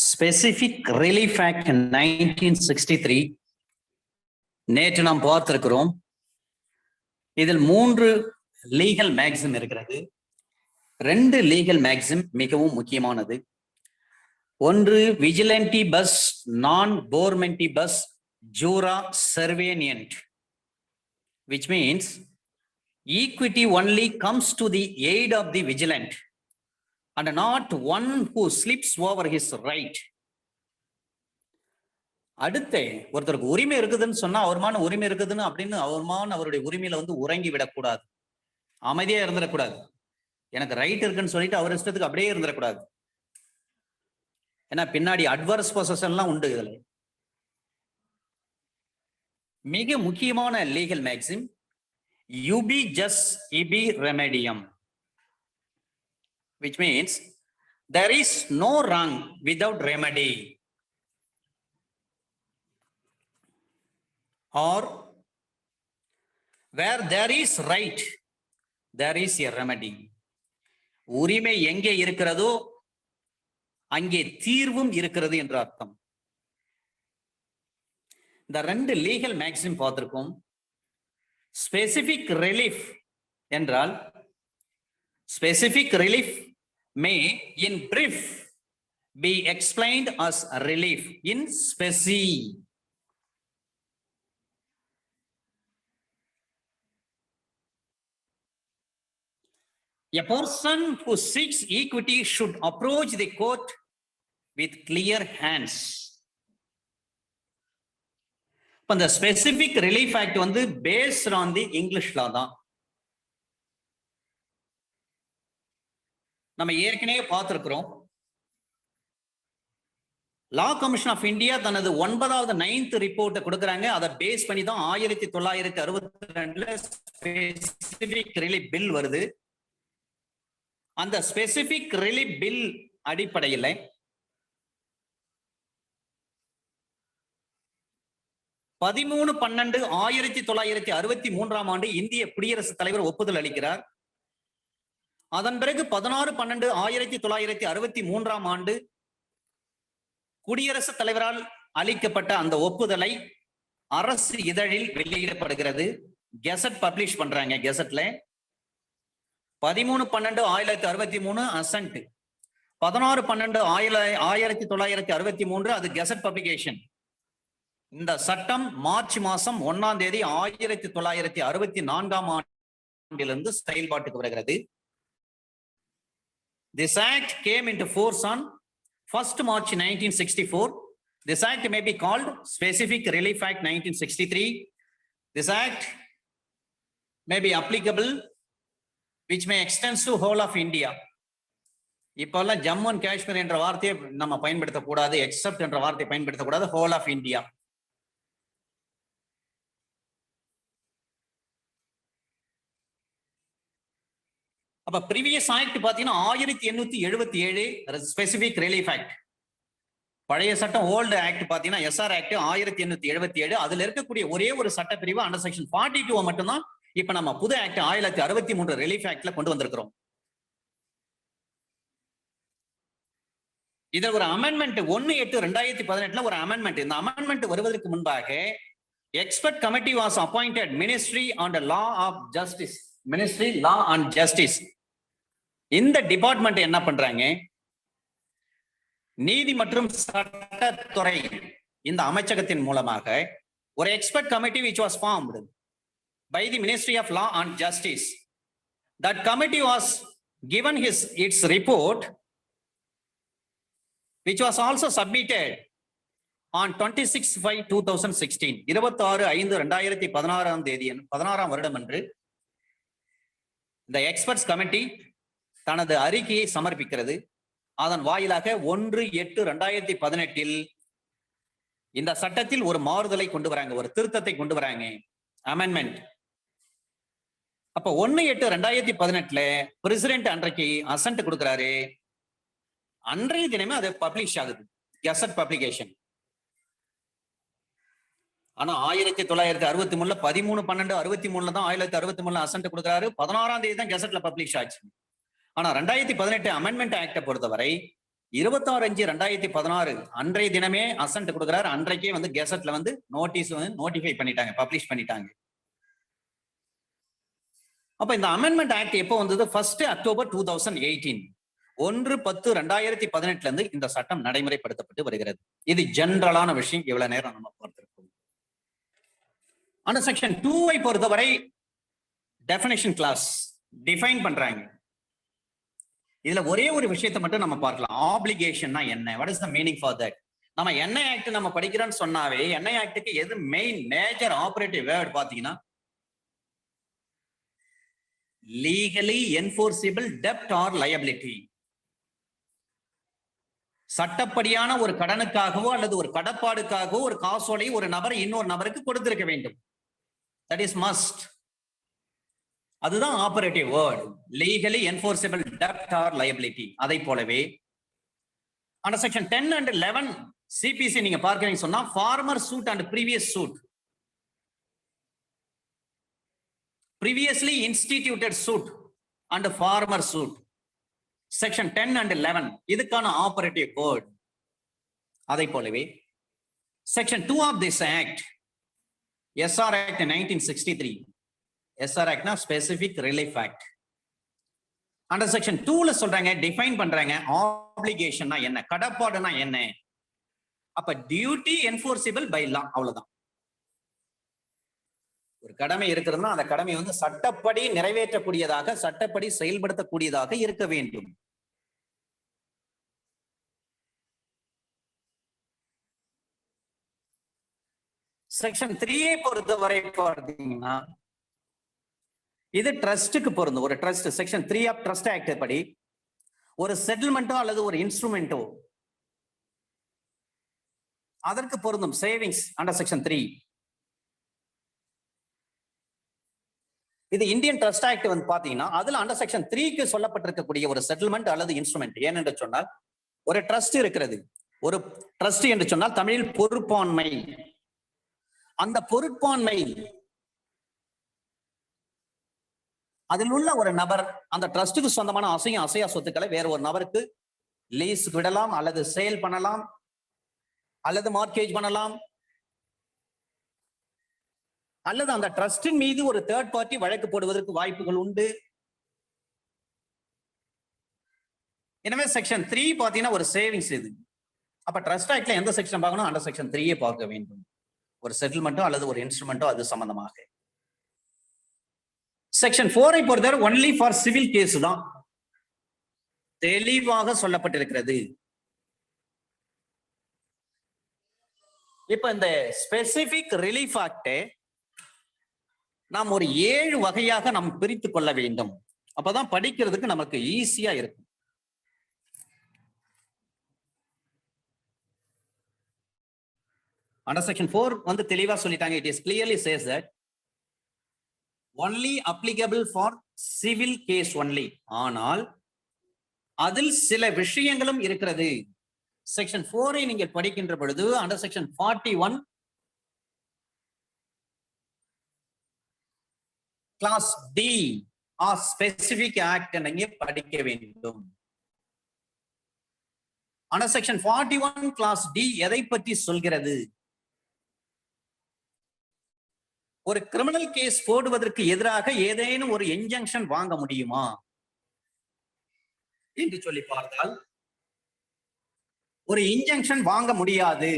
Specific relief act 1963 நேற்று நாம் பார்த்திருக்கிறோம். இதில் 3 லீகல் மேக்சிம் இருக்கிறது. 2 லீகல் மேக்சிம் மிகவும் முக்கியமானது. ஒன்று விஜிலன்டி பஸ் நான் கோர்மென்டி bus ஜூரா சர்வேனியன்ட், which means equity only comes to the aid of the vigilant and not one who slips over his right. அடுத்து ஒருத்தருக்கு உரிமை இருக்குதுன்னு சொன்னா அவர்மான உரிமை இருக்குதுன்னு அப்படின்னு அவருடைய உரிமையில உறங்கி விடக்கூடாது, அமைதியா இருந்துடக்கூடாது. எனக்கு ரைட் இருக்குன்னு சொல்லிட்டு அவர் இஷ்டத்துக்கு அப்படியே இருந்துடக்கூடாது. ஏன்னா பின்னாடி அட்வர்ஸ் பொசஷன்லாம் உண்டு. இதுல மிக முக்கியமான legal maxim ubi jus ibi remedium, which means there is no wrong without remedy, or where there is right there is a remedy. உரிமை எங்கே இருக்கிறதோ அங்கே தீர்வும் இருக்கிறது என்ற அர்த்தம். இந்த 2 லீகல் மேக்சிம் பார்த்திருக்கோம். ஸ்பெசிபிக் ரிலீஃப் என்றால் specific relief May in brief be explained as relief in specie. A person who seeks equity should approach the court with clear hands. இந்த specific relief act based on the English law தான். நம்ம ஏற்கனவே பார்த்திருக்கிறோம். லா commission of India தனது 9th ரிப்போர்ட்டை கொடுக்கறாங்க. அதை base பண்ணி தான் 1962 ஸ்பெசிபிக் ரிலீஃப் பில் வருது. அந்த ஸ்பெசிபிக் ரிலீஃப் பில் அடிப்படையில் 13/12/1963 இந்திய குடியரசுத் தலைவர் ஒப்புதல் அளிக்கிறார். அதன் பிறகு 16/12/1963 குடியரசுத் தலைவரால் அளிக்கப்பட்ட அந்த ஒப்புதலை அரசு இதழில் வெளியிடப்படுகிறது. கெசட் பப்ளிஷ் பண்றாங்க. கெசட்ல 13/12/1963 அசன்ட், 16/12/1963 அது கெசட் பப்ளிகேஷன். இந்த சட்டம் மார்ச் மாசம் 1ஆம் தேதி 1964 செயல்பாட்டுக்கு வருகிறது. This act came into force on 1st March 1964. This act may be called Specific Relief Act 1963. This act may be applicable which may extend to whole of India. இப்பெல்லாம் Jammu and Kashmir என்ற வார்த்தையை நம்ம பயன்படுத்தக்கூடாது, எக்ஸப்ட் என்ற வார்த்தையை பயன்படுத்தக்கூடாது, ஹோல் ஆஃப் இந்தியா. அப்ப previous act பாத்தீங்கன்னா 1877 ஸ்பெசிபிக் ரிலீஃப் ஆக்ட். பழைய சட்டம் ஓல்டு ஆக்ட் பாத்தீங்கன்னா எஸ்ஆர் ஆக்ட் 1877. அதுல இருக்கக்கூடிய ஒரே ஒரு சட்ட பிரிவு அண்டர் செக்ஷன் 42 மட்டும்தான் இப்ப நம்ம புது ஆக்ட் 1963 ரிலீஃப் ஆக்ட்ல கொண்டு வந்திருக்கிறோம். இதுல ஒரு அமெண்ட்மெண்ட் 1/8/2018 ஒரு அமெண்ட்மெண்ட். இந்த அமெண்ட்மெண்ட் வருவதற்கு முன்பாக expert committee was appointed ministry on law of justice, ministry law and justice. இந்த டிபார்ட்மெண்ட் என்ன பண்றாங்க, நீதி மற்றும் சட்டத்துறை இந்த அமைச்சகத்தின் மூலமாக ஒரு expert committee which was formed by the Ministry of Law and Justice. That committee was given its report which was also submitted on 26/5/2016, 26/5/2016 வருடம் அன்று இந்த எக்ஸ்பர்ட்ஸ் கமிட்டி தனது அறிக்கையை சமர்ப்பிக்கிறது. அதன் வாயிலாக 1/8/2018 இந்த சட்டத்தில் ஒரு மாறுதலை கொண்டு வராங்க, ஒரு திருத்தத்தை கொண்டு வராங்க, அமெண்ட்மெண்ட். அப்ப 1/8/2018 பிரசிடென்ட் அன்றைக்கு அசன்ட் கொடுக்கிறாரு. அன்றைய தினமே அது பப்ளிஷ் ஆகுது, கெசட் பப்ளிகேஷன். ஆனா 1963 13/12/63 தான் 1963 அசன்ட் கொடுக்கிறாரு. 16ஆம் தேதி தான் கெசட்ல பப்ளிஷ் ஆச்சு. ஆனா 2018 அமெண்ட்மெண்ட் ஆக்டை பொறுத்தவரை 26/5/2016 அன்றைய தினமே அசன்ட் கொடுக்கிறார். அன்றைக்கே வந்து கெசட்ல வந்து நோட்டீஸ் வந்து நோட்டிஃபை பண்ணிட்டாங்க, பப்ளிஷ் பண்ணிட்டாங்க. அப்ப இந்த அமெண்ட்மெண்ட் ஆக்ட் எப்போ வந்தது? 1 அக்டோபர் 2018. 1/10/2018 இருந்து இந்த சட்டம் நடைமுறைப்படுத்தப்பட்டு வருகிறது. இது ஜெனரலான விஷயம். இவ்வளவு நேரம் நம்ம பார்த்திருக்கோம். ஆனா செக்ஷன் 2 பொறுத்தவரை டெஃபினிஷன் கிளாஸ் டிஃபைன் பண்றாங்க. இதுல ஒரே ஒரு விஷயத்தை மட்டும் நம்ம பார்க்கலாம். ஆப்ளிகேஷன்னா என்ன? What is the meaning for that? நம்ம என்ஐ ஆக்ட் நம்ம படிக்கிறோம்னு சொன்னாவே என்ஐ ஆக்டுக்கு எது மெயின் மேஜர் ஆபரேட்டிவ் வேர்ட் பாத்தீங்கன்னா லீகலி என்ஃபோர்சிபிள் டெப்ட் ஆர் லயபிலிட்டி. சட்டப்படியான ஒரு கடனுக்காகவோ அல்லது ஒரு கடப்பாடுக்காகவோ ஒரு காசோலை ஒரு நபர் இன்னொரு நபருக்கு கொடுத்திருக்க வேண்டும். That is must. அதுதான் ஆபரேட்டிவ் வேர்ட். லீகலி என்ஃபோர்சிபிள் டெப்ட் ஆர் லயபிலிட்டி. அதை போலவே அந்த செக்ஷன் 10 and 11 சிபிசி நீங்க பார்க்கறீங்க சொன்னா former suit and previous suit, previously instituted suit and farmer suit. Section 10 and 11 இதுக்கான ஆபரேட்டிவ் வேர்ட். அதை போலவே Section 2 of this Act, SR Act 1963. SR Act na Specific Relief Act. Under Section 2ல சொல்றாங்க, define பண்றாங்க application என்ன, கடப்பாடுனா என்ன. அப்ப duty என்ஃபோர்சிபிள் by லா, அவ்வளவுதான். ஒரு கடமை இருக்கிறதுனா அந்த கடமை வந்து சட்டப்படி நிறைவேற்றக்கூடியதாக, சட்டப்படி செயல்படுத்தக்கூடியதாக இருக்க வேண்டும். செக்ஷன் 3 பொறுத்தவரை பார்த்தீங்கன்னா இது ட்ரஸ்டுக்கு பொருந்தும். ஒரு trust section 3 of trust act படி ஒரு செட்டில்மெண்ட்டோ அல்லது ஒரு இன்ஸ்ட்ருமெண்ட்டோ அதற்கு பொருந்தும். Savings under section 3. இது இந்தியன் ட்ரஸ்ட் ஆக்ட் வந்து பாத்தீங்கன்னா அதுல அண்டர் செக்ஷன் 3க்கு சொல்லப்பட்டிருக்கக்கூடிய ஒரு செட்டில்மெண்ட் அல்லது இன்ஸ்ட்ருமெண்ட். ஏனென்று சொன்னால் ஒரு ட்ரஸ்ட் இருக்கிறது. ஒரு ட்ரஸ்ட் என்று சொன்னால் தமிழில் பொறுப்பாண்மை. அந்த பொறுப்பாண்மை அதில் உள்ள ஒரு நபர் அந்த ட்ரஸ்டுக்கு சொந்தமான அசையா சொத்துக்களை வேற ஒரு நபருக்கு லீஸ் விடலாம், அல்லது சேல் பண்ணலாம், அல்லது மார்க்கேஜ் பண்ணலாம், அல்லது அந்த ட்ரஸ்டின் மீது ஒரு தேர்ட் பார்ட்டி வழக்கு போடுவதற்கு வாய்ப்புகள் உண்டு. எனவே செக்ஷன் 3 பாத்தீங்கன்னா ஒரு சேவிங்ஸ். இது அப்ப ட்ரஸ்ட் ஆக்ட்ல எந்த செக்ஷன் பார்க்கணும்? அண்டர் செக்ஷன் 3 பார்க்க வேண்டும். ஒரு செட்டில்மெண்ட்டோ அல்லது ஒரு இன்ஸ்ட்ருமெண்ட்டோ அது சம்பந்தமாக. செக்ஷன் 4 பொறுத்தவரை ஒன்லி ஃபார் சிவில் கேஸ் தான் தெளிவாக சொல்லப்பட்டிருக்கிறது. இப்ப இந்த ஸ்பெசிபிக் ரிலீஃப் ஆக்ட் நாம் ஒரு 7 வகையாக நாம் பிரித்து கொள்ள வேண்டும். அப்பதான் படிக்கிறதுக்கு நமக்கு ஈஸியா இருக்கும். அண்டர் செக்ஷன் 4 வந்து தெளிவா சொல்லிட்டாங்க. It is clearly says that only applicable for civil case only. ஆனால் அதில் சில விஷயங்களும் இருக்கிறது. செக்ஷன் 4 நீங்கள் படிக்கின்ற பொழுது under section 41 clause D or specific act நீங்க படிக்க வேண்டும். அண்டர் செக்ஷன் 41 கிளாஸ் டி எதை பற்றி சொல்கிறது? ஒரு கிரிமினல் கேஸ் போடுவதற்கு எதிராக ஏதேனும் ஒரு இன்ஜங்ஷன் வாங்க முடியுமா என்று சொல்லி பார்த்தால் ஒரு இன்ஜங்ஷன் வாங்க முடியாது.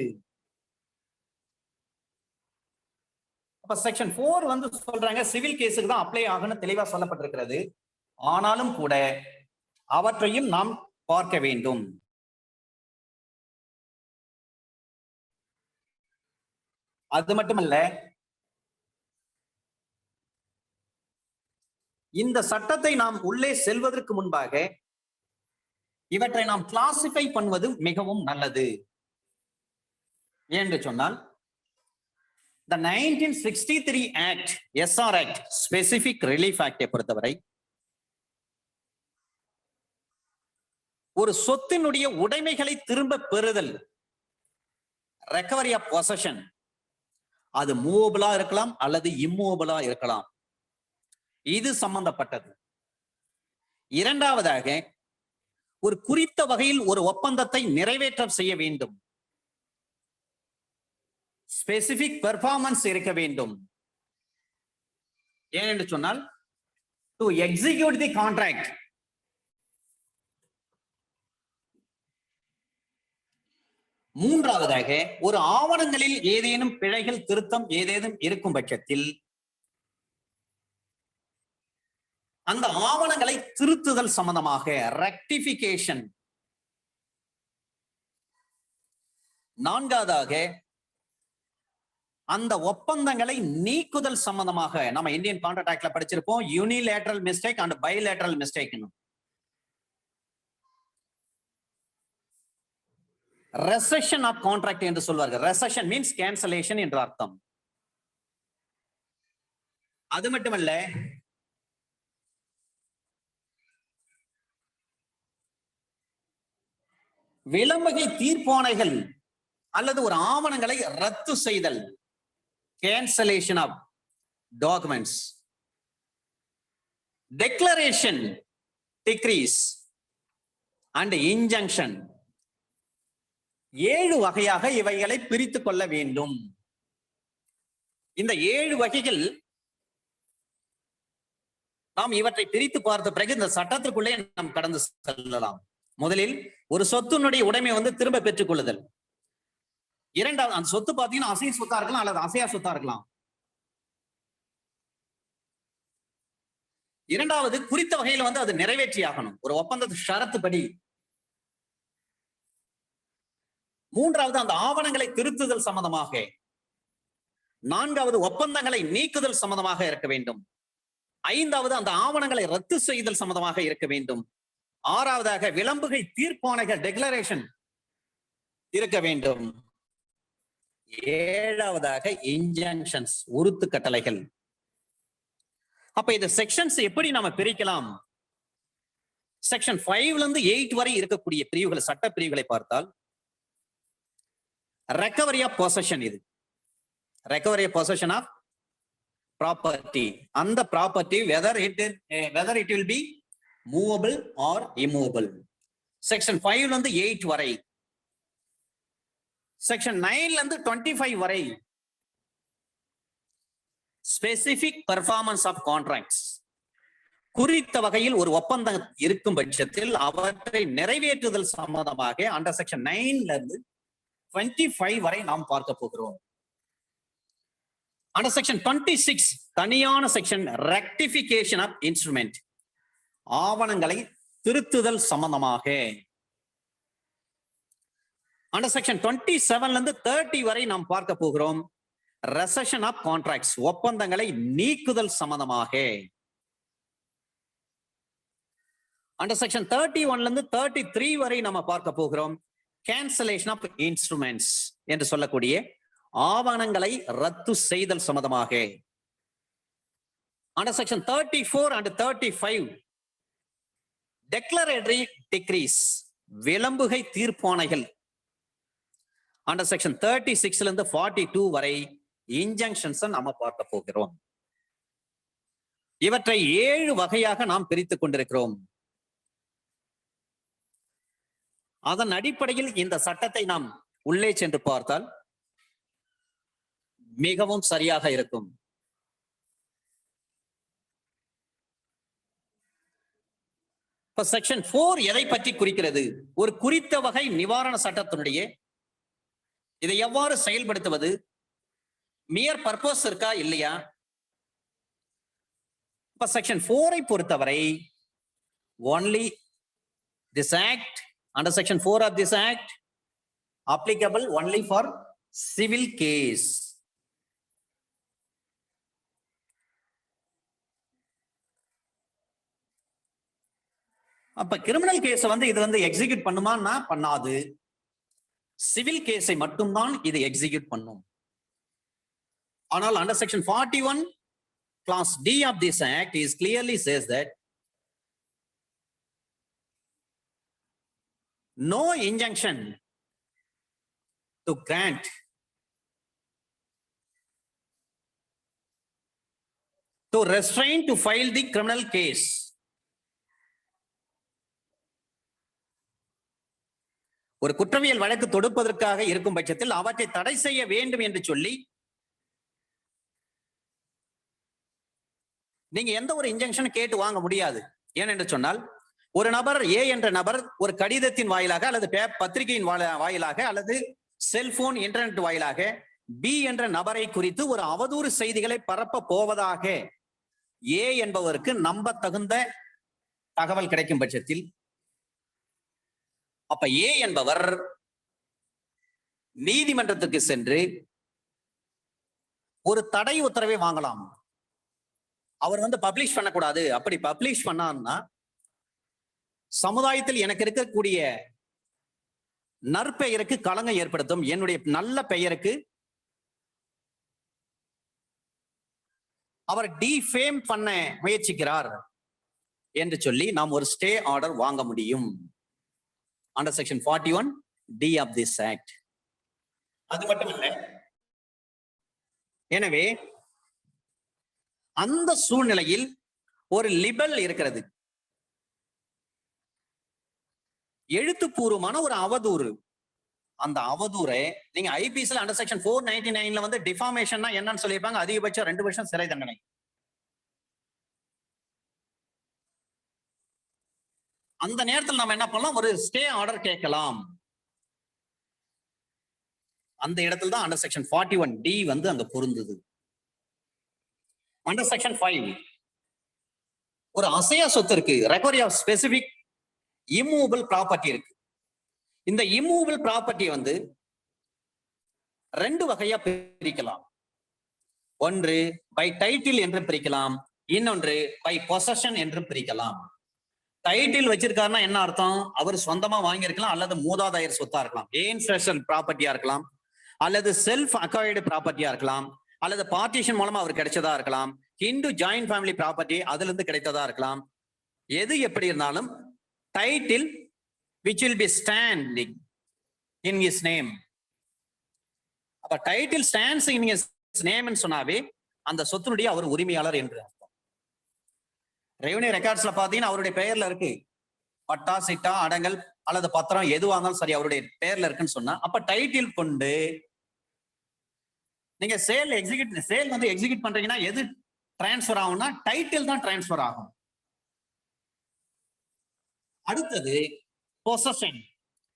அப்ப செக்ஷன் 4 வந்து சொல்றாங்க சிவில் கேஸுக்கு தான் அப்ளை ஆகும்னு தெளிவா சொல்லப்பட்டிருக்கிறது. ஆனாலும் கூட அவற்றையும் நாம் பார்க்க வேண்டும். அது மட்டுமல்ல, இந்த சட்டத்தை நாம் உள்ளே செல்வதற்கு முன்பாக இவற்றை நாம் கிளாசிஃபை பண்ணுவது மிகவும் நல்லது. என்று சொன்னால் the 1963 Act, SR Act, Specific Relief Act பொறுத்தவரை ஒரு சொத்தினுடைய உடைமைகளை திரும்ப பெறுதல், ரெக்கவரி ஆஃப் பொசஷன், அது மூவபிளா இருக்கலாம் அல்லது இம்மூவபிளா இருக்கலாம். இது சம்பந்தப்பட்டது. இரண்டாவதாக ஒரு குறித்த வகையில் ஒரு ஒப்பந்தத்தை நிறைவேற்ற செய்ய வேண்டும். ஸ்பெசிபிக் பெர்ஃபார்மன்ஸ் இருக்க வேண்டும். ஏனென்று சொன்னால் டு எக்ஸிக்யூட் தி கான்ட்ராக்ட். மூன்றாவதாக ஒரு ஆவணங்களில் ஏதேனும் பிழைகள் திருத்தம் ஏதேனும் இருக்கும் பட்சத்தில் அந்த ஆவணங்களை திருத்துதல் சம்பந்தமாக ரெக்டிபிகேஷன். நான்காவதாக அந்த ஒப்பந்தங்களை நீக்குதல் சம்பந்தமாக நம்ம இந்தியன் கான்ட்ராக்ட் ஆக்ட்ல படிச்சிருப்போம், unilateral mistake and bilateral mistake. Rescission of contract என்று சொல்வார்கள். ரெசெஷன் மீன்ஸ் கேன்சலேஷன் என்று அர்த்தம். அது மட்டுமல்ல, விளம்பகை தீர்ப்பாணைகள் அல்லது ஒரு ஆவணங்களை ரத்து செய்தல், cancellation of documents, declaration, decrees and injunction. 7 வகையாக இவைகளை பிரித்துக் கொள்ள வேண்டும். இந்த 7 வகைகள் நாம் இவற்றை பிரித்து பார்த்த பிறகு இந்த சட்டத்திற்குள்ளே நாம் கடந்து செல்லலாம். முதலில் ஒரு சொத்தினுடைய உடைமை திரும்ப பெற்றுக் கொள்ளுதல். இரண்டாவது, அந்த சொத்து பாத்தீங்கன்னா அசைய சொத்தா இருக்கலாம் அல்லது அசையா சொத்தா இருக்கலாம். இரண்டாவது, குறித்த வகையில் அது நிறைவேற்றி ஆகணும், ஒரு ஒப்பந்த ஷரத்து படி. மூன்றாவது, அந்த ஆவணங்களை திருத்துதல் சம்பந்தமாக. நான்காவது, ஒப்பந்தங்களை நீக்குதல் சம்பந்தமாக இருக்க வேண்டும். ஐந்தாவது, அந்த ஆவணங்களை ரத்து செய்தல் சம்பந்தமாக இருக்க வேண்டும். ஆறாவதாக, விளம்புகை தீர்ப்பாணைகள், டெக்ளரேஷன் இருக்க வேண்டும். ஏழாவதாக, இன்ஜங்ஷன்ஸ், உறுத்து கட்டளைகள். அப்ப இந்த செக்ஷன்ஸ் எப்படி நாம பிரிக்கலாம்? செக்ஷன் 5ல இருந்து 8 வரை இருக்கக்கூடிய பிரிவுகள், சட்ட பிரிவுகளை பார்த்தால் ரெக்கவரி ஆஃப் பொசஷன். இது recovery of possession of property. அந்த property whether it will be movable or immovable. Section 5ல இருந்து 8 வரை. செக்ஷன் 9ல இருந்து 25 வரை ஸ்பெசிபிக் பெர்ஃபார்மன்ஸ் ஆஃப் கான்ட்ராக்ட்ஸ். குறித்த வகையில் ஒரு ஒப்பந்தம் இருக்கும் பட்சத்தில் அவற்றை நிறைவேற்றுதல் சம்பந்தமாக அண்டர் செக்ஷன் 9ல இருந்து 25 வரை நாம் பார்க்க போகிறோம். அண்டர் செக்ஷன் 26 தனியான செக்ஷன், ரெக்டிபிகேஷன் ஆஃப் இன்ஸ்ட்ருமெண்ட், ஆவணங்களை திருத்துதல் சம்பந்தமாக. அண்டர் செக்ஷன் 27ல இருந்து 30 வரை நாம் பார்க்க போகிறோம் ரெசெஷன் ஆஃப் கான்ட்ராக்ட்ஸ், ஒப்பந்தங்களை நீக்குதல் சம்பந்தமாக. அண்டர் செக்ஷன் 31ல இருந்து 33 வரை நம்ம பார்க்க போகிறோம் கேன்சலேஷன் ஆஃப் இன்ஸ்ட்ருமெண்ட்ஸ் என்று சொல்லக்கூடிய ஆவணங்களை ரத்து செய்தல் சம்பந்தமாக. Under section 34 and 35 declaratory decrees, விளம்புகை தீர்ப்பாணைகள். அண்டர் செக்ஷன் 36ல இருந்து 42 வரை இன்ஜங்ஷன்ஸ் நம்ம பார்க்க போகிறோம். இவற்றை 7 வகையாக நாம் பிரித்துக் கொண்டிருக்கிறோம். அதன் அடிப்படையில் இந்த சட்டத்தை நாம் உள்ளே சென்று பார்த்தால் மிகவும் சரியாக இருக்கும். செக்ஷன் 4 எதை பற்றி குறிக்கிறது? ஒரு குறித்த வகை நிவாரண சட்டத்தினுடைய இதை எவ்வாறு செயல்படுத்துவது, மியர் பர்பஸ் இருக்கா இல்லையா? இப்ப செக்ஷன் 4ஐ பொறுத்தவரை only this act, under section 4 of this act, applicable only for civil case. அப்ப கிரிமினல் கேஸ் இது எக்ஸிக்யூட் பண்ணுமான்னா பண்ணாது. சிவில் கேஸை மட்டும்தான் இது எக்ஸிக்யூட் பண்ணும். ஆனால் under section 41 clause D of this act is clearly says that no injunction to grant to restrain to file the criminal case ஒரு குற்றவியல் வழக்கு தொடுப்பதற்காக இருக்கும் பட்சத்தில் அவற்றை தடை செய்ய வேண்டும் என்று சொல்லி நீங்க எந்த ஒரு இன்ஜெக்ஷன் கேட்டு வாங்க முடியாது. ஏனென்று சொன்னால் ஒரு நபர் ஏ என்ற நபர் ஒரு கடிதத்தின் வாயிலாக அல்லது பத்திரிகையின் வாயிலாக அல்லது செல்போன் இன்டர்நெட் வாயிலாக பி என்ற நபரை குறித்து ஒரு அவதூறு செய்திகளை பரப்ப போவதாக ஏ என்பவருக்கு நம்ப தகுந்த தகவல் கிடைக்கும் பட்சத்தில் அப்ப ஏ என்பவர் நீதிமன்றத்துக்கு சென்று ஒரு தடை உத்தரவை வாங்கலாம். அவர் பப்ளிஷ் பண்ணக்கூடாது. அப்படி பப்ளிஷ் பண்ணான்னா சமுதாயத்தில் எனக்கு இருக்கக்கூடிய நற்பெயருக்கு களங்கம் ஏற்படுத்தும், என்னுடைய நல்ல பெயருக்கு அவர் டிஃபேம் பண்ண முயற்சிக்கிறார் என்று சொல்லி நாம் ஒரு ஸ்டே ஆர்டர் வாங்க முடியும் under section 41D of this act. அது மட்டுமல்ல, எனவே அந்த சூழ்நிலையில் ஒரு லிபல் இருக்கிறது, எழுத்துப்பூர்வமான ஒரு அவதூறு. அந்த அவதூரை நீங்க ஐபிசில அண்டர் செக்ஷன் 499ல டிஃபார்மேஷன்னா என்னன்னு சொல்லியிருப்பாங்க, அதிகபட்சம் 2 வருஷம் சிறை தண்டனை. அந்த நேரத்தில் நம்ம என்ன பண்ணலாம், ஒரு ஸ்டே ஆர்டர் கேட்கலாம். அந்த இடத்துல தான் அண்டர் செக்ஷன் 41D அங்க பொருந்தது. அண்டர் செக்ஷன் 5 ஒரு அசையா சொத்து இருக்கு, recovery of specific immovable property இருக்கு. இந்த இம்மூவபிள் ப்ராப்பர்ட்டி 2 வகையா பிரிக்கலாம். ஒன்று பை டைட்டில் என்று பிரிக்கலாம், இன்னொன்று பை பொசஷன் என்று பிரிக்கலாம். டைட்டில் வச்சிருக்காருன்னா என்ன அர்த்தம், அவர் சொந்தமா வாங்கியிருக்கலாம் அல்லது மூதாதையர் சொத்தா இருக்கலாம், ஏன்செஸ்டர் ப்ராப்பர்ட்டியா இருக்கலாம், அல்லது செல்ஃப் அக்வயர்டு ப்ராப்பர்ட்டியா இருக்கலாம், அல்லது பார்ட்டிஷன் மூலமா அவர் கிடைச்சதா இருக்கலாம், ஹிந்து ஜாயிண்ட் ஃபேமிலி ப்ராப்பர்ட்டி அதுல இருந்து கிடைத்ததா இருக்கலாம். எது எப்படி இருந்தாலும் title which will be standing in his name. அப்ப title stands in his name ன்னு சொன்னாவே அந்த சொத்தினுடைய அவர் உரிமையாளர் என்று அர்த்தம். ரெவென்யூ ரெக்கார்ட்ஸ்ல பாத்தீங்கன்னா அவருடைய பெயர்ல இருக்கு, பட்டா சிட்டா அடங்கல் அல்லது பத்திரம் எதுவாக இருந்தாலும் சரி அவருடைய பெயர்ல இருக்குன்னு சொன்னா அப்ப டைட்டில் கொண்டு நீங்க சேல் எக்ஸிக்யூட் பண்றீங்கன்னா எது டிரான்ஸ்பர் ஆகும்னா டைட்டில் தான் டிரான்ஸ்பர் ஆகும். அடுத்தது பொசஷன்.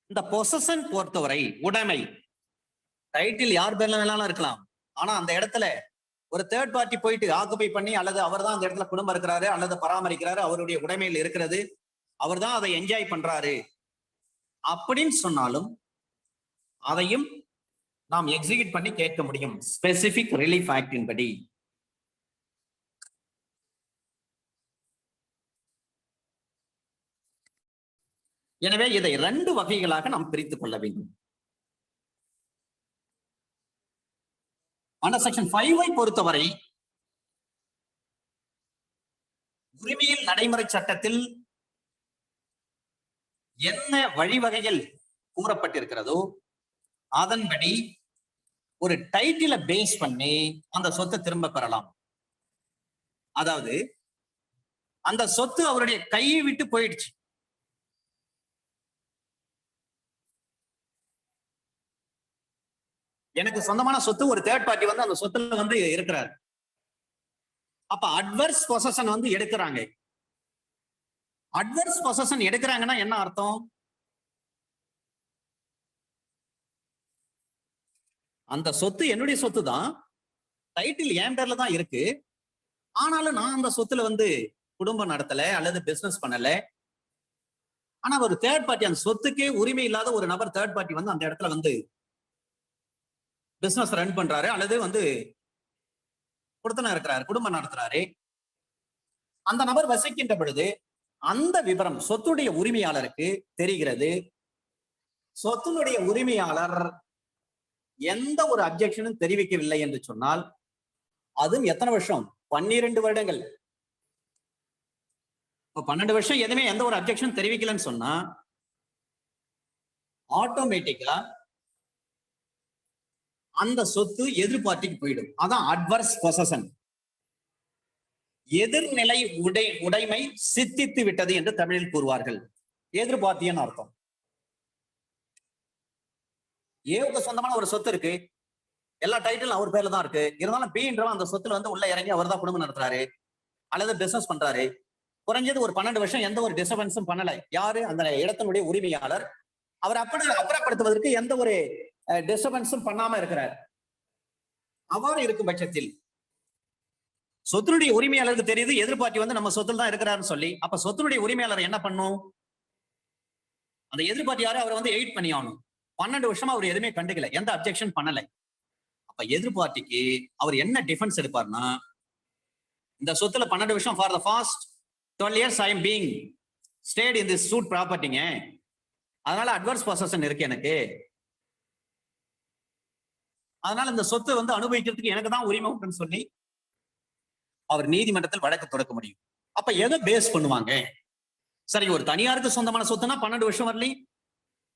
இந்த பொசஷன் பொறுத்தவரை உடைமை, டைட்டில் யார் பேர்ல வேணாலும் இருக்கலாம், ஆனா அந்த இடத்துல ஒரு தேர்ட் பார்ட்டி போயிட்டு ஆக்குபை பண்ணி அல்லது அவர் தான் அந்த இடத்துல குடும்பம் இருக்கிறாரு அல்லது பராமரிக்கிறாரு, அவருடைய உடைமையில் இருக்கிறது, அவர் தான் அதை என்ஜாய் பண்றாரு அப்படின்னு சொன்னாலும் அதையும் நாம் எக்ஸிக்யூட் பண்ணி கேட்க முடியும் ஸ்பெசிபிக் ரிலீஃப் ஆக்டின் படி. எனவே இதை 2 வகைகளாக நாம் பிரித்துக் கொள்ள வேண்டும். அண்டர் செக்ஷன் 5 பொறுத்தவரை உரிமையில் நடைமுறை சட்டத்தில் என்ன வழிவகைகள் கூறப்பட்டிருக்கிறதோ அதன்படி ஒரு டைட்டில பேஸ் பண்ணி அந்த சொத்தை திரும்ப பெறலாம். அதாவது அந்த சொத்து அவருடைய கையை விட்டு போயிடுச்சு, எனக்கு சொந்தமான சொத்து ஒரு தேர்ட் பார்ட்டி அந்த சொத்துல இருக்கிறார். அப்ப அட்வர்ஸ் பொசஷன் எடுக்கிறாங்க. அட்வர்ஸ் பொசஷன் எடுக்கிறாங்கன்னா என்ன அர்த்தம், அந்த சொத்து என்னுடைய சொத்து தான், டைட்டில் என் பேர்ல தான் இருக்கு, ஆனாலும் நான் அந்த சொத்துல குடும்பம் நடத்தல அல்லது பிசினஸ் பண்ணல. ஆனா ஒரு தேர்ட் பார்ட்டி, அந்த சொத்துக்கே உரிமை இல்லாத ஒரு நபர் தேர்ட் பார்ட்டி அந்த இடத்துல பிசினஸ் ரன் பண்றாரு அல்லது கொடுத்தனா இருக்கிறாரு, குடும்பம் நடத்துறாரு. அந்த நபர் வசிக்கின்ற பொழுது அந்த விவரம் சொத்துடைய உரிமையாளருக்கு தெரிகிறது. சொத்தினுடைய உரிமையாளர் எந்த ஒரு அப்ஜெக்ஷனும் தெரிவிக்கவில்லை என்று சொன்னால் அதுவும் எத்தனை வருஷம், 12 வருடங்கள். 12 வருஷம் எதுவுமே எந்த ஒரு அப்ஜெக்ஷன் தெரிவிக்கலன்னு சொன்னா ஆட்டோமேட்டிக்கா அந்த சொத்து எதிர் பார்ட்டிக்கு போயிடும். அதான் அட்வர்ஸ் பொசஷன். எதிர்நிலை உடைமை சித்தித்து விட்டது என்று தமிழில் கூறுவார்கள். எதிர் பார்ட்டின்னு அர்த்தம். ஏவுக்கு சொந்தமான ஒரு சொத்து இருக்கு, எல்லா டைட்டிலும் அவர் பேர்ல தான் இருக்கு. இருந்தாலும் பின்றவன் அந்த சொத்துல வந்து உள்ள இறங்கி அவர் தான் குடும்பம் நடத்துறாரு அல்லது பிசினஸ் பண்றாரு. குறைஞ்சது ஒரு 12 வருஷம் எந்த ஒரு டிஸ்டர்பன்ஸும் பண்ணல. யாரு? அந்த இடத்தினுடைய உரிமையாளர். அவர் அப்புறப்படுத்துவதற்கு எந்த ஒரு டிஸ்டர்பன்ஸும் பண்ணாம இருக்கிறார். அவ்வாறு இருக்கும் பட்சத்தில் சொத்தினுடைய உரிமையாளருக்கு தெரியுது எதிர்பார்ட்டி வந்து நம்ம சொத்துல தான் இருக்கிறாருன்னு சொல்லி. அப்ப சொத்தினுடைய உரிமையாளர் என்ன பண்ணும்? அந்த எதிர்பார்ட்டி யாரு? அவர் வந்து எயிட் பண்ணி ஆகணும். 12 வருஷமா அவர் எதுவுமே கண்டுக்கல, எந்த அப்செக்ஷன் பண்ணல. அப்ப எதிர்பார்ட்டிக்கு அவர் என்ன டிஃபென்ஸ் எடுப்பார்னா, இந்த சொத்துல 12 வருஷம் for the fast 12 years I am being stayed in this suit ப்ராப்பர்ட்டிங்க, அதனால அட்வர்ஸ் பொசஷன் இருக்கு எனக்கு, அதனால இந்த சொத்து வந்து அனுபவிக்கிறதுக்கு எனக்கு தான் உரிமை உண்டுன்னு சொல்லி அவர் நீதிமன்றத்தில் வழக்கு தொடக்க முடியும். அப்ப எதை பேஸ் பண்ணுவாங்க? சரி, ஒரு தனியாருக்கு சொந்தமான சொத்துனா 12 வருஷம் வரலையும்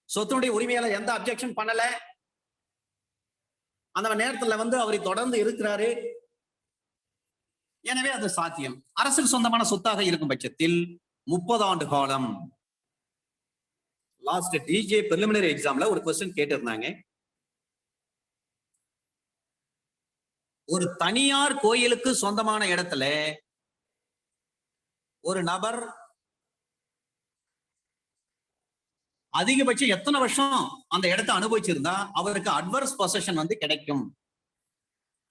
சொத்துடைய உரிமையாளர் எந்த அப்செக்ஷன் பண்ணல, அந்த நேரத்துல வந்து அவரை தொடர்ந்து இருக்கிறாரு, எனவே அது சாத்தியம். அரசுக்கு சொந்தமான சொத்தாக இருக்கும் பட்சத்தில் 30 ஆண்டு காலம். லாஸ்ட் டிஜே பிரிலிமினரி எக்ஸாம்ல ஒரு क्वेश्चन கேட்டிருந்தாங்க. ஒரு தனியார் கோயிலுக்கு சொந்தமான இடத்துல ஒரு நபர் அதிகபட்சம் எத்தனை வருஷம் அந்த இடத்தை அனுபவிச்சிருந்தா அவருக்கு அட்வர்ஸ் பொசஷன் வந்து கிடைக்கும்?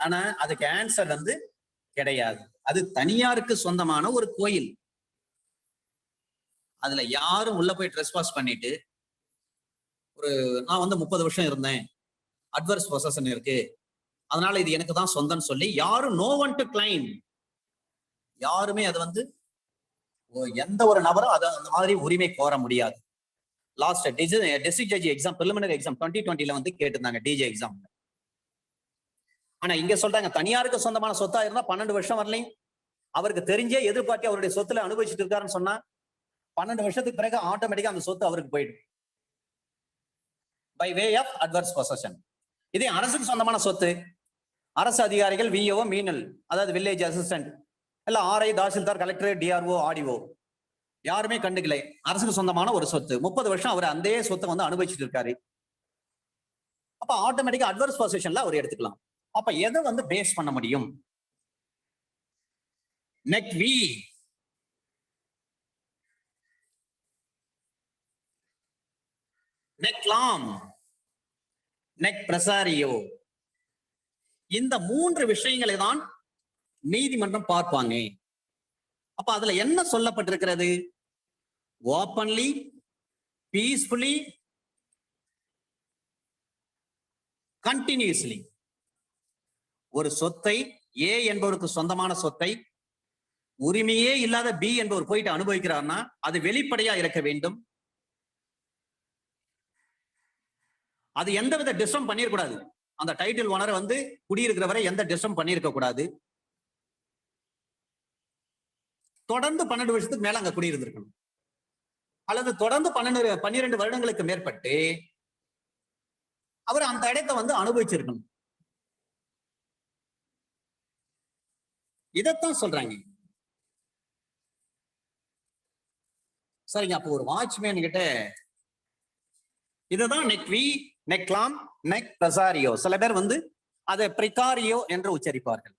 ஆனா அதுக்கு ஆன்சர் வந்து கிடையாது. அது தனியாருக்கு சொந்தமான ஒரு கோயில், அதுல யாரும் உள்ள போய் ட்ரெஸ்பாஸ் பண்ணிட்டு நான் வந்து 30 வருஷம் இருந்தேன், அட்வர்ஸ் பொசஷன் இருக்கு, அதனால இது எனக்கு தான் சொந்தம்னு சொல்லி யாரும் நோ ஒன் டு கிளைம், யாருமே அது வந்து எந்த ஒரு நபரும் அதை அந்த மாதிரி உரிமை கோர முடியாது. லாஸ்ட் டிஸ்ட்ரிக்ட் ஜட்ஜி எக்ஸாம் பிரிலிமினரி எக்ஸாம் 2020 வந்து கேட்டிருந்தாங்க டிஜே எக்ஸாம். ஆனா இங்க சொல்றாங்க தனியாருக்கு சொந்தமான சொத்தா இருந்தா 12 வருஷம் வரலையும் அவருக்கு தெரிஞ்சே எதிர்பார்த்து அவருடைய சொத்துல அனுபவிச்சுட்டு இருக்காருன்னு சொன்னா 12 வருஷத்துக்கு பிறகு ஆட்டோமேட்டிக்கா அந்த சொத்து அவருக்கு போயிடும் by way of adverse possession. இதே அரசுக்கு சொந்தமான சொத்து, அரசு அதிகாரிகள் விஓ மீனல், அதாவது வில்லேஜ் அசிஸ்டன்ட், இல்ல RI tahsildar collector DRO RDO யாருமே கண்டுக்கலை, அரசுக்கு சொந்தமான ஒரு சொத்து 30 வருஷம் அவர் அந்த சொத்தை வந்து அனுபவிச்சுட்டு இருக்காரு. அப்ப ஆட்டோமேட்டிக்கா அட்வர்ஸ் பொசிஷன்ல அவர் எடுத்துக்கலாம். அப்ப எதை வந்து பேஸ் பண்ண முடியும்? நெக் வி, நெக் லாம், நெக் பிரசாரியோ, இந்த 3 விஷயங்களை தான் நீதிமன்றம் பார்ப்பாங்க. அப்ப அதுல என்ன சொல்லப்பட்டிருக்கிறது? Openly, peacefully, continuously. ஒரு சொத்தை ஏ என்பவருக்கு சொந்தமான சொத்தை உரிமையே இல்லாத பி என்பவர் போயிட்டு அனுபவிக்கிறார்னா அது வெளிப்படையா இருக்க வேண்டும். அது எந்தவித டிஸ்டர்ப் பண்ணிருக்கூடாது. அந்த டைட்டில் ஓனரை வந்து குடியிருக்கிறவரை எந்த டிஸ்டர்ப் பண்ணிருக்க கூடாது. தொடர்ந்து 12 வருஷத்துக்கு மேல அங்க குடியிருந்திருக்கணும், அல்லது தொடர்ந்து 12 வருடங்களுக்கு மேற்பட்டு அவர் அந்த இடத்தை வந்து அனுபவிச்சிருக்கணும். இதத்தான் சொல்றாங்க. சரிங்க, அப்போ ஒரு வாட்ச்மேன் கிட்ட இதுதான் நெக் வி, நெக் லாம், நெக் பிரசாரியோ, சில பேர் வந்து அதை பிரிகாரியோ என்று உச்சரிப்பார்கள்.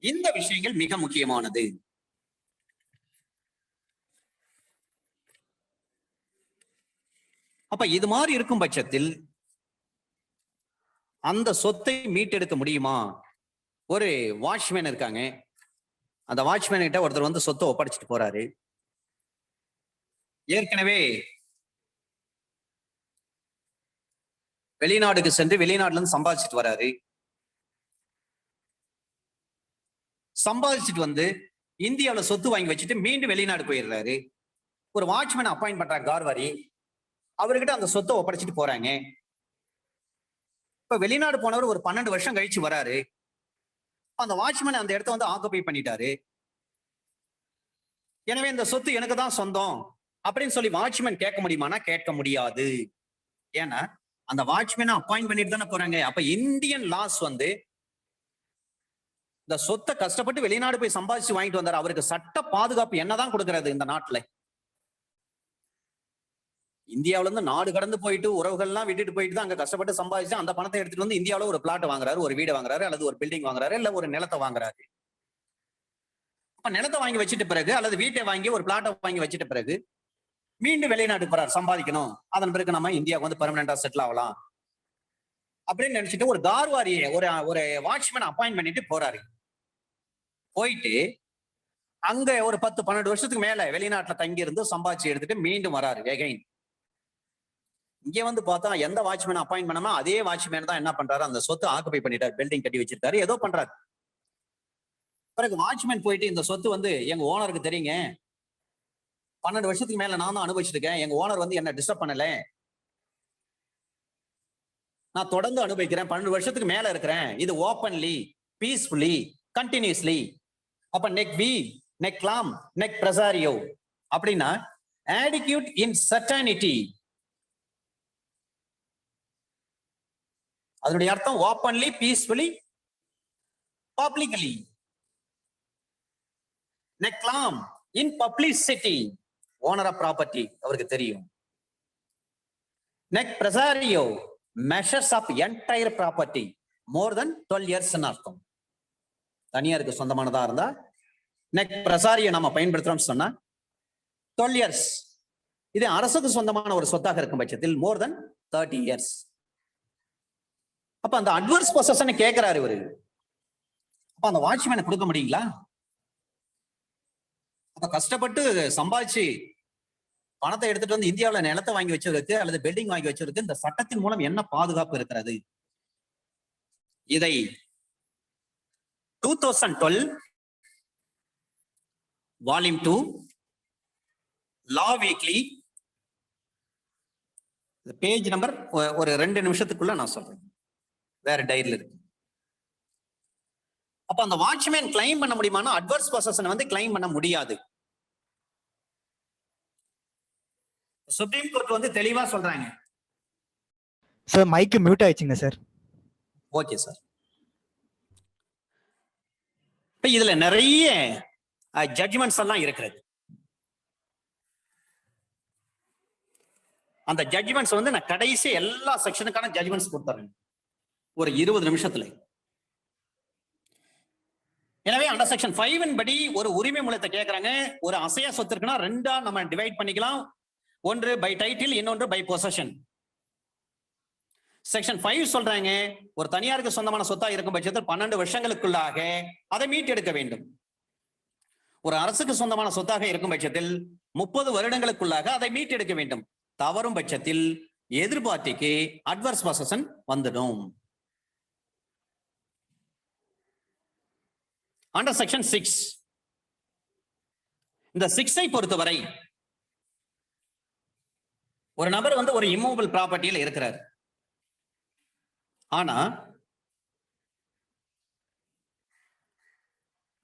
இந்த விஷயங்கள் மிக முக்கியமானது. அப்ப இது மாதிரி இருக்கும் பட்சத்தில் அந்த சொத்தை மீட்டெடுக்க முடியுமா? ஒரு வாட்ச்மேன் இருக்காங்க, அந்த வாட்ச்மேன் கிட்ட ஒருத்தர் வந்து சொத்தை ஒப்படைச்சிட்டு போறாரு. ஏற்கனவே வெளிநாடுக்கு சென்று வெளிநாட்டுல இருந்து சம்பாதிச்சுட்டு வராரு. சம்பாதிச்சுட்டு வந்து இந்தியாவில சொத்து வாங்கி வச்சுட்டு மீண்டும் வெளிநாடு போயிடுறாரு. ஒரு வாட்ச்மேன் அப்பாயிண்ட் பண்றாங்க கார்வாரி, அவர்கிட்ட அந்த சொத்தை ஒப்படைச்சிட்டு போறாங்க. இப்ப வெளிநாடு போனவர் ஒரு 12 வருஷம் கழிச்சு வராரு. அந்த வாட்ச்மேன் அந்த இடத்த வந்து ஆக்குபை பண்ணிட்டாரு. எனவே இந்த சொத்து எனக்கு தான் சொந்தம் அப்படின்னு சொல்லி வாட்ச்மேன் கேட்க முடியுமானா கேட்க முடியாது. ஏன்னா அந்த வாட்ச்மேனை அப்பாயிண்ட் பண்ணிட்டு தானே போறாங்க. அப்ப இந்தியன் லாஸ் வந்து இந்த சொத்தை கஷ்டப்பட்டு வெளிநாடு போய் சம்பாதிச்சு வாங்கிட்டு வந்தாரு, அவருக்கு சட்ட பாதுகாப்பு என்னதான் கொடுக்கிறது இந்த நாட்டுல? இந்தியாவில இருந்து நாடு கடந்து போயிட்டு உறவுகள்லாம் விட்டுட்டு போயிட்டு தான் அங்க கஷ்டப்பட்டு சம்பாதிச்சு அந்த பணத்தை எடுத்துட்டு வந்து இந்தியாவில ஒரு பிளாட் வாங்குறாரு, ஒரு வீடு வாங்குறாரு, அல்லது ஒரு பில்டிங் வாங்குறாரு, இல்ல ஒரு நிலத்தை வாங்குறாரு. அப்ப நிலத்தை வாங்கி வச்சிட்ட பிறகு அல்லது வீட்டை வாங்கி ஒரு பிளாட்டை வாங்கி வச்சிட்ட பிறகு மீண்டும் வெளிநாட்டுக்கு போறாரு, சம்பாதிக்கணும், அதன் பிறகு நம்ம இந்தியாவுக்கு வந்து பெர்மனண்டா செட்டில் ஆகலாம் அப்படின்னு நினைச்சிட்டு ஒரு கார்வாரியை ஒரு வாட்ச்மேன் அப்பாயிண்ட் பண்ணிட்டு போறாரு. போயிட்டு அங்க ஒரு 10-12 வருஷத்துக்கு மேல வெளிநாட்டுல தங்கி இருந்து சம்பாதிச்சு எடுத்துட்டு மீண்டும் வராரு எகைன். இங்க வந்து பார்த்தா எந்த வாட்ச்மேன் அப்பாயிண்ட் பண்ணாம அதே வாட்ச்மேன் தான் என்ன பண்றாரு, அந்த சொத்து ஆக்குபை பண்ணிட்டாரு, பில்டிங் கட்டி வச்சிருக்காரு, ஏதோ பண்றாரு. பிறகு வாட்ச்மேன் போயிட்டு இந்த சொத்து வந்து எங்க ஓனருக்கு தெரியுங்க, 12 வருஷத்துக்கு மேல நான் தான் அனுபவிச்சுட்டு இருக்கேன், எங்க ஓனர் வந்து என்ன டிஸ்டர்ப் பண்ணல, நான் தொடர்ந்து அனுபவிக்கிறேன், 12 வருஷத்துக்கு மேல இருக்கிறேன், இது ஓப்பன்லி பீஸ்ஃபுல்லி கண்டினியூஸ்லி. அப்ப நெக் வி நெக் லாம் நெக் பிரசாரியோ அப்படின்னா adequate in certainty. அதனுடைய அர்த்தம் ஓப்பன்லி பீஸ்ஃபுல்லி பப்ளிக்லி. நெக்லாம் in publicity, owner of property அவருக்கு தெரியும். நெக் பிரசாரியோ measures of entire property more than 12 years அர்த்தம். தனியாருக்கு சொந்தமானதா இருந்தா நெக் பிரசாரியை நம்ம பயன்படுத்துறோம்னு சொன்னா 12 years. இது அரசுக்கு சொந்தமான ஒரு சொத்தாக இருக்கும் பட்சத்தில் மோர் தென் 30 years. அப்ப அந்த அட்வர்ஸ் பொசஷன் கேட்கிறாரு இவரு. அப்ப அந்த வாட்ச்மேனை கொடுக்க முடியுங்களா? அப்ப கஷ்டப்பட்டு சம்பாதிச்சு பணத்தை எடுத்துட்டு வந்து இந்தியாவில நிலத்தை வாங்கி வச்சிருக்கு அல்லது பில்டிங் வாங்கி வச்சிருக்கு, இந்த சட்டத்தின் மூலம் என்ன பாதுகாப்பு இருக்கிறது? இதை 2012 volume 2 law weekly page number ஒரு 2 நிமிஷத்துக்குள்ள நான் சொல்றேன், வேற டைரியில இருக்கு. அப்ப அந்த வாட்ச்மேன் கிளைம் பண்ண முடியுமானா அட்வர்ஸ் பொசஷன் வந்து கிளைம் பண்ண முடியாது. சுப்ரீம் கோர்ட் வந்து தெளிவா சொல்றாங்க. சார் மைக் மியூட் ஆயிடுச்சுங்க சார். Okay sir. இப்ப இதுல நிறைய ஜட்ஜ்மெண்ட்ஸ் எல்லாம் இருக்கிறது. அந்த ஜட்ஜ்மெண்ட்ஸ் வந்து நான் கடைசி எல்லா செக்ஷனுக்கான ஜட்ஜ்மெண்ட்ஸ் கொடுத்துறேன் ஒரு 20 நிமிஷத்துல. எனவே அண்டர் செக்ஷன் 5 படி ஒரு உரிமை மூலத்தை கேட்கறாங்க. ஒரு அசையா சொத்து இருக்குன்னா 2ஆ நம்ம டிவைட் பண்ணிக்கலாம். ஒன்று பை டைட்டில், இன்னொன்று பை பொசஷன். செக்ஷன் 5 சொல்றாங்க, ஒரு தனியாருக்கு சொந்தமான சொத்தா இருக்கும் பட்சத்தில் 12 வருஷங்களுக்குள்ளாக அதை மீட்டெடுக்க வேண்டும். ஒரு அரசுக்கு சொந்தமான சொத்தாக இருக்கும் பட்சத்தில் 30 வருடங்களுக்குள்ளாக அதை மீட்டெடுக்க வேண்டும். தவறும் பட்சத்தில் எதிர்பார்ட்டிக்கு அட்வர்ஸ் பொசஷன் வந்துடும். அண்டர் செக்ஷன் 6, இந்த 6ஐ பொறுத்தவரை ஒரு நபர் வந்து ஒரு இம்மூவபிள் ப்ராப்பர்ட்டியில் இருக்கிறார். ஆனா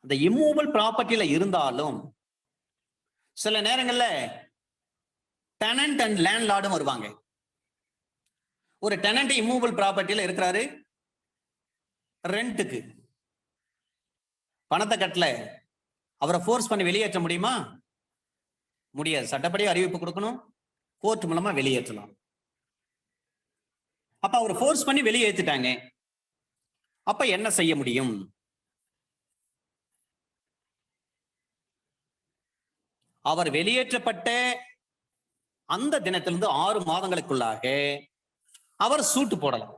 அந்த இம்மூவபிள் ப்ராப்பர்ட்டியில இருந்தாலும் சில நேரங்கள்ல டெனன்ட் அண்ட் லேண்ட்லார்டும் வருவாங்க. ஒரு டெனன்ட் இம்மூவபிள் ப்ராப்பர்ட்டியில இருக்கிறாரு, ரெண்டுக்கு பணத்தை கட்டல, அவரை ஃபோர்ஸ் பண்ணி வெளியேற்ற முடியுமா? முடியாது. சட்டப்படி அறிவிப்பு கொடுக்கணும், கோர்ட் மூலமா வெளியேற்றலாம். அப்ப அவர் ஃபோர்ஸ் பண்ணி வெளியேற்றிட்டாங்க, அப்ப என்ன செய்ய முடியும்? அவர் வெளியேற்றப்பட்ட அந்த தினத்திலிருந்து 6 மாதங்களுக்குள்ளாக அவர் சூட்டு போடலாம்.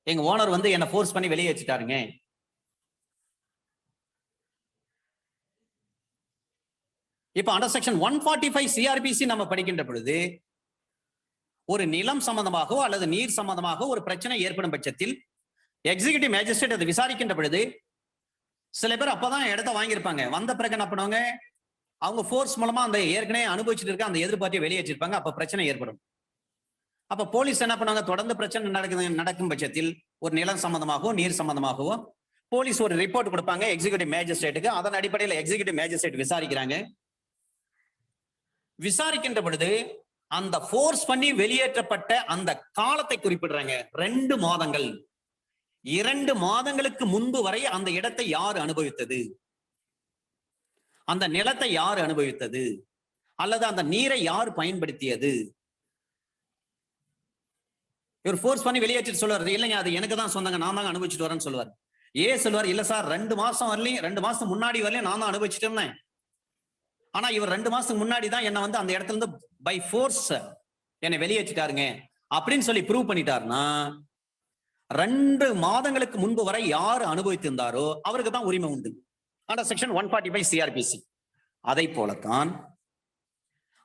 எங்க ஓனர் வந்து என்ன ஃபோர்ஸ் பண்ணி வெளியேற்றிட்டாருங்க, இப்ப அண்டர் செக்ஷன் 145 சிஆர்பிசி நம்ம படிக்கின்ற பொழுது ஒரு நிலம் சம்பந்தமாகவோ அல்லது நீர் சம்பந்தமாக ஒரு பிரச்சனை ஏற்படும் பட்சத்தில் எக்ஸிகியூட்டிவ் மேஜிஸ்ட்ரேட் அதை விசாரிக்கின்ற பொழுது சில பேர் அப்பதான் இடத்த வாங்கியிருப்பாங்க, வந்த பிறகு என்ன பண்ணுவாங்க, அவங்க ஃபோர்ஸ் மூலமா அந்த ஏற்கனவே அனுபவிச்சுட்டு இருக்க அந்த எதிர்பார்ட்டியை வெளியேற்றிருப்பாங்க, அப்ப பிரச்சனை ஏற்படும். அப்ப போலீஸ் என்ன பண்ணுவாங்க, தொடர்ந்து பிரச்சனை நடக்கும் பட்சத்தில் ஒரு நிலம் சம்பந்தமாகவோ நீர் சம்பந்தமாகவோ போலீஸ் ஒரு ரிப்போர்ட் கொடுப்பாங்க எக்ஸிகியூட்டிவ் மேஜிஸ்ட்ரேட்டுக்கு. அதன் அடிப்படையில் எக்ஸிகியூட்டிவ் மேஜிஸ்ட்ரேட் விசாரிக்கிறாங்க. விசாரிக்கின்ற பொழுது அந்த ஃபோர்ஸ் பண்ணி வெளியேற்றப்பட்ட அந்த காலத்தை குறிப்பிடுறாங்க, 2 மாதங்கள். 2 மாதங்களுக்கு முன்பு வரை அந்த இடத்தை யார் அனுபவித்தது, அந்த நிலத்தை யார் அனுபவித்தது, அல்லது அந்த நீரை யார் பயன்படுத்தியது? இவர் ஃபோர்ஸ் பண்ணி வெளியேற்றிட்டு சொல்லுவாரு, இல்லைங்க அது எனக்கு தான் சொந்தங்க, நான் தாங்க அனுபவிச்சுட்டு வரேன்னு சொல்லுவார். சொல்லுவார், இல்ல சார் 2 மாசம் வரலையும் 2 மாசம் முன்னாடி வரலையும் நான் தான் அனுபவிச்சுட்டு இருந்தேன். ஆனா இவர் 2 மாசத்துக்கு முன்னாடி தான் என்ன வந்து அந்த இடத்துல இருந்து பை ஃபோர்ஸ் என்னை வெளியேற்றிட்டாருங்க அப்படின்னு சொல்லி ப்ரூவ் பண்ணிட்டாருன்னா 2 மாதங்களுக்கு முன்பு வரை யார் அனுபவித்திருந்தாரோ அவருக்கு தான் உரிமை உண்டு. Under section 145 CrPC. அதை போலத்தான்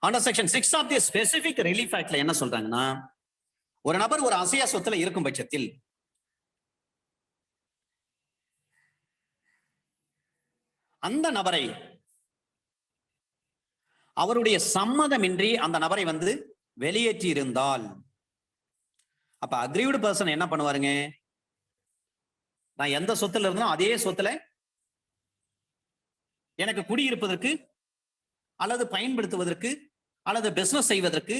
under section 6 of the specific relief ஆக்ட்ல என்ன சொல்றாங்கன்னா, ஒரு நபர் ஒரு அசையா சொத்துல இருக்கும் பட்சத்தில் அந்த நபரை அவருடைய சம்மதமின்றி அந்த நபரை வந்து வெளியேற்றி இருந்தால், அப்ப அக்ரீவ்டு பர்சன் என்ன பண்ணுவாருங்க, நான் எந்த சொத்துல இருந்தோ அதே சொத்துல எனக்கு குடியிருப்பதற்கு அல்லது பயன்படுத்துவதற்கு அல்லது பிசினஸ் செய்வதற்கு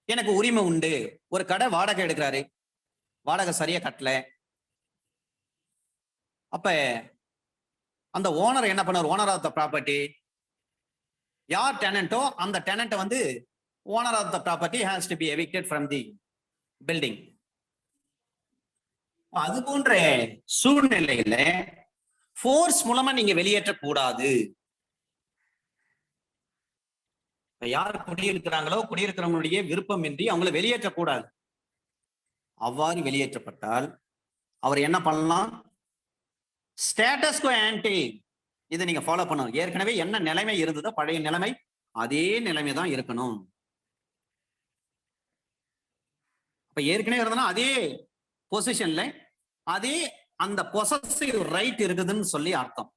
எனக்கு உரிமை உண்டு. ஒரு கடை வாடகை எடுக்கிறாரு, வாடகை சரியா கட்டல, அப்ப அந்த ஓனர் என்ன பண்ணுவார், ஓனர் ஆஃப் த ப்ராப்பர்ட்டி யார் டெனன்ட்டோ அந்த டெனன்ட் வந்து owner of the property has to be evicted from the building. அது போன்ற சூழ்நிலையில ஃபோர்ஸ் மூலமா நீங்க வெளியேற்ற கூடாது. யார் குடியிருக்கிறாங்களோ குடியிருக்கிறவங்களுடைய விருப்பமின்றி அவங்களை வெளியேற்றக்கூடாது. அவ்வாறு வெளியேற்றப்பட்டால் அவர் என்ன பண்ணலாம், ஸ்டேட்டஸ் கோ ஆன்டி, இதை நீங்க ஃபாலோ பண்ணணும். ஏற்கனவே என்ன நிலைமை இருந்ததோ பழைய நிலைமை அதே நிலைமை தான் இருக்கணும். அப்ப ஏற்கனவே இருந்தனா அதே பொசிஷன்ல அதே அந்த பொசசிவ் ரைட் இருக்குதுன்னு சொல்லி அர்த்தம்.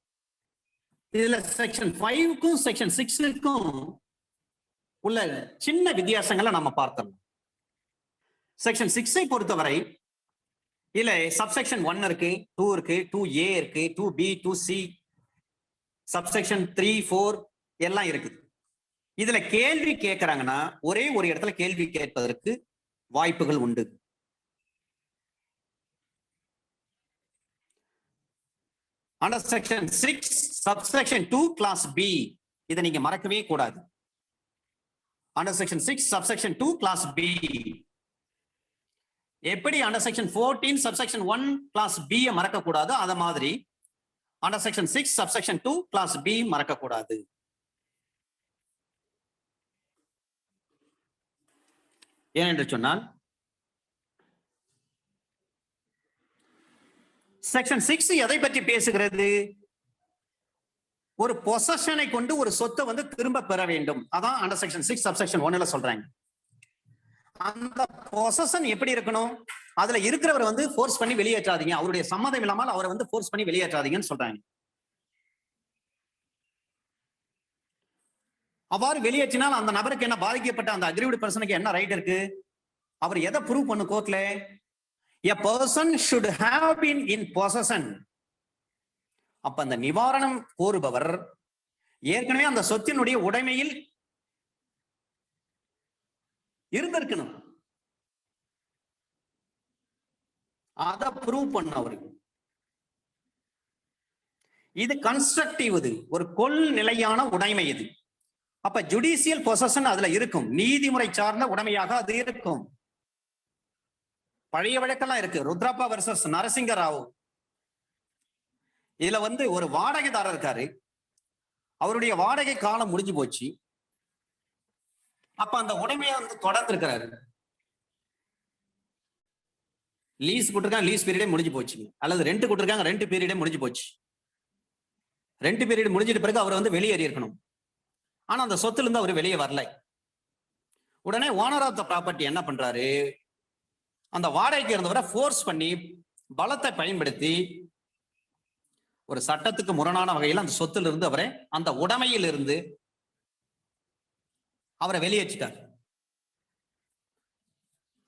இதுல செக்ஷன் 5க்கும் செக்ஷன் 6க்கும் உள்ள சின்ன வித்தியாசங்களை நம்ம பார்த்தோம். செக்ஷன் 6ஐ பொறுத்தவரை இல்ல சப்செக்ஷன் 1 இருக்கு, 2 இருக்கு, 2A இருக்கு, 2B, 2C, சப்செக்ஷன் 3, 4 எல்லாம் இருக்குது. இதுல கேள்வி கேட்கறாங்கன்னா ஒரே ஒரு இடத்துல கேள்வி கேட்பதற்கு வாய்ப்புகள் உண்டு. Under section 6 subsection 2 clause B, இதை நீங்க மறக்கவே கூடாது. Under section 6 subsection 2 clause B எப்படி under section 14 subsection 1 clause B மறக்க கூடாது, அத மாதிரி under section 6 subsection 2 clause B மறக்க கூடாது. ஏனென்று சொன்னால் செக்ஷன் 6 எதை பற்றி பேசுகிறது, ஒரு பொசஷனை கொண்டு ஒரு சொத்தை வந்து திரும்ப பெற வேண்டும். அதான் அண்டர் செக்ஷன் 6 சப்செக்ஷன் 1ல சொல்றாங்க. அந்த பொசஷன் எப்படி இருக்கணும், அதுல இருக்கிறவர் வந்து ஃபோர்ஸ் பண்ணி வெளியேற்றாதீங்க, அவருடைய சம்மதம் இல்லாமல் அவரை வந்து ஃபோர்ஸ் பண்ணி வெளியேற்றாதீங்கன்னு சொல்றாங்க. அவ்வாறு வெளியேற்றினால் அந்த நபருக்கு என்ன, பாதிக்கப்பட்ட அந்த அக்ரீவ்டு பர்சனுக்கு என்ன ரைட் இருக்கு, அவர் எதை ப்ரூவ் பண்ணு கோர்ட்ல, a person should have been in possession. அப்ப அந்த நிவாரணம் கோருபவர் ஏற்கனவே அந்த சொத்தினுடைய உடைமையில் இருந்திருக்கணும், அத ப்ரூவ் பண்ண அவருக்கு. இது கன்ஸ்ட்ரக்டிவ், இது ஒரு கொள் நிலையான உடைமை. இது அப்ப ஜுடிஷியல் பொசஷன் அதுல இருக்கும், நீதிமுறை சார்ந்த உடைமையாக அது இருக்கும். பழைய வழக்கெல்லாம் இருக்கு, ருத்ராப்பா வெர்சஸ் நரசிங்க ராவ். இதுல வந்து ஒரு வாடகைதாரர் இருக்காரு, அவருடைய வாடகை காலம் முடிஞ்சு போச்சு. அப்ப அந்த உடைமையை வந்து தொடர்ந்து இருக்கிறாரு, லீஸ் கொடுத்திருக்காங்க, லீஸ் பீரியடே முடிஞ்சு போச்சு, அல்லது ரெண்ட் கொடுத்திருக்காங்க, ரெண்ட் பீரியடே முடிஞ்சு போச்சு. ரெண்ட் பீரியட் முடிஞ்சிட்ட பிறகு அவர் வந்து வெளியேறி இருக்கணும். ஆனா அந்த சொத்துல இருந்து அவர் வெளியே வரல. உடனே ஓனர் ஆஃப் த ப்ராப்பர்ட்டி என்ன பண்றாரு, அந்த வாடகைக்கு இருந்தவரை ஃபோர்ஸ் பண்ணி பலத்தை பயன்படுத்தி ஒரு சட்டத்துக்கு முரணான வகையில் அந்த சொத்துல இருந்து அவரை, அந்த உடைமையில் இருந்து அவரை வெளியேற்றிட்டார்.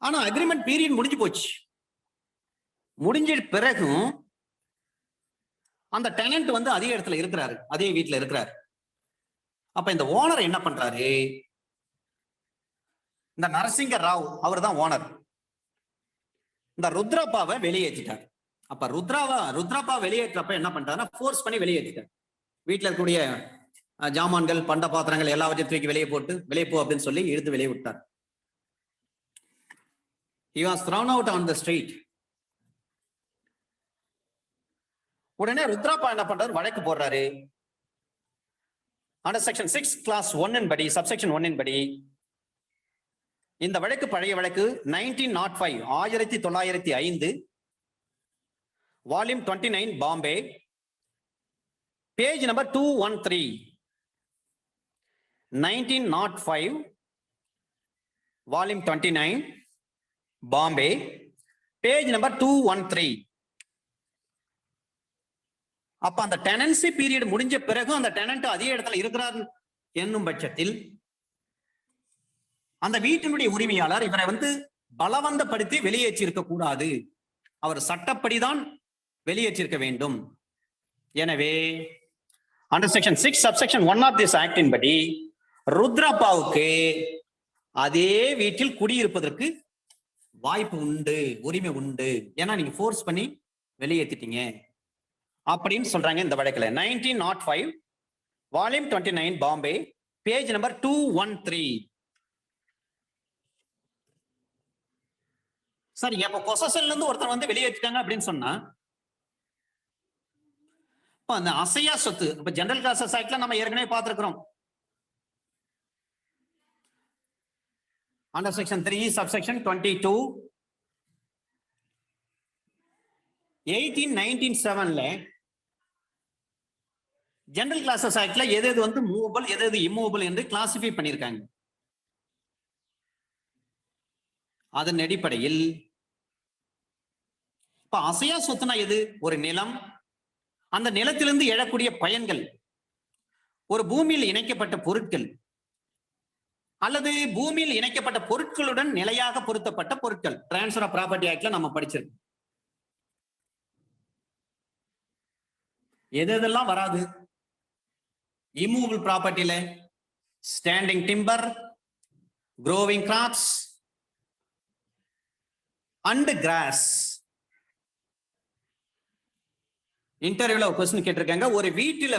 ஆனா அக்ரிமெண்ட் பீரியட் முடிஞ்சு போச்சு. முடிஞ்ச பிறகும் அந்த டெனன்ட் வந்து அதே இடத்துல இருக்கிறாரு, அதே வீட்டுல இருக்கிறாரு. அப்ப இந்த ஓனர் என்ன பண்றாரு, இந்த நரசிங்க ராவ் அவர் தான் ஓனர், இந்த ருத்ராப்பாவை வெளியேற்றிட்டார். அப்ப ருத்ராப்பா வெளியேற்றப்ப என்ன பண்றாருன்னா ஃபோர்ஸ் பண்ணி வெளியேற்றிட்டார். வீட்டுல இருக்கக்கூடிய ஜாமான்கள் பண்ட பாத்திரங்கள் எல்லாவற்றையும் தூக்கி வெளியே போட்டு வெளியே போ அப்படின்னு சொல்லி இழுத்து வெளியே விட்டார். He was thrown out on the street. உடனே ருத்ராப்பா என்ன பண்றாரு, வழக்கு போடுறாரு. Under section 6 class 1 படி subsection 1 படி இந்த வழக்கு பழைய வழக்கு 1905 1905 volume 29 Bombay page number 213 1905 volume 29 Bombay page number 213. அப்ப அந்த டெனன்சி பீரியட் முடிஞ்ச பிறகு அந்த டெனன்ட் அதே இடத்துல இருக்கிறார் என்னும் பட்சத்தில் அந்த வீட்டினுடைய உரிமையாளர் இவரை பலவந்தப்படுத்தி வெளியேற்றிருக்க கூடாது. அவர் சட்டப்படிதான் வெளியேற்றிருக்க வேண்டும். எனவே under section 6 subsection 1 of this ஆக்டின் படி ருத்ரப்பாவுக்கு அதே வீட்டில் குடியிருப்பதற்கு வாய்ப்பு உண்டு, உரிமை உண்டு. ஏன்னா நீங்க ஃபோர்ஸ் பண்ணி வெளியேற்றிட்டீங்க அப்படின்னு சொல்றாங்க இந்த வழக்குல. 1905 வால்யூம் 29 பாம்பே பேஜ் நம்பர் 213. சரி, அப்ப பொசஷன்ல இருந்து ஒருத்தர் வெளியேற்றிட்டாங்க அப்படின்னு சொன்னா அந்த அசையா சொத்து இப்ப ஜெனரல் கிளாஸஸ் ஆக்ட்ல நம்ம ஏற்கனவே பார்த்திருக்கிறோம். Under section 3 subsection 22 1897 general clauses ஆக்ட்ல எது எது மூவபிள் எது எது இம்மூவபிள் என்று கிளாசிஃபை பண்ணியிருக்காங்க. அதன் அடிப்படையில் இப்ப அசையா சொத்துனா எது? ஒரு நிலம், அந்த நிலத்திலிருந்து எழக்கூடிய பயன்கள், ஒரு பூமியில் இணைக்கப்பட்ட பொருட்கள் அல்லது பூமியில் இணைக்கப்பட்ட பொருட்களுடன் நிலையாக பொருத்தப்பட்ட பொருட்கள். டிரான்ஸ்ஃபர் ஆஃப் ப்ராப்பர்ட்டி ஆக்ட்ல நம்ம படிச்சிருக்கோம். எது எதெல்லாம் வராது இம்மூவபிள் ப்ராப்பர்ட்டியில? Standing timber, growing crops and grass. இன்டர்வியூல ஒரு क्वेश्चन கேட்டிருக்காங்க. ஒரு வீட்டில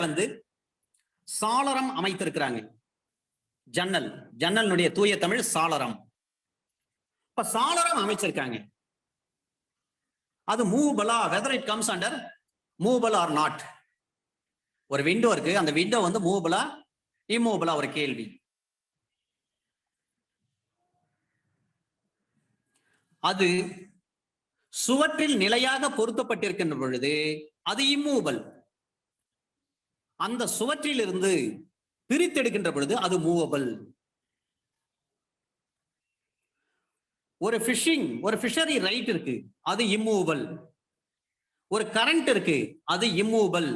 சாளரம் அமைத்திருக்கிறாங்க. ஜன்னலுடைய தூய தமிழ் சாளரம். இப்ப சாளரம் அமைச்சிருக்காங்க. அது மூவபிளா? Whether it comes under movable or not. ஒரு விண்டோ இருக்கு, அந்த விண்டோ மூவபிளா இம்மூவபிளா? ஒரு கேள்வி. அது சுவற்றில் நிலையாக பொருத்தப்பட்டிருக்கின்ற பொழுது அது இம்மூவபிள். அந்த சுவற்றில் இருந்து பிரித்தெடுக்கின்ற பொழுது அது மூவபிள். ஒரு ஃபிஷரி ரைட் இருக்கு, அது இம்மூவபிள். ஒரு கரண்ட் இருக்கு, அது இம்மூவபிள்.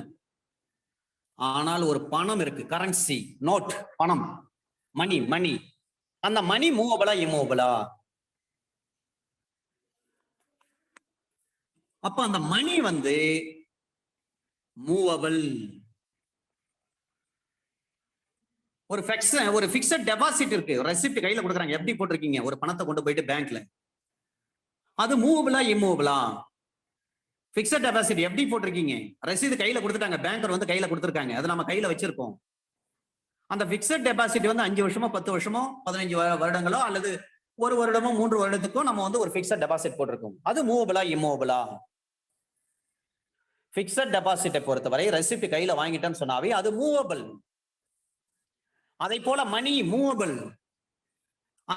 ஆனால் ஒரு பணம் இருக்கு, கரன்சி, நோட், பணம், மணி. அந்த மணி மூவபிளா இம்மூவபிளா? அப்ப அந்த மணி மூவபிள். ஒரு ஃபிக்ஸட் டெபாசிட் இருக்கு, ரெசிப்ட் கையில கொடுக்குறாங்க, எப்படி போட்டிருக்கீங்க, ஒரு பணத்தை கொண்டு போயிட்டு பேங்க்ல, அது மூவபிளா இம்மூவபிளா? ஃபிக்ஸட் டெபாசிட் எப்படி போட்டிருக்கீங்க, ரசீது கையில கொடுத்துட்டாங்க, பேங்கர் கையில கொடுத்துருக்காங்க, அது நம்ம கையில வச்சிருக்கோம். அந்த ஃபிக்ஸட் டெபாசிட் 5 வருஷமோ 10 வருஷமோ 15 வருடங்களோ அல்லது 1 வருடமோ 3 வருடத்துக்கோ நம்ம ஒரு ஃபிக்ஸட் டெபாசிட் போட்டிருக்கோம். அது மூவபிளா இம்மூவபிளா? ஃபிக்ஸட் டெபாசிட்டை பொறுத்தவரை ரெசிப்ட் கையில வாங்கிட்டேன்னு சொன்னாவே அது மூவபிள். அதை போல மணி மூவபிள்.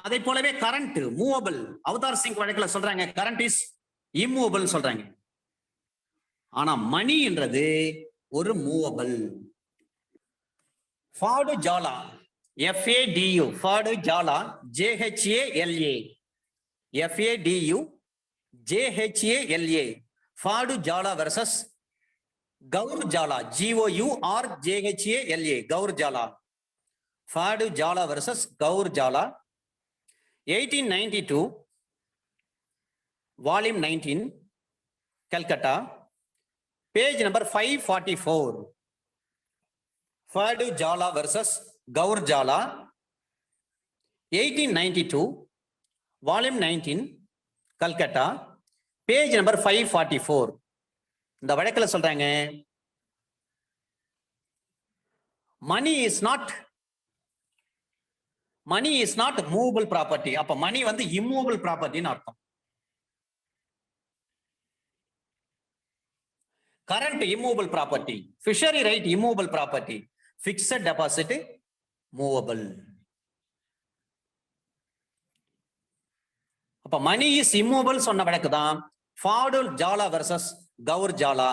அதை போலவே கரண்ட் மூவபிள். அவதார் சிங் வழக்குல சொல்றாங்க கரண்ட் இஸ் இம்மூவபிள் சொல்றாங்க. ஆனா மணி என்றது ஒரு மூவபிள். ஃபாடு ஜாலா, FADU, ஃபாடு ஜாலா, JHALA, FADU, JHALA, ஃபாடு ஜாலா வெர்சஸ் கௌர் ஜாலா, GOURJHALA, கௌர் ஜாலா. ஃபாடு ஜாலா வெர்சஸ் கௌர் ஜாலா, 1892, வால்யூம் 19, கல்கட்டா, பேஜ் நம்பர் 544. ஃபாடு ஜாலா வெர்சஸ் கௌர் ஜாலா, 1892, வால்யூம் 19, கல்கட்டா, பேஜ் நம்பர் 544. இந்த வழக்கில் சொல்றாங்க money is not movable property. அப்ப மணி வந்து immovable property ன்னு அர்த்தம். current immovable property, fishery right immovable property, fixed deposit movable. அப்ப money is immovable சொன்ன வழக்கு தான் ஃபாடுல் ஜாலா வெர்சஸ் கவுர் ஜாலா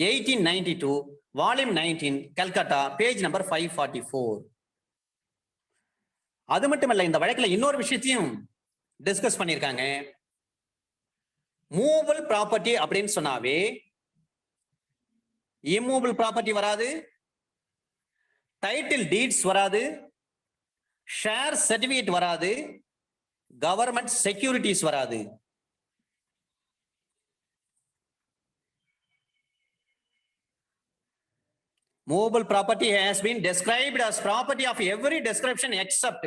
1892 வால்யூம் 19 கல்கட்டா பேஜ் நம்பர் 544. அது மட்டும் இல்ல, இந்த வழக்குல இன்னொரு விஷயத்தையும் டிஸ்கஸ் பண்ணிருக்காங்க. மூவபிள் ப்ராப்பர்ட்டி அப்படின்னு சொன்னாவே இம்மூவபிள் ப்ராப்பர்ட்டி வராது, டைட்டில் டீட்ஸ் வராது, ஷேர் சர்டிபிகேட் வராது, கவர்மெண்ட் செக்யூரிட்டிஸ் வராது. Movable property has been described as property of every description except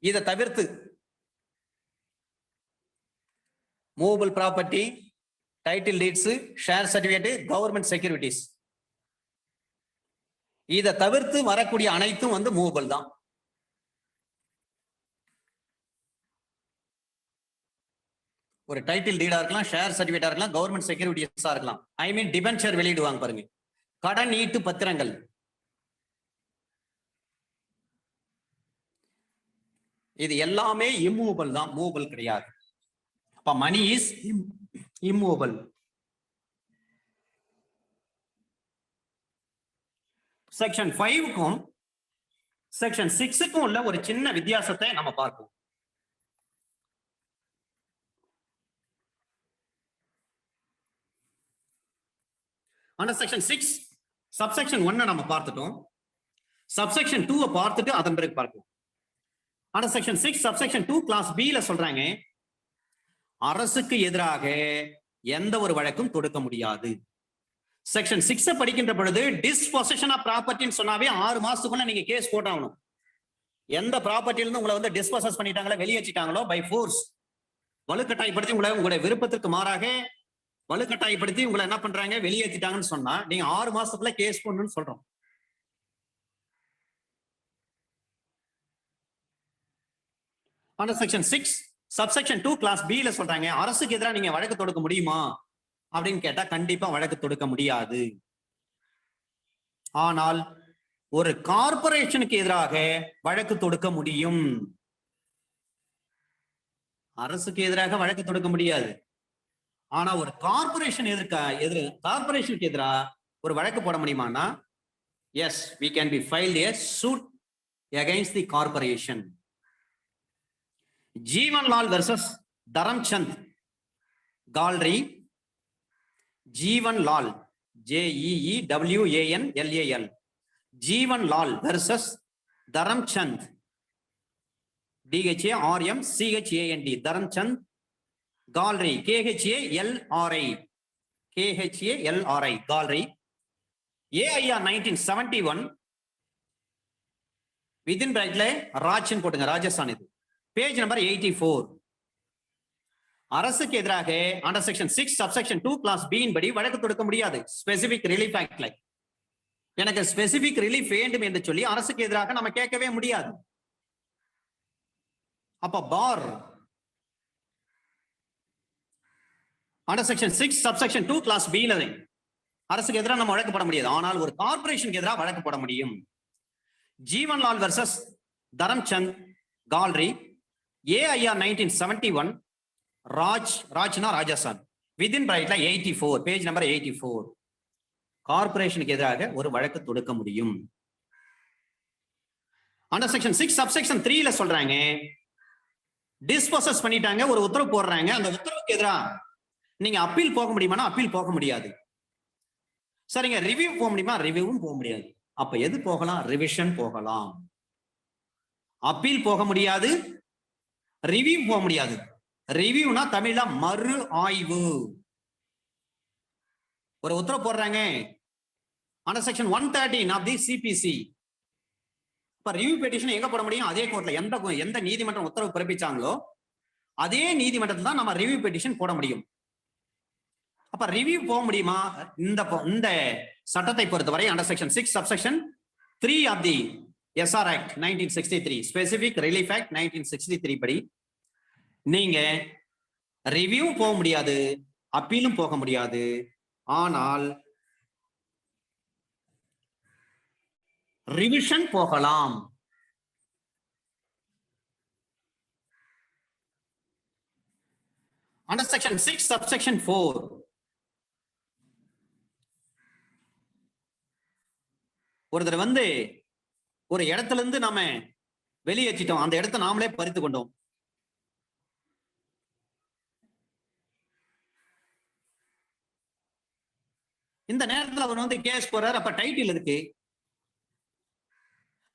இதை தவிர்த்து movable property, title deeds, share certificate, government securities இதை தவிர்த்து வரக்கூடிய அனைத்தும் வந்து movable தான். ஒரு டைட்டில் டீடா இருக்கலாம், ஷேர் சர்டிபிகேட்டா இருக்கலாம், கவர்மெண்ட் செக்யூரிட்டிஸா இருக்கலாம். ஐ மீன் டிபென்ச்சர் வெளியிடுவாங்க பாருங்க, கடன் ஈட்டு பத்திரங்கள். இது எல்லாமே இம்மூவபிள் தான், மூவபிள் கிடையாது. அப்ப மணி இஸ் இம்மூவபிள். செக்ஷன் 5க்கும் செக்ஷன் 6க்கும் உள்ள ஒரு சின்ன வித்தியாசத்தை நம்ம பார்ப்போம். Under section 6 subsection 1 நம்ம பார்த்துட்டோம். subsection 2 பார்த்துட்டு அதன் பிறகு பார்ப்போம். Under section 6 subsection 2 class B ல சொல்றாங்க, அரசுக்கு எதிராக எந்த ஒரு வழக்கும் தொடுக்க முடியாது. செக்ஷன் 6 படிக்கின்ற பொழுது டிஸ்பொசிஷன் ஆஃப் ப்ராப்பர்ட்டின்னு சொன்னாவே 6 மாசத்துக்குள்ள நீங்க கேஸ் போட்டாகணும். எந்த ப்ராப்பர்ட்டில இருந்து உங்களை வந்து டிஸ்பொசஸ் பண்ணிட்டாங்களோ, வெளியேற்றிட்டாங்களோ பை ஃபோர்ஸ், வலுக்கட்டாயப்படுத்தி உங்களுடைய விருப்பத்திற்கு மாறாக வலுக்கட்டாயப்படுத்தி உங்களை என்ன பண்றாங்க, வெளியேற்றிட்டாங்கன்னு சொன்னா நீங்க 6 மாசத்துக்குள்ள கேஸ் போடணும்னு சொல்றோம். Under section 6 subsection 2 class B ல சொல்றாங்க, அரசுக்கு எதிராக நீங்க வழக்கு தொடுக்க முடியுமா அப்படின்னு கேட்டா கண்டிப்பா வழக்கு தொடுக்க முடியாது. ஆனால் ஒரு கார்ப்பரேஷனுக்கு எதிராக வழக்கு தொடுக்க முடியும். அரசுக்கு எதிராக வழக்கு தொடுக்க முடியாது, ஆனா ஒரு கார்ப்பரேஷன் கார்ப்பரேஷனுக்கு எதிராக ஒரு வழக்கு போட முடியுமானா yes, we can be filed a suit against the corporation. Jeevan Lal versus Dharamchand Kalri, Jeevan Lal JEEWANLAL, Jeevan Lal versus Dharamchand DHARMCHAND, Dharamchand Kalri KHALRI Kalri, AIR 1971 within பிராக்கெட்ல ராஜ்னு போட்டுங்க, ராஜஸ்தான். இது பேஜ் நம்பர் 84. அரசுக்கு எதிராக under section 6 subsection 2 clause B படி வழக்கு தொடுக்க முடியாது. ஸ்பெசிபிக் ரிலீஃப் ஆக்ட்ல எனக்கு ஸ்பெசிபிக் ரிலீஃப் வேண்டும் என்று சொல்லி அரசுக்கு எதிராக நம்ம கேட்கவே முடியாது. அப்ப பார் under section 6 subsection 2 clause B ல அரசுக்கு எதிராக நம்ம வழக்கு போட முடியாது. ஆனால் ஒரு கார்ப்பரேஷனுக்கு எதிராக வழக்கு போட முடியும். ஜீவன் லால் வெர்சஸ் தரம்சந்த் கால்ரி, AIR 1971 ராஜ்னா ராஜஸ்தான், வித்தின் பிராக்கெட்ல 84, பேஜ் நம்பர் 84. கார்ப்பரேஷனுக்கு எதிராக ஒரு வழக்கு தொடுக்க முடியும். அண்டர் செக்ஷன் 6 சப்செக்ஷன் 3 ல சொல்றாங்க, டிஸ்போசஸ் பண்ணிட்டாங்க, ஒரு உத்தரவு போடுறாங்க, அந்த உத்தரவுக்கு எதிராக நீங்க அப்பீல் போக முடியுமானா அப்பீல் போக முடியாது. சரிங்க, ரிவ்யூ போக முடியுமா? ரிவ்யூவும் போக முடியாது. அப்ப எது போகலாம்? ரிவிஷன் போகலாம். அப்பீல் போக முடியாது, ரிவ்யூ போக முடியாது. ரிவ்யூனா தமிழ்ல மறு ஆய்வு. ஒரு உத்தரவு போடுறாங்க under section 113 of the CPC. இப்ப ரிவ்யூ பெட்டிஷன் எங்க போட முடியும்? அதே கோர்ட்ல, எந்த நீதிமன்றம் உத்தரவு பிறப்பிச்சாங்களோ அதே நீதிமன்றத்தில் தான் நம்ம ரிவ்யூ பெட்டிஷன் போட முடியும். அப்ப ரிவ்யூ போக முடியுமா? இந்த சட்டத்தை பொறுத்தவரை under section 6 subsection 3 of the SR Act 1963, Specific Relief Act 1963 படி நீங்க ரிவ்யூ போக முடியாது, அப்பீலும் போக முடியாது. ஆனால் ரிவிஷன் போகலாம். Under section 6 subsection 4 ஒருத்தர் வந்து ஒரு இடத்துல இருந்து நாம வெளியேற்றிட்டோம், அந்த இடத்தை நாமளே பறித்து கொண்டோம். இந்த நேரத்தில் அவர் வந்து கேஸ் போறாரு. அப்ப டைட்டில் இருக்கு.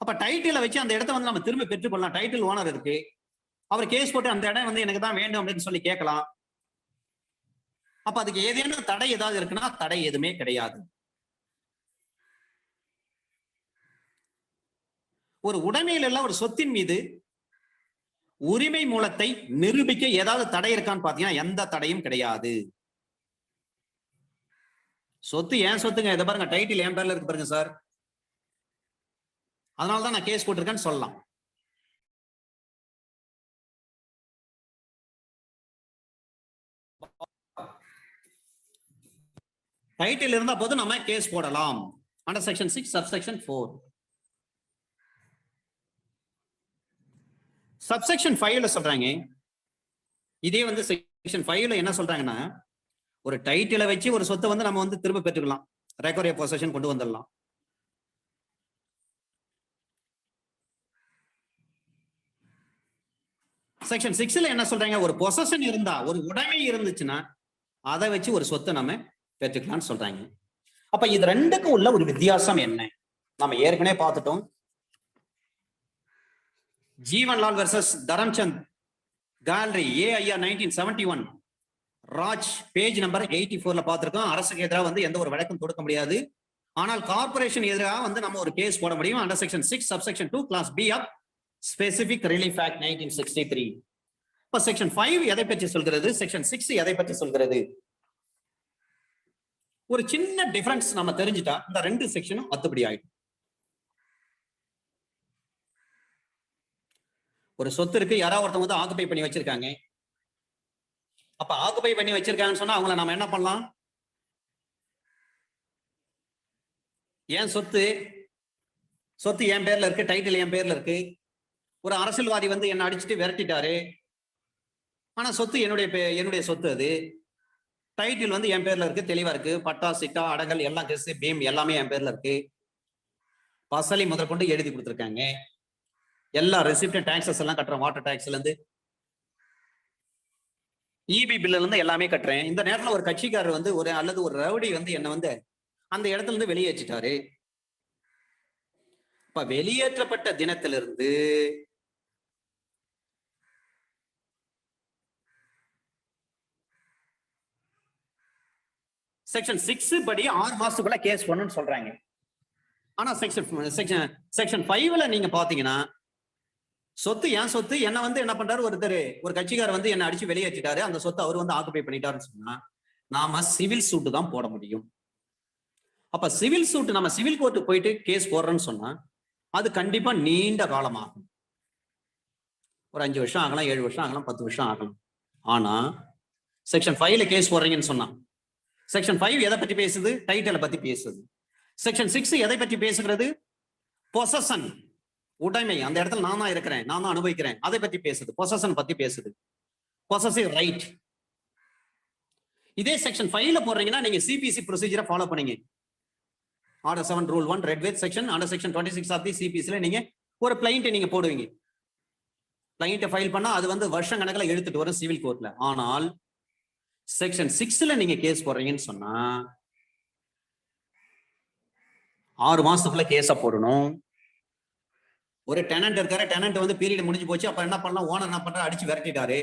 அப்ப டைட்டில வச்சு அந்த இடத்த வந்து நம்ம திரும்ப பெற்றுக்கொள்ளலாம். டைட்டில் ஓனர் இருக்கு. அவர் கேஸ் போட்டு அந்த இடம் வந்து எனக்கு தான் வேண்டும் அப்படின்னு சொல்லி கேட்கலாம். அப்ப அதுக்கு ஏதேனும் தடை ஏதாவது இருக்குன்னா தடை எதுவுமே கிடையாது. ஒரு உடைமையில் எல்லாம் ஒரு சொத்தின் மீது உரிமை மூலத்தை நிரூபிக்க ஏதாவது தடை இருக்கான்னு பாத்தீங்கன்னா எந்த தடையும் கிடையாது. சொத்து ஏன் சொத்துங்க, இதை பாருங்க, டைட்டில் என் பேர்ல இருக்கு பாருங்க சார், அதனாலதான் நான் கேஸ் போட்டிருக்கேன்னு சொல்லலாம். டைட்டில் இருந்தா போது நம்ம கேஸ் போடலாம். Under section 6 subsection 4. சப்செக்ஷன் 5ல சொல்றாங்க, இதே வந்து செக்ஷன் 5ல என்ன சொல்றாங்கன்னா, ஒரு டைட்டிலை வச்சு ஒரு சொத்தை வந்து நம்ம வந்து திரும்ப பெற்றுக்கலாம், ரெக்கவரி ஆஃப் பொசஷன் கொண்டு வந்துடலாம். செக்ஷன் 6ல என்ன சொல்றாங்க, ஒரு பொசஷன் இருந்தா, ஒரு உடைமை இருந்துச்சுன்னா அதை வச்சு ஒரு சொத்தை நம்ம பெற்றுக்கலாம்னு சொல்றாங்க. அப்ப இது ரெண்டுக்கும் உள்ள ஒரு வித்தியாசம் என்ன நம்ம ஏற்கனவே பார்த்துட்டோம். Jeevanlal versus Dharamchand Kalri AIR 1971 Raj page number 84ல பார்த்திருக்கோம். அரசுக்கு எதிராக வந்து எந்த ஒரு வழக்கும் தொடுக்க முடியாது, ஆனால் கார்பரேஷன் எதிராக வந்து நம்ம ஒரு கேஸ் போட முடியும். Under section 6 subsection 2 clause B of specific relief act 1963. இப்ப செக்ஷன் 5 எதை பற்றி சொல்கிறது, செக்ஷன் 6 எதை பற்றி சொல்கிறது? ஒரு சின்ன டிஃபரன்ஸ் நம்ம தெரிஞ்சுட்டா இந்த ரெண்டு செக்ஷனும் அத்துப்படி ஆயிடும். ஒரு சொத்து இருக்கு, யாராவது ஒருத்தவங்க வந்து ஆக்குபை பண்ணி வச்சிருக்காங்க. அப்ப ஆக்குபை பண்ணி வச்சிருக்காங்கன்னு சொன்னா அவங்கள நம்ம என்ன பண்ணலாம், ஏன் சொத்து என் பேர்ல இருக்கு, டைட்டில் என் பேர்ல இருக்கு, ஒரு அரசியல்வாதி வந்து என்ன அடிச்சுட்டு விரட்டிட்டாரு, ஆனா சொத்து என்னுடைய சொத்து, அது டைட்டில் வந்து என் பேர்ல இருக்கு, தெளிவா இருக்கு, பட்டா சிட்டா அடங்கல் எல்லாம் கெஸ் பீம் எல்லாமே என் பேர்ல இருக்கு, பசலி முதற்கொண்டு எழுதி கொடுத்துருக்காங்க, எல்லா ரெசிப்ட் டாக்ஸஸ் எல்லாம் கட்டுறேன், வாட்டர் டாக்ஸ்ல இருந்து EB பில்ல இருந்து எல்லாமே கட்டுறேன். இந்த நேரத்துல ஒரு கட்சிக்காரர் வந்து அல்லது ஒரு ரவுடி வந்து என்ன வந்து அந்த இடத்துல இருந்து வெளியேற்றிட்டாரு. இப்ப வெளியேற்றப்பட்ட தினத்திலிருந்து செக்ஷன் 6 படி 6 மாசத்துக்குள்ள கேஸ் பண்ணணும்னு சொல்றாங்க. ஆனா செக்ஷன் 5ல நீங்க பாத்தீங்கன்னா, சொத்து என் சொத்து, என்ன வந்து என்ன பண்றாரு, ஒரு கட்சிக்காரர் வந்து என்ன அடிச்சு வெளியேற்றிட்டாரு, அந்த சொத்து அவர் வந்து ஆக்குபை பண்ணிட்டாருன்னு சொன்னா நாம சிவில் சூட்டு தான் போட முடியும். அப்ப சிவில் சூட்டு நம்ம சிவில் கோர்ட்டு போயிட்டு கேஸ் போடுறோம்னு சொன்னா அது கண்டிப்பா நீண்ட காலமாகும். ஒரு 5 வருஷம் ஆகலாம், 7 வருஷம் ஆகலாம், 10 வருஷம் ஆகலாம். ஆனா செக்ஷன் 5ல கேஸ் போடுறீங்கன்னு சொன்னா செக்ஷன் 5 எதை பத்தி பேசுது, டைட்டிலை பத்தி பேசுது. செக்ஷன் 6 எதை பத்தி பேசுகிறது, பொசஷன் உடைமை, அந்த இடத்துல நான் தான் இருக்கிறேன், நான் தான் அனுபவிக்கிறேன், அதை பத்தி பேசுது, பொசஷன் பத்தி பேசுது, பொசசிவ் ரைட். இதே செக்ஷன் 5ல போடுறீங்கன்னா நீங்க CPC ப்ரொசீஜரை ஃபாலோ பண்ணீங்க. Order 7 rule 1 read with section under section 26 of the CPCல நீங்க ஒரு பிளைண்ட் நீங்க போடுவீங்க. பிளைண்ட் ஃபைல் பண்ணா அது வந்து வருஷம் கணக்கில் எடுத்துட்டு வரும் சிவில் கோர்ட்ல. ஆனால் செக்ஷன் 6ல நீங்க கேஸ் போடுறீங்கன்னு சொன்னா 6 மாசத்துக்குள்ள கேஸ போடணும். ஒரு டெனன்ட் இருக்காரு, டெனன்ட் வந்து பீரியட் முடிஞ்சு போச்சு, அப்ப என்ன பண்ணலாம், ஓனர் என்ன பண்றாரு, அடிச்சு விரட்டிட்டாரு.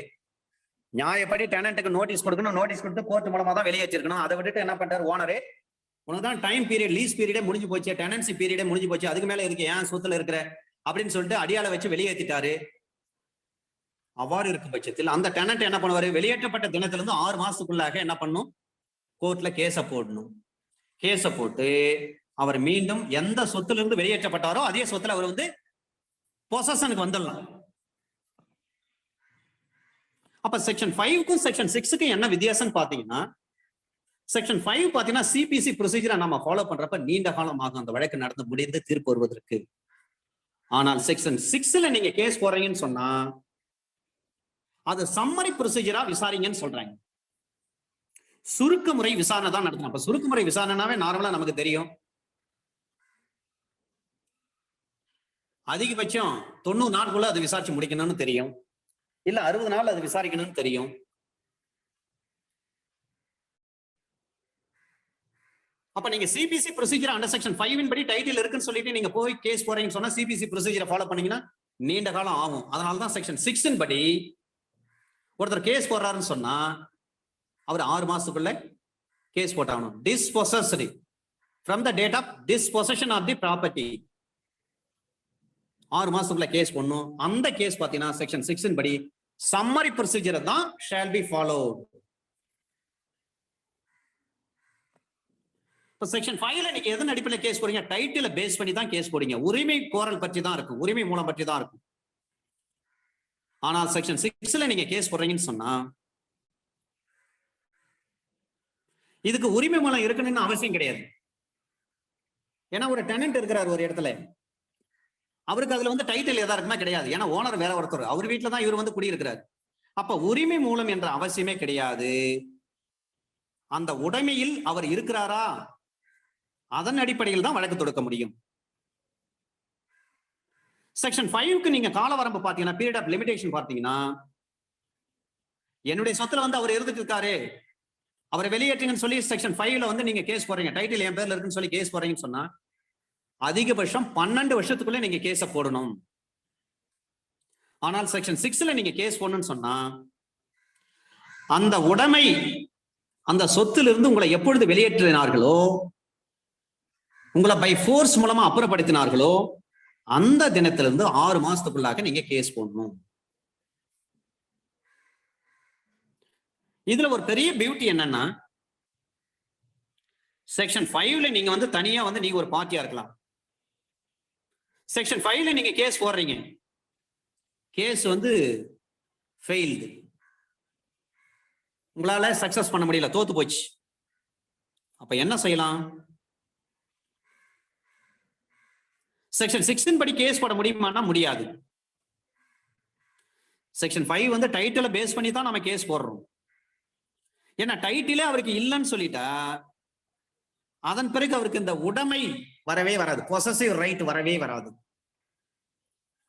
நியாயப்படி டெனன்ட்டுக்கு நோட்டீஸ் கொடுக்கணும், நோட்டீஸ் கொடுத்து கோர்ட் மூலமா தான் வெளியேற்றிருக்கணும். அதை விட்டுட்டு என்ன பண்றாரு ஓனரு, உனக்கு தான் டைம் பீரியட், லீஸ் பீரியடே முடிஞ்சு போச்சு, டெனன்சி பீரியடே முடிஞ்சு போச்சு, அதுக்கு மேல இருக்கு ஏன் சொத்துல இருக்கிற அப்படின்னு சொல்லிட்டு அடியால வச்சு வெளியேற்றிட்டாரு. அவ்வாறு இருக்கும் பட்சத்தில் அந்த டெனன்ட் என்ன பண்ணுவாரு, வெளியேற்றப்பட்ட தினத்திலிருந்து 6 மாசத்துக்குள்ளாக என்ன பண்ணும், கோர்ட்ல கேஸ போடணும். கேஸ போட்டு அவர் மீண்டும் எந்த சொத்துல இருந்து வெளியேற்றப்பட்டாரோ அதே சொத்துல அவர் வந்து பொசஷனுக்கு வந்துடலாம். அப்ப செக்ஷன் 5க்கும் செக்ஷன் 6க்கும் என்ன வித்தியாசம் பாத்தீங்கன்னா, செக்ஷன் 5 பாத்தீங்கன்னா சிபிசி ப்ரொசீஜரை நம்ம ஃபாலோ பண்றப்ப நீண்ட காலம் ஆகும் அந்த வழக்கு நடந்து முடிந்து தீர்ப்பு வருவதற்கு. ஆனால் செக்ஷன் 6ல நீங்க கேஸ் போடுறீங்கன்னு சொன்னா அது சம்மரி ப்ரொசீஜரா விசாரிங்கன்னு சொல்றாங்க. சுருக்க முறை விசாரணை தான் நடத்தணும். அப்ப சுருக்க முறை விசாரணைனாவே நார்மலா நமக்கு தெரியும், அதிகபட்சம் 90 நாட்குள்ள அது விசாரிச்சு முடிக்கணும்னு தெரியும், இல்ல 60 நாள் அது விசாரிக்கணும்னு தெரியும். அப்ப நீங்க சிபிசி ப்ரொசீஜர் அண்டர் செக்ஷன் 5 படி டைட்டில் இருக்குன்னு சொல்லிட்டு நீங்க போய் கேஸ் போறீங்கன்னு சொன்னா சிபிசி ப்ரொசீஜரை ஃபாலோ பண்ணீங்கன்னா நீண்ட காலம் ஆகும். அதனாலதான் செக்ஷன் 6 படி ஒருத்தர் கேஸ் போடுறாருன்னு சொன்னா அவர் 6 மாசத்துக்குள்ள கேஸ் போட்டாகணும். Dispossessed from the date of dispossession of the property 6 மாசத்துக்குள்ள கேஸ் பண்ணும். அந்த கேஸ் பாத்தீங்கன்னா செக்ஷன் 6 படி சம்மரி ப்ரொசீஜர் தான் ஷால் பி ஃபாலோட். இப்ப செக்ஷன் 5ல நீங்க எதன் அடிப்படையில் கேஸ் போறீங்க? டைட்டில பேஸ் பண்ணி தான் கேஸ் போறீங்க. உரிமை கோரல் பற்றி தான் இருக்கும், உரிமை மூலம் பற்றி தான் இருக்கும். ஆனால் செக்ஷன் 6ல நீங்க கேஸ் போடுறீங்கன்னு சொன்னா இதுக்கு உரிமை மூலம் இருக்கணும்னு அவசியம் கிடையாது. ஏன்னா ஒரு டெனன்ட் இருக்கிறார் ஒரு இடத்துல, அவருக்கு அதுல வந்து டைட்டில் எதா இருக்குமா கிடையாது. ஏன்னா ஓனர் வேற ஒருத்தர், அவர் வீட்டுல தான் இவர் வந்து குடியிருக்கிறார். அப்ப உரிமை மூலம் என்ற அவசியமே கிடையாது. அந்த உடைமையில் அவர் இருக்கிறாரா அதன் அடிப்படையில் தான் வழக்கு தொடுக்க முடியும். செக்ஷன் 5க்கு நீங்க கால வரம்பு பாத்தீங்கன்னா, பீரியட் ஆஃப் லிமிடேஷன் பாத்தீங்கன்னா, என்னுடைய சொத்துல வந்து அவர் இருந்துட்டு இருக்காரு, அவரை வெளியேற்றுங்கன்னு சொல்லி செக்ஷன் 5ல வந்து நீங்க கேஸ் போறீங்க, டைட்டில் என் பேர்ல இருக்குன்னு சொல்லி கேஸ் போறீங்கன்னு சொன்னா அதிகபட்சம் 12 வருஷத்துக்குள்ள நீங்க கேஸ போடணும். ஆனால் செக்ஷன் 6ல நீங்க கேஸ் போடணும்னு சொன்னா அந்த உடைமை அந்த சொத்திலிருந்து உங்களை எப்பொழுது வெளியேற்றினார்களோ, உங்களை பை ஃபோர்ஸ் மூலமா அப்புறப்படுத்தினார்களோ அந்த தினத்திலிருந்து 6 மாசத்துக்குள்ளாக நீங்க கேஸ் போடணும். இதுல ஒரு பெரிய பியூட்டி என்னன்னா, செக்ஷன் 5ல நீங்க வந்து தனியா வந்து நீங்க ஒரு பார்ட்டியா இருக்கலாம். செக்ஷன் 5ல நீங்க கேஸ் போடுறீங்க, கேஸ் வந்து ஃபெயில்டு, உங்களால சக்சஸ் பண்ண முடியல, தோத்து போச்சு. அப்ப என்ன செய்யலாம்? செக்ஷன் 6 படி கேஸ் போட முடியுமானா முடியாது. செக்ஷன் 5 வந்து டைட்டில பேஸ் பண்ணி தான் நம்ம கேஸ் போடுறோம். ஏன்னா டைட்டிலே அவருக்கு இல்லைன்னு சொல்லிட்டா அதன் பிறகு அவருக்கு இந்த உடைமை வரவே வராது, பொசசிவ் ரைட் வரவே வராது.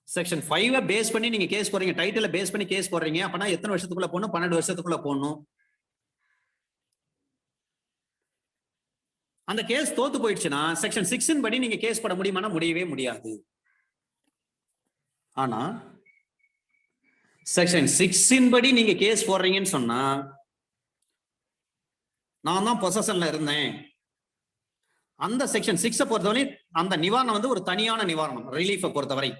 செக்ஷன் 5 பேஸ் பண்ணி நீங்க கேஸ் போறீங்க, டைட்டில பேஸ் பண்ணி கேஸ் போடுறீங்க அப்படின்னா எத்தனை வருஷத்துக்குள்ள போடணும்? 12 வருஷத்துக்குள்ள போடணும். அந்த கேஸ் தோத்து போயிடுச்சுன்னா செக்ஷன் 6 படி நீங்க கேஸ் போட முடியுமானா முடியவே முடியாது. ஆனா செக்ஷன் 6 படி நீங்க கேஸ் போடுறீங்கன்னு சொன்னா, நான் தான் பொசஷன்ல இருந்தேன், அந்த செக்ஷன் 6 பொறுத்தவரை அந்த நிவாரணம் வந்து ஒரு தனியான நிவாரணம், ரிலீஃபை பொறுத்தவரை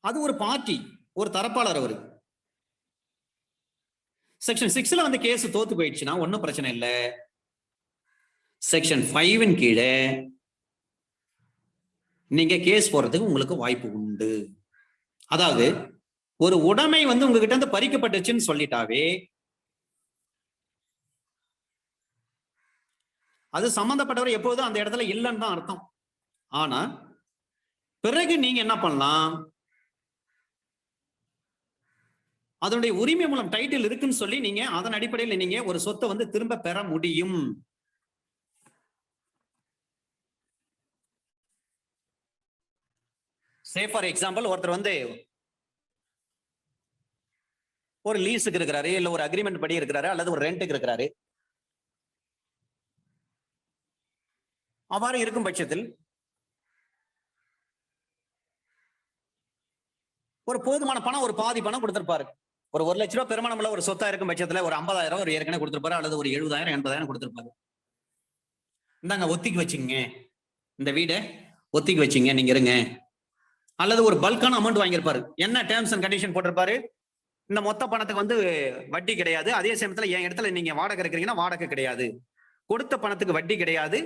அது ஒரு பார்ட்டி, ஒரு தரப்பாளர். அவரு செக்ஷன் 6ல வந்து கேஸ் தோத்து போயிடுச்சுன்னா ஒன்னும் பிரச்சனை இல்லை. செக்ஷன் 5 கீழே நீங்க கேஸ் போறதுக்கு உங்களுக்கு வாய்ப்பு உண்டு. அதாவது ஒரு உடைமை வந்து உங்ககிட்ட இருந்து பறிக்கப்பட்டுச்சுன்னு சொல்லிட்டாவே அது சம்பந்தப்பட்டவர் எப்போதும் அந்த இடத்துல இல்லைன்னு தான் அர்த்தம். ஆனா பிறகு நீங்க என்ன பண்ணலாம்? அதனுடைய உரிமை மூலம் டைட்டில் இருக்குன்னு சொல்லி நீங்க அதன் அடிப்படையில் நீங்க ஒரு சொத்தை வந்து திரும்ப பெற முடியும். சே ஃபார் எக்ஸாம்பிள், ஒருத்தர் வந்து ஒரு லீஸுக்கு இருக்கிறாரு, இல்ல ஒரு அக்ரிமெண்ட் படி இருக்கிறாரு, அல்லது ஒரு ரெண்ட்டுக்கு இருக்கிறாரு. அவ்வாறு இருக்கும் பட்சத்தில் ஒரு போதுமான பணம், ஒரு பாதி பணம் கொடுத்திருப்பாரு. ஒரு 1 லட்ச ரூபாய் பெருமானம் உள்ள ஒரு சொத்தா இருக்கும் பட்சத்துல ஒரு 50,000 ஒரு ஏற்கனவே கொடுத்திருப்பாரு, அல்லது ஒரு 70,000 80,000 கொடுத்திருப்பாரு. இந்தாங்க ஒத்திக்கு வச்சுங்க, இந்த வீடை ஒத்திக்கு வச்சுங்க, நீங்க இருங்க. அல்லது ஒரு பல்கான அமௌண்ட் வாங்கியிருப்பாரு. என்ன டேர்ம்ஸ் அண்ட் கண்டிஷன் போட்டிருப்பாரு? இந்த மொத்த பணத்துக்கு வந்து வட்டி கிடையாது, அதே சமயத்துல என் இடத்துல நீங்க வாடகை இருக்கிறீங்கன்னா வாடகை கிடையாது, கொடுத்த பணத்துக்கு வட்டி கிடையாது,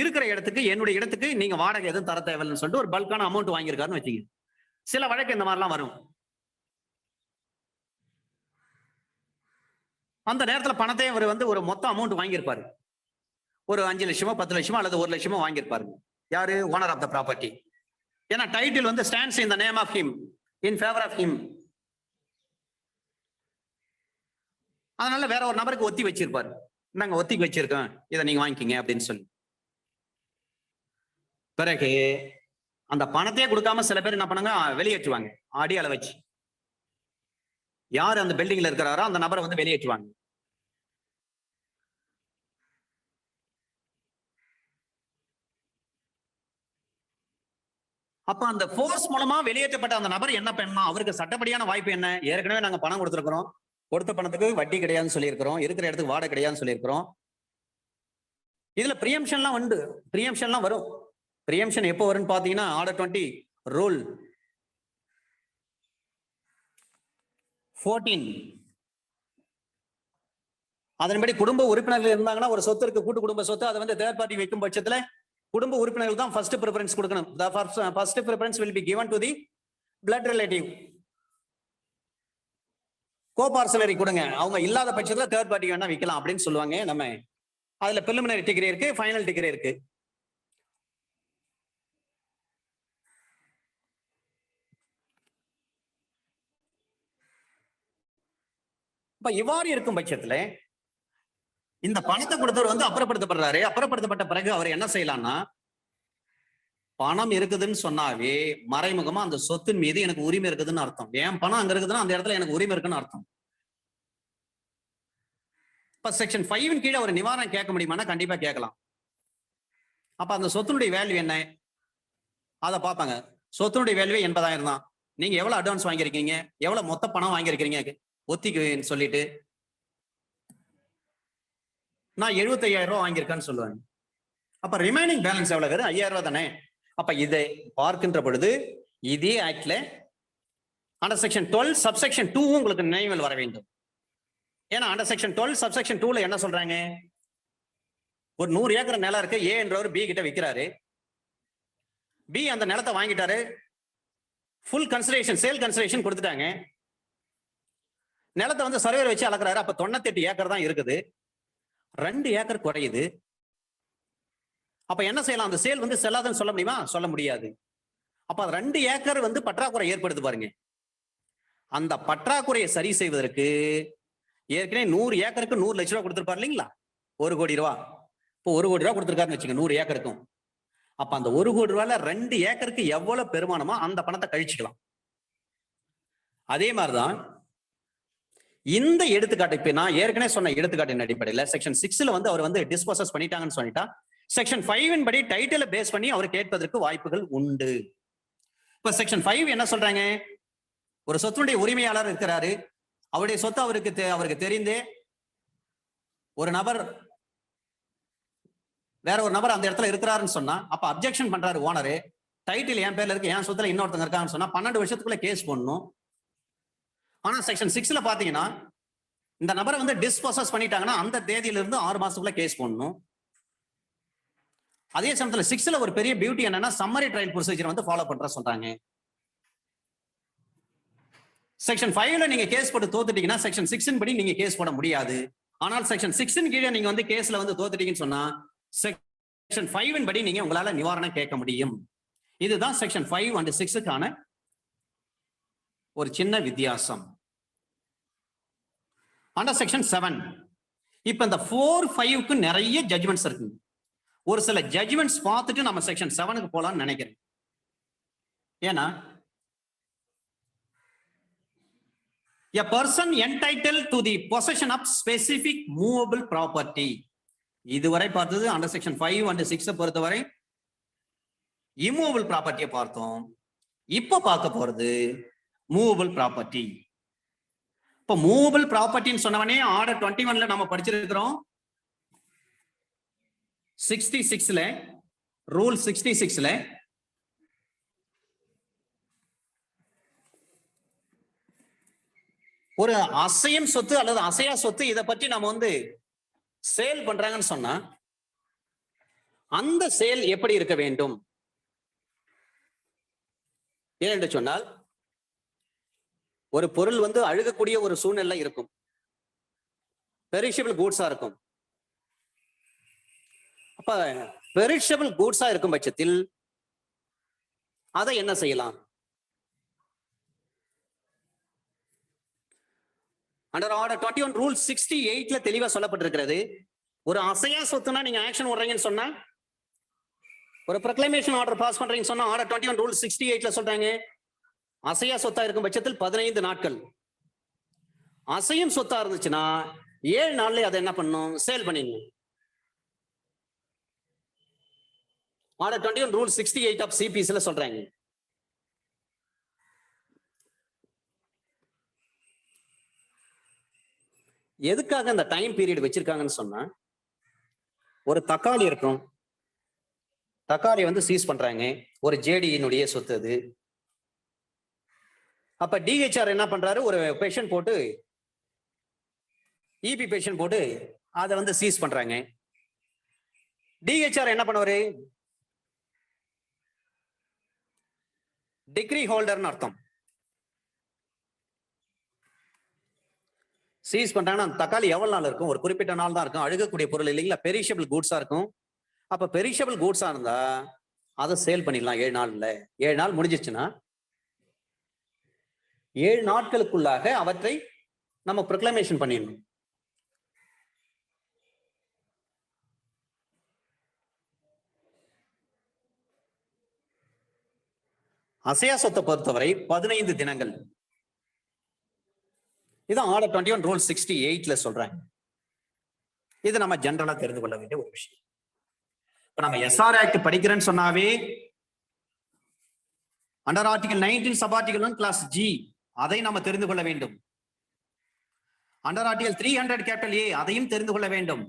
இருக்கிற இடத்துக்கு என்னுடைய இடத்துக்கு நீங்க வாடகை எதுவும் தர தேவையில்லைன்னு சொல்லிட்டு ஒரு பல்கான அமௌண்ட் வாங்கியிருக்காருன்னு வச்சுங்க. சில வழக்கு இந்த மாதிரிலாம் வரும். அந்த நேரத்துல பணத்தை அவர் வந்து ஒரு மொத்த அமௌண்ட் வாங்கியிருப்பாரு. ஒரு 5 லட்சமோ 10 லட்சமோ அல்லது 1 லட்சமோ வாங்கியிருப்பாருங்க. யாரு? Owner of the property. ஏன்னா டைட்டில் வந்து stands in the name of him, in favour of him. அதனால வேற ஒரு நபருக்கு ஒத்தி வச்சிருப்பாரு. நாங்க ஒத்திக்கு வச்சிருக்கோம், இதை நீங்க வாங்கிக்கிங்க அப்படின்னு சொல்லி. பிறகு அந்த பணத்தையே கொடுக்காம சில பேர் என்ன பண்ணாங்க, வெளியேற்றுவாங்க அடியால வச்சு. யார் அந்த பில்டிங்ல இருக்கிறாரோ அந்த நபரை வந்து வெளியேற்றுவாங்க. அப்ப அந்த போர்ஸ் மூலமா வெளியேற்றப்பட்ட அந்த நபர் என்ன பண்ணா, அவருக்கு சட்டப்படியான வாய்ப்பு என்ன? ஏற்கனவே நாங்க பணம் கொடுத்திருக்கிறோம், கொடுத்த பணத்துக்கு வட்டி கிடையாதுன்னு சொல்லியிருக்கிறோம், இருக்கிற இடத்துக்கு வாடகை கிடையாதுன்னு சொல்லியிருக்கிறோம். இதுல பிரியம்ஷன்லாம் உண்டு, பிரியம்ஷன்லாம் வரும். பிரியம்ஷன் எப்போ வரும்னு பாத்தீங்கன்னா ஆர்டர் 20 ரூல் 14 அதன்படி குடும்ப உறுப்பினர்கள் இருந்தாங்கன்னா ஒரு சொத்து இருக்கு, கூட்டு குடும்ப சொத்து, அதை வந்து தேர்ட் பார்ட்டி வைக்கும் பட்சத்துல குடும்ப உறுப்பினர்கள் தான் ஃபர்ஸ்ட் பிரெஃபரன்ஸ் கொடுக்கணும். The first preference will be given to the blood relative. கோபார்சனரி கொடுங்க, அவங்க இல்லாத பட்சத்துல தேர்ட் பார்ட்டி வேணா விற்கலாம் அப்படின்னு சொல்லுவாங்க. நம்ம அதுல பிரிலிமினரி டிகிரி இருக்கு, ஃபைனல் டிகிரி இருக்கு. இப்ப இவ்வாறு இருக்கும் பட்சத்துல இந்த பணத்தை கொடுத்தவர் வந்து அப்புறப்படுத்தப்படுறாரு. அப்புறப்படுத்தப்பட்ட பிறகு அவர் என்ன செய்யலாம்னா, பணம் இருக்குதுன்னு சொன்னாவே மறைமுகமா அந்த சொத்தின் மீது எனக்கு உரிமை இருக்குதுன்னு அர்த்தம். ஏன் பணம் அங்க இருக்குதுன்னா அந்த இடத்துல எனக்கு உரிமை இருக்குன்னு அர்த்தம். இப்ப செக்ஷன் 5 கீழே ஒரு நிவாரணம் கேட்க முடியுமானா கண்டிப்பா கேட்கலாம். அப்ப அந்த சொத்தினுடைய வேல்யூ என்ன அதை பார்ப்பாங்க. சொத்தினுடைய வேல்யூ 80,000 தான். நீங்க எவ்வளவு அட்வான்ஸ் வாங்கியிருக்கீங்க, எவ்வளவு மொத்த பணம் வாங்கியிருக்கீங்க ஒத்திக்குன்னு சொல்லிட்டு, நான் 75,000 ரூபாய் வாங்கியிருக்கேன்னு சொல்லுவாங்க. அப்ப ரிமைனிங் பேலன்ஸ் எவ்வளவு? வேறு 5,000 ரூபாய் தானே. அப்ப இதை பார்க்கின்ற பொழுது இதே ஆக்ட்ல அண்டர் செக்ஷன் 12 சப்செக்ஷன் 2 உங்களுக்கு நினைவில் வர வேண்டும். ஏன்னா அண்டர் செக்ஷன் 12 சப்செக்ஷன் 2ல என்ன சொல்றாங்க, ஒரு 100 ஏக்கர் நிலம் இருக்கு, ஏ என்றவர் பி கிட்ட விற்கிறாரு. பி அந்த நிலத்தை வாங்கிட்டாரு, ஃபுல் கன்சிடரேஷன் சேல் கன்சிடரேஷன் கொடுத்துட்டாங்க. நிலத்தை வந்து சர்வேர் வச்சு அளக்குறாரு. அப்ப 98 ஏக்கர் தான் இருக்குது, 2 ஏக்கர் குறையுது. அப்ப என்ன செய்யலாம், அந்த சேல் வந்து செல்லாதுன்னு சொல்ல முடியுமா? சொல்ல முடியாது. அப்ப 2 ஏக்கர் வந்து பற்றாக்குறை ஏற்படுது பாருங்க. அந்த பற்றாக்குறையை சரி செய்வதற்கு ஏற்கனவே 100 ஏக்கருக்கு 100 லட்சம் ரூபாய் கொடுத்திருப்பாரு இல்லைங்களா, 1 கோடி ரூபாய். இப்போ 1 கோடி ரூபாய் கொடுத்திருக்காருன்னு வச்சுங்க 100 ஏக்கருக்கும். அப்ப அந்த 1 கோடி ரூபாயில 2 ஏக்கருக்கு எவ்வளவு பெருமானமோ அந்த பணத்தை கழிச்சுக்கலாம். அதே மாதிரிதான் இந்த எடுத்துக்காட்டு, இப்ப நான் ஏற்கனவே சொன்ன எடுத்துக்காட்டின் அடிப்படையில் செக்ஷன் 6ல வந்து அவர் வந்து டிஸ்போசஸ் பண்ணிட்டாங்கன்னு சொல்லிட்டா, செக்ஷன் 5 படி டைட்டிலை பேஸ் பண்ணி அவர் கேட்பதற்கு வாய்ப்புகள் உண்டு. இப்ப செக்ஷன் 5 என்ன சொல்றாங்க, ஒரு சொத்துடைய உரிமையாளர் இருக்கிறாரு, அவருடைய சொத்து அவருக்கு தெரிந்தே ஒரு நபர் வேற ஒரு நபர் அந்த இடத்துல இருக்கிறாருன்னு சொன்னா, அப்ப அப்ஜெக்ஷன் பண்றாரு ஓனரு, டைட்டில் என் பேர்ல இருக்கு, என் சொத்துல இன்னொருத்தங்க இருக்காங்கன்னு சொன்னா 12 வருஷத்துக்குள்ள கேஸ் போடணும். ஆனா செக்ஷன் 6ல பாத்தீங்கன்னா இந்த நபரை வந்து டிஸ்போசஸ் பண்ணிட்டாங்கன்னா அந்த தேதியில இருந்து 6 மாசத்துக்குள்ள கேஸ் போடணும். அதே சமயத்துல 6ல ஒரு பெரிய பியூட்டி என்னன்னா சம்மரி ட்ரையல் ப்ரொசீஜர் வந்து ஃபாலோ பண்ற சொல்றாங்க. செக்ஷன் 5ல நீங்க கேஸ் போட்டு தோத்துட்டீங்கன்னா செக்ஷன் 6 படி நீங்க கேஸ் போட முடியாது. ஆனால் செக்ஷன் 6 கீழே நீங்க வந்து கேஸ்ல வந்து தோத்துட்டீங்கன்னு சொன்னா செக்ஷன் 5 படி நீங்க உங்களால நிவாரணம் கேட்க முடியும். இதுதான் செக்ஷன் 5 and 6க்கான ஒரு சின்ன வித்தியாசம். அண்டர் செக்ஷன் 7 இப்ப இந்த 4, 5க்கு நிறைய ஜட்ஜ்மெண்ட்ஸ் இருக்கு. ஒரு சில ஜட்ஜ்மெண்ட்ஸ் பார்த்துட்டு நம்ம செக்ஷன் 7க்கு போலாம்னு நினைக்கிறேன். ஏன்னா a person entitled to the possession of specific movable property, இதுவரை பார்த்தது அண்டர் செக்ஷன் 5 and 6 பொறுத்தவரை இம்மூவபிள் ப்ராப்பர்ட்டியை பார்த்தோம். இப்ப பார்க்க போறது மூவபிள் ப்ராப்பர்ட்டி. இப்ப மூவபிள் ப்ராப்பர்ட்டின்னு சொன்னவனே ஆர்டர் 21ல நம்ம படிச்சிருக்கிறோம். 66ல ரூல் 66ல ஒரு அசையும் சொத்து அல்லது அசையா சொத்து, இதை பற்றி நம்ம வந்து சேல் பண்றாங்கன்னு சொன்னா அந்த சேல் எப்படி இருக்க வேண்டும்? ஏனென்று சொன்னால் ஒரு பொருள் வந்து அழுகக்கூடிய ஒரு சூழ்நிலை இருக்கும், பெரிஷபிள் கூட்ஸா இருக்கும். அப்ப பெரிஷபிள் கூட்ஸா இருக்கும் பட்சத்தில் அதை என்ன செய்யலாம்? அண்டர் ஆர்டர் 21 ரூல் 68ல தெளிவா சொல்லப்பட்டிருக்கிறது. ஒரு அசையா சொத்துனா நீங்க ஆக்ஷன் ஓடுறீங்கன்னு சொன்னா, ஒரு ப்ரொக்ளமேஷன் ஆர்டர் பாஸ் பண்றீங்கன்னு சொன்னா ஆர்டர் 21 ரூல் 68ல சொல்றாங்க அசையா சொத்தா இருக்கும் பட்சத்தில் 15 நாட்கள். அசையும் சொத்தா இருந்துச்சுன்னா 7 நாள்ல அதை என்ன பண்ணும்? சேல் பண்ணிடணும். ஆர்டர் 21 ரூல் 68 ஆஃப் சிபிஸ்ல சொல்றாங்க. எதுக்காக அந்த டைம் பீரியட் வச்சிருக்காங்கன்னு சொன்னா, ஒரு தக்காளி இருக்கும், தக்காளி வந்து சீஸ் பண்றாங்க, ஒரு ஜேடியினுடைய சொத்து அது. அப்ப டிஹெச்ஆர் என்ன பண்றாரு? ஒரு பேஷண்ட் போட்டு, இபி பேஷண்ட் போட்டு அதை வந்து சீஸ் பண்றாங்க. டிஹெச்ஆர் என்ன பண்ணுவாரு? டிகிரி ஹோல்டர்னு அர்த்தம். சீஸ் பண்றாங்கன்னா அந்த தக்காளி எவ்வளவு நாள் இருக்கும்? ஒரு குறிப்பிட்ட நாள் தான் இருக்கும். அழுகக்கூடிய பொருள் இல்லைங்களா, பெரிஷபிள் கூட்ஸா இருக்கும். அப்ப பெரிஷபிள் கூட்ஸா இருந்தா அதை சேல் பண்ணிடலாம் 7 நாள்ல. 7 நாள் முடிஞ்சிச்சுன்னா 7 நாட்களுக்குள்ளாக அவற்றை நம்ம ப்ரொக்ளமேஷன் பண்ணிடணும். அசையா சொத்தை பொறுத்தவரை 15 தினங்கள். இதான் ஆர்டர் 21 ரூல் 68ல சொல்றாங்க. இது நம்ம ஜெனரலா தெரிந்து கொள்ள வேண்டிய ஒரு விஷயம். இப்ப நம்ம எஸ்ஆர் ஆக்ட் படிக்கிறேன்னு சொன்னாவே under article 19 sub article 1 clause G அதை நம்ம தெரிந்து கொள்ள வேண்டும். அண்டர் ஆர்டிகல் 300 கேபிட்டல் ஏ அதையும் தெரிந்து கொள்ள வேண்டும்.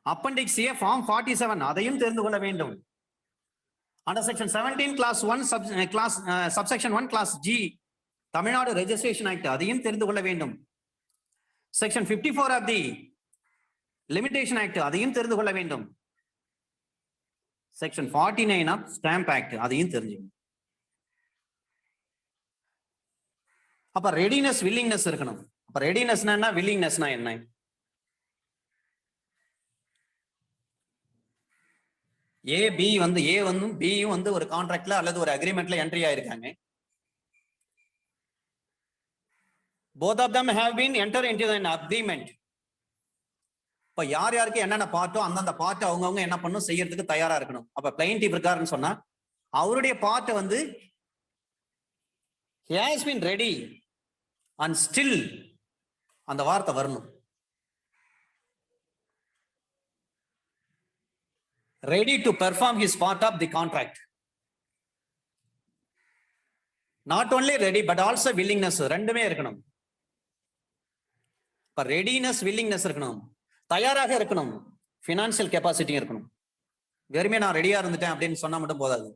அப்பெண்டிக்ஸ் ஏ ஃபார்ம் 47 அதையும் தெரிந்து கொள்ள வேண்டும். Under section 17 clause 1 subsection 1 clause G Tamil Nadu registration act அதையும் தெரிந்து கொள்ள வேண்டும். Section 54 of the limitation act அதையும் தெரிந்து கொள்ள வேண்டும். செக்ஷன் 49 ஆஃப் ஸ்டாம்ப் ஆக்ட் அதையும் தெரிஞ்சுக்கணும். அப்ப ரெடினஸ் வில்லிங்னஸ் இருக்கணும். அப்ப ரெடினஸ்னா என்ன, வில்லிங்னஸ்னா என்ன? ஏ வந்து பியும் வந்து ஒரு கான்ட்ராக்ட்ல அல்லது ஒரு அக்ரிமெண்ட்ல என்ட்ரி ஆயிருக்காங்க. both of them have been entered into an agreement. இப்ப யார் யாருக்கு என்னென்ன பார்ட்டோ அந்தந்த பார்ட் அவங்கவுங்க என்ன பண்ணும் செய்யறதுக்கு தயாரா இருக்கணும். அப்ப பிளைன்டிஃப் இருக்காருன்னு சொன்னா அவருடைய பார்ட் வந்து he has been ready and still அந்த வார்த்தை வரணும். ready to perform his part of the contract. not only ready but also willingness ரெண்டுமே இருக்கணும். இப்ப ரெடினஸ் வில்லிங்னஸ் இருக்கணும், தயாராக இருக்கணும், பினான்சியல் கெப்பாசிட்டி இருக்கணும். வெறுமே நான் ரெடியா இருந்துட்டேன் அப்படின்னு சொன்னா மட்டும் போதாது,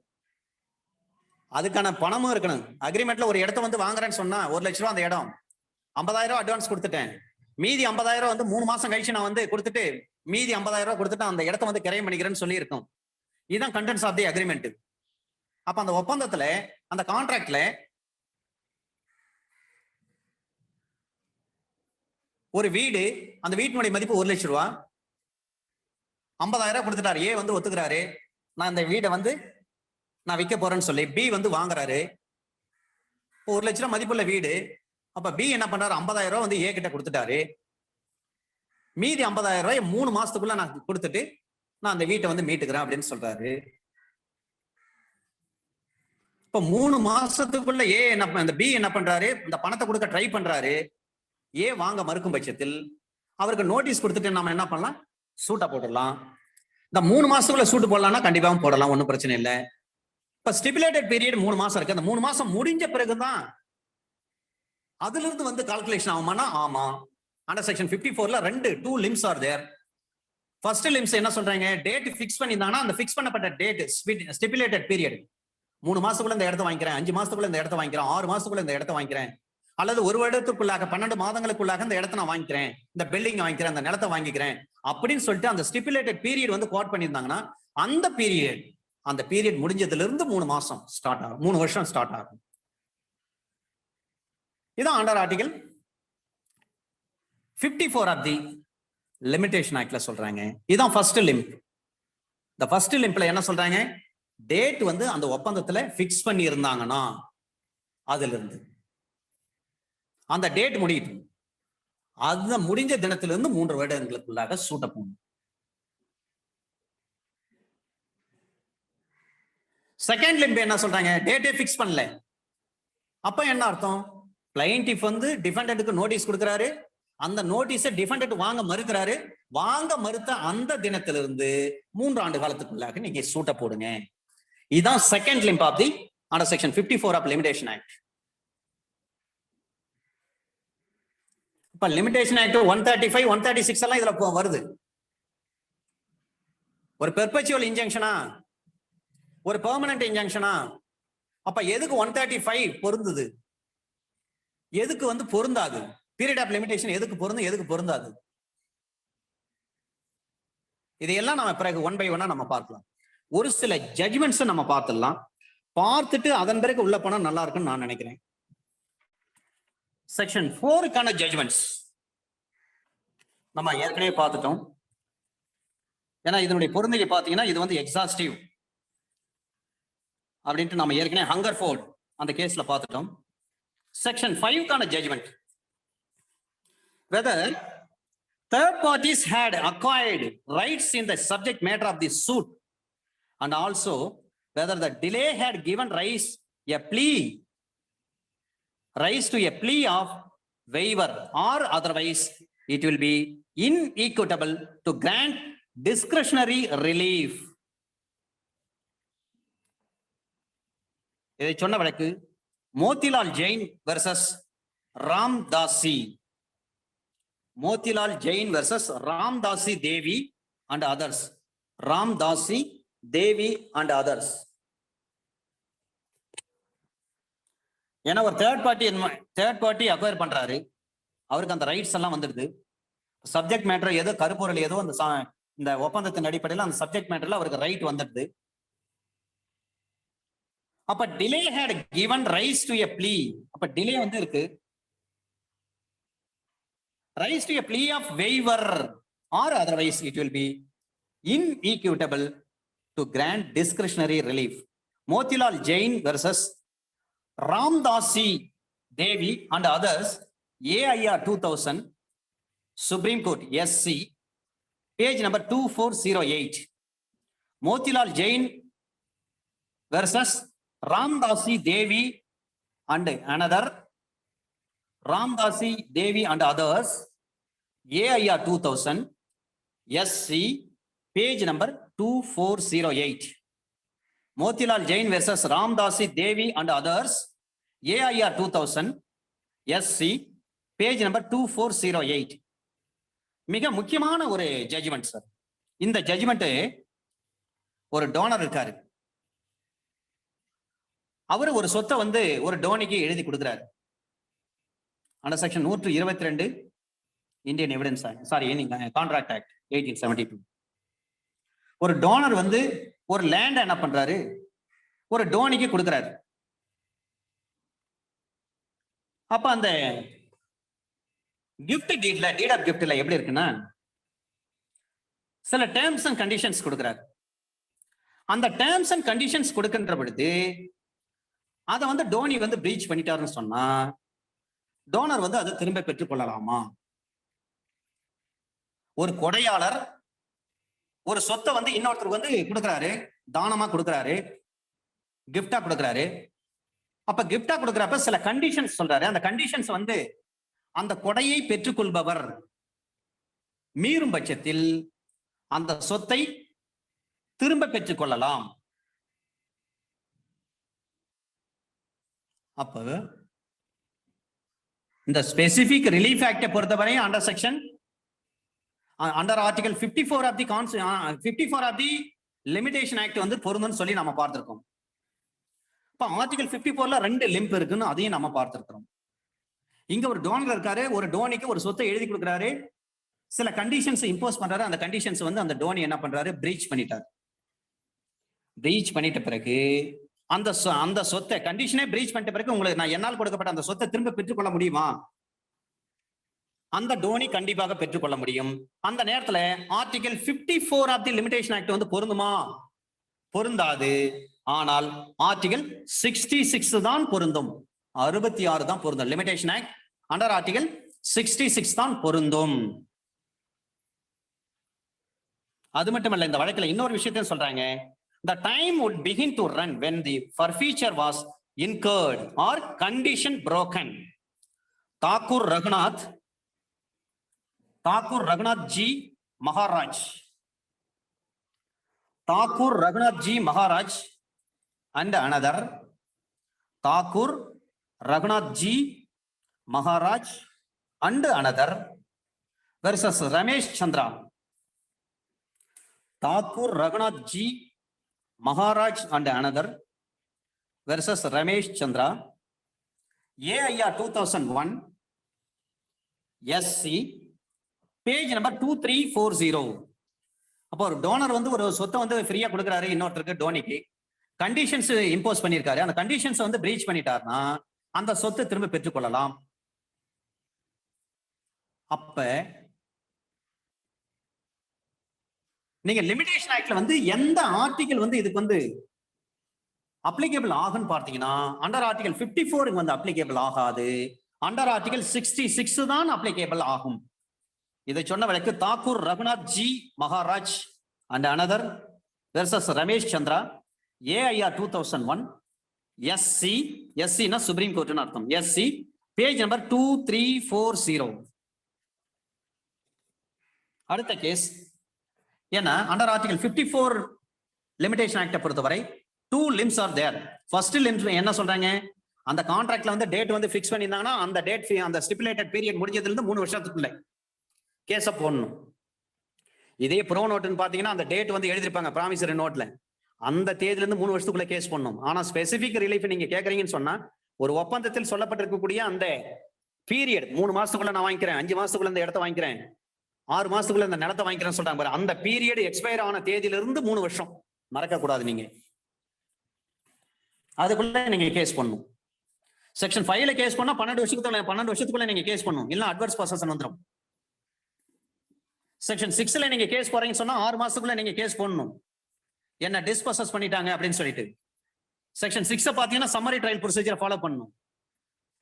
அதுக்கான பணமும் இருக்கணும். அக்ரிமெண்ட்ல ஒரு இடத்த வந்து வாங்குறேன்னு சொன்னா 1 லட்ச ரூபா அந்த இடம், 50,000 அட்வான்ஸ் கொடுத்துட்டேன், மீதி 50,000 வந்து 3 மாசம் கழிச்சு நான் வந்து கொடுத்துட்டு மீதி 50,000 கொடுத்துட்டு அந்த இடத்த வந்து கிரையம் பண்ணிக்கிறேன்னு சொல்லி இருக்கும். இதுதான் கண்டென்ட்ஸ் ஆஃப் தி அக்ரிமெண்ட். அப்ப அந்த ஒப்பந்தத்துல அந்த கான்ட்ராக்ட்ல ஒரு வீடு, அந்த வீட்டினுடைய மதிப்பு 1 லட்ச ரூபா, 50,000 கொடுத்துட்டாரு. ஏ வந்து ஒத்துக்கிறாரு, நான் இந்த வீடை வந்து நான் விற்க போறேன்னு சொல்லி. பி வந்து வாங்குறாரு, 1 லட்ச ரூபா மதிப்புள்ள வீடு. அப்ப பி என்ன பண்றாரு, 50,000 வந்து ஏ கிட்ட கொடுத்துட்டாரு. மீதி 50,000 3 மாசத்துக்குள்ள நான் கொடுத்துட்டு நான் அந்த வீட்டை வந்து மீட்டுக்கிறேன் அப்படின்னு சொல்றாரு. இப்ப 3 மாசத்துக்குள்ள ஏ என்ன, இந்த பி என்ன பண்றாரு, இந்த பணத்தை கொடுக்க ட்ரை பண்றாரு. ஏ வாங்க மறுக்கும் பட்சத்தில் அவருக்கு நோட்டீஸ் கொடுத்துட்டு நம்ம என்ன பண்ணலாம், சூட்டை போட்டுடலாம். இந்த 3 மாசத்துக்குள்ள சூட்டு போடலாம்னா கண்டிப்பாக போடலாம், ஒன்றும் பிரச்சனை இல்லை. இப்ப ஸ்டிபுலேட்டட் பீரியட் 3 மாசம் இருக்கு. அந்த 3 மாசம் முடிஞ்ச பிறகுதான் அதுல இருந்து வந்து கால்குலேஷன் ஆகுமானா ஆமா. அண்டர் செக்ஷன் 54ல 2 limbs are there. First limbs என்ன சொல்றாங்க, டேட் பிக்ஸ் பண்ணியிருந்தாங்கன்னா அந்த பிக்ஸ் பண்ணப்பட்ட டேட் ஸ்டிபுலேட்டட் பீரியட் 3 மாசத்துக்குள்ள இந்த இடத்த வாங்கிக்கிறேன், 5 மாசத்துக்குள்ள இந்த இடத்த வாங்கிக்கிறேன், 6 மாசத்துக்குள்ள இந்த இடத்த வாங்கிக்கிறேன், அல்லது ஒரு வருடத்துக்குள்ளாக 12 மாதங்களுக்குள்ளாக இந்த இடத்த நான் வாங்கிக்கிறேன், இந்த பில்டிங் வாங்கிக்கிறேன், அந்த நிலத்தை வாங்கிக்கிறேன் அப்படின்னு சொல்லிட்டு அந்த ஸ்டிபுலேட்டட் பீரியட் வந்து கோட் பண்ணியிருந்தாங்கன்னா அந்த பீரியட் முடிஞ்சதுல இருந்து 3 மாசம் ஸ்டார்ட் ஆகும், 3 வருஷம் ஸ்டார்ட் ஆகும். இதான் under article 54 of the limitation ஆக்ட்ல சொல்றாங்க. இதான் ஃபர்ஸ்ட் லிம்ப். இந்த ஃபர்ஸ்ட் லிம்ப்ல என்ன சொல்றாங்க, டேட் வந்து அந்த ஒப்பந்தத்துல பிக்ஸ் பண்ணி இருந்தாங்கன்னா அதுல இருந்து அந்த டேட் முடியுது, அது முடிஞ்ச தினத்திலிருந்து 3 வருடங்களுக்குள்ளாக சூட்ட போகணும். செகண்ட் லிம்ப் என்ன சொல்றாங்க, டேட்டே பிக்ஸ் பண்ணல. அப்ப என்ன அர்த்தம், பிளைன்டிஃப் வந்து டிஃபெண்டன்ட்க்கு நோட்டீஸ் கொடுக்கிறாரு, அந்த நோட்டீஸை டிஃபெண்டன்ட் வாங்க மறுக்கிறாரு, வாங்க மறுத்த அந்த தினத்திலிருந்து 3 ஆண்டு காலத்துக்குள்ளாக நீங்க சூட்ட போடுங்க. இதுதான் second limb of the under section 54 of limitation act. இப்ப லிமிடேஷன் ஆக்ட் 135 136 எல்லாம் இதுல வருது. ஒரு பெர்பெச்சுவல் இன்ஜங்ஷனா, ஒரு பெர்மனன்ட் இன்ஜங்ஷனா? அப்ப எதுக்கு 135 பொருந்தது, எதுக்கு வந்து பொருந்தாது? பீரியட் ஆஃப் லிமிடேஷன் எதுக்கு பொருந்தும், எதுக்கு பொருந்தாது? இதையெல்லாம் நம்ம பிறகு 1 by 1 நம்ம பார்க்கலாம். ஒரு சில ஜட்ஜ்மெண்ட்ஸ் நம்ம பார்த்துடலாம், பார்த்துட்டு அதன் பிறகு உள்ள போனா நல்லா இருக்குன்னு நான் நினைக்கிறேன். செக்ஷன் 4க்கான ஜட்ஜ்மெண்ட்ஸ் நம்ம ஏற்கனவே பார்த்துட்டோம். ஏன்னா இதனுடைய பொருந்தகை பார்த்தீங்கன்னா இது வந்து எக்ஸாஸ்டிவ் அப்படின்ட்டு நம்ம ஏற்கனவே ஹங்கர்ஃபோர்ட் அந்த கேஸ்ல பார்த்துட்டோம். செக்ஷன் 5க்கான judgment, whether third parties had acquired rights in the subject matter of the suit, and also whether the delay had given rise to a plea of waiver, or otherwise it will be inequitable to grant discretionary relief. இதை சொன்ன வழக்கு Motilal Jain versus Ramdasi. Motilal Jain versus Ramdasi Devi and others. Ramdasi Devi and others. ஏன்னா ஒரு third party acquire பண்றாரு, அவருக்கு அந்த rights எல்லாம் வந்துடுது. சப்ஜெக்ட் மேட்டர் ஏதோ கருப்பொருள் ஏதோ அந்த இந்த ஒப்பந்தத்தின் அடிப்படையில் அந்த சப்ஜெக்ட் மேட்டர்ல அவருக்கு ரைட் வந்துடுது. அப்ப delay had given rise to a plea. அப்ப டிலே வந்து இருக்கு, rise to a plea of waiver, or otherwise it will be inequitable to grant discretionary relief. Motilal Jain versus Ramdasi Devi and others, AIR 2000, Supreme Court, SC, page number 2408. Motilal Jain versus Ramdasi Devi and another, Ramdasi Devi and others, AIR 2000, SC, page number 2408. Motilal Jain versus Ramdasi Devi and others, AIR 2000, SC, page number 2408. மிக முக்கியமான ஒரு judgement sir. இந்த judgement ஒரு toner இருக்காரு, அவரு ஒரு சொத்தை வந்து ஒரு டோனிக்கு எழுதி கொடுக்கிறாரு. Under section 122 Indian evidence contract act 1872. ஒரு டோனர் வந்து ஒரு லேண்ட் என்ன பண்றாரு, ஒரு டோனிக்கு கொடுக்கிறாரு. அப்ப அந்த கிஃப்ட் டீட்ல, டீட் ஆஃப் கிஃப்ட்ல எப்படி இருக்குன்னா சில டேர்ம்ஸ் அண்ட் கண்டிஷன்ஸ் கொடுக்கிறாரு. அந்த டேர்ம்ஸ் அண்ட் கண்டிஷன்ஸ் கொடுக்கின்ற பொழுது அதை வந்து டோனி வந்து பிரீச் பண்ணிட்டாருன்னு சொன்னா டோனர் வந்து அதை திரும்ப பெற்றுக் கொள்ளலாமா? ஒரு கொடையாளர் ஒரு சொத்தை வந்து இன்னொருத்தருக்கு வந்து கொடுக்கிறாரு, தானமா கொடுக்கிறாரு, கிஃப்டா கொடுக்கிறாரு. அப்ப கிஃப்டா கொடுக்கிறப்ப சில கண்டிஷன்ஸ் சொல்றாரு. அந்த கண்டிஷன்ஸ் வந்து அந்த கொடையை பெற்றுக்கொள்பவர் மீறும் பட்சத்தில் அந்த சொத்தை திரும்ப பெற்றுக் கொள்ளலாம். அப்ப இந்த ஸ்பெசிபிக் ரிலீஃப் ஆக்டை பொறுத்தவரை under section under article 54 of the 54 of the limitation act வந்து பொருந்தும்னு சொல்லி நம்ம பார்த்திருக்கோம். இப்ப ஆர்டிகல் 54ல 2 லிம்ப் இருக்குன்னு அதையும் நம்ம பார்த்திருக்கிறோம். இங்க ஒரு டோனர் இருக்காரு, ஒரு டோனிக்கு ஒரு சொத்தை எழுதி கொடுக்குறாரு, சில கண்டிஷன்ஸ் இம்போஸ் பண்றாரு. அந்த கண்டிஷன்ஸ் வந்து அந்த டோனி என்ன பண்றாரு, பிரீச் பண்ணிட்டார். பிரீச் பண்ணிட்ட பிறகு அந்த சொத்தை கண்டிஷனே பிரீச் பண்ணிட்ட பிறகு உங்களுக்கு நான் என்னால் கொடுக்கப்பட்ட அந்த சொத்தை திரும்ப பெற்றுக்கொள்ள முடியுமா? அந்த டோனி கண்டிப்பாக பெற்றுக்கொள்ள முடியும். அந்த நேரத்துல article 54 of the limitation act வந்து பொருந்துமா? பொருந்தாது. ஆனால் ஆர்டிகல் 66 தான் பொருந்தும். 66 தான் பொருந்தும். லிமிடேஷன் ஆக்ட் அண்டர் ஆர்டிகல் 66 தான் பொருந்தும். அது மட்டுமல்ல, இந்த வழக்கில் இன்னொரு விஷயத்தையும் சொல்றாங்க. The time would begin to run when the forfeiture was incurred or condition broken. Thakur Raghunath G Maharaj, Thakur Raghunath G Maharaj and another Thakur Raghunath G Maharaj and another versus Ramesh Chandra. Thakur Raghunath G Maharaj and another versus Ramesh Chandra. AIR 2001 SC page number 2340. அப்போ ஒரு டோனர் வந்து ஒரு சொத்தை வந்து ஃப்ரீயா கொடுக்குறாரு இன்னொருத்தருக்கு, டோனிக்கு conditions impose பண்ணியிருக்காரு. அந்த கண்டிஷன்ஸ் வந்து பிரீச் பண்ணிட்டாருன்னா அந்த சொத்தை திரும்ப பெற்றுக்கொள்ளலாம். அப்ப நீங்க லிமிடேஷன் ஆக்ட்ல வந்து எந்த ஆர்டிகல் வந்து இதுக்கு வந்து அப்ளிகேபிள் ஆகுன்னு பார்த்தீங்கன்னா அண்டர் ஆர்டிகல் 54 வந்து அப்ளிகேபிள் ஆகாது. அண்டர் ஆர்டிகல் 66 தான் அப்ளிகேபிள் ஆகும். இதை சொன்ன வழக்கு Thakur Raghunath G Maharaj and another versus Ramesh Chandra. AIR 2001 SC னா சுப்ரீம் கோர்ட்னு அர்த்தம். SC page number 2340. அடுத்த கேஸ் ஏன்னா அண்டர் ஆர்டிகல் 54 லிமிடேஷன் ஆக்டை பொறுத்தவரை 2 limbs are there. First limbs என்ன சொல்றாங்க, அந்த கான்ட்ராக்ட்ல வந்து டேட் வந்து ஃபிக்ஸ் பண்ணியிருந்தாங்கன்னா அந்த டேட் அந்த ஸ்டிபுலேட்டட் பீரியட் முடிஞ்சதுல இருந்து 3 வருஷத்துக்குள்ள கேஸ போடணும். இதே ப்ரோ நோட்னு பாத்தீங்கன்னா அந்த டேட் வந்து எழுதிருப்பாங்க ப்ராமிசரி நோட்ல, அந்த தேதியில இருந்து 3 வருஷத்துக்குள்ள கேஸ் பண்ணணும். ஆனா ஸ்பெசிபிக் ரிலீஃப் நீங்க கேக்குறீங்கன்னு சொன்னா ஒரு ஒப்பந்தத்தில் சொல்லப்பட்டிருக்கக்கூடிய அந்த பீரியட் 3 மாசத்துக்குள்ள நான் வாங்கிக்கிறேன், 5 மாசத்துக்குள்ள இந்த இடத்த வாங்கிக்கிறேன், 6 மாசத்துக்குள்ள இந்த நிலத்தை வாங்கிக்கிறேன்னு சொல்றாங்க பாரு, அந்த பீரியட் எக்ஸ்பயர் ஆன தேதியில இருந்து 3 வருஷம் மறக்க கூடாது. நீங்க அதுக்குள்ள நீங்க கேஸ் பண்ணணும். செக்ஷன் 5ல கேஸ் பண்ணா 12 வருஷத்துக்குள்ள நீங்க கேஸ் பண்ணணும், இல்ல அட்வர்ஸ் பொசஷன் வந்துடும். செக்ஷன் 6ல நீங்க கேஸ் போறீங்கன்னு சொன்னா 6 மாசத்துக்குள்ள நீங்க கேஸ் போடணும், என்ன டிஸ்போசஸ் பண்ணிட்டாங்க அப்படின்னு சொல்லிட்டு. செக்ஷன் 6 பாத்தீங்கன்னா சம்மரி ட்ரையல் ப்ரொசீஜர் ஃபாலோ பண்ணணும்.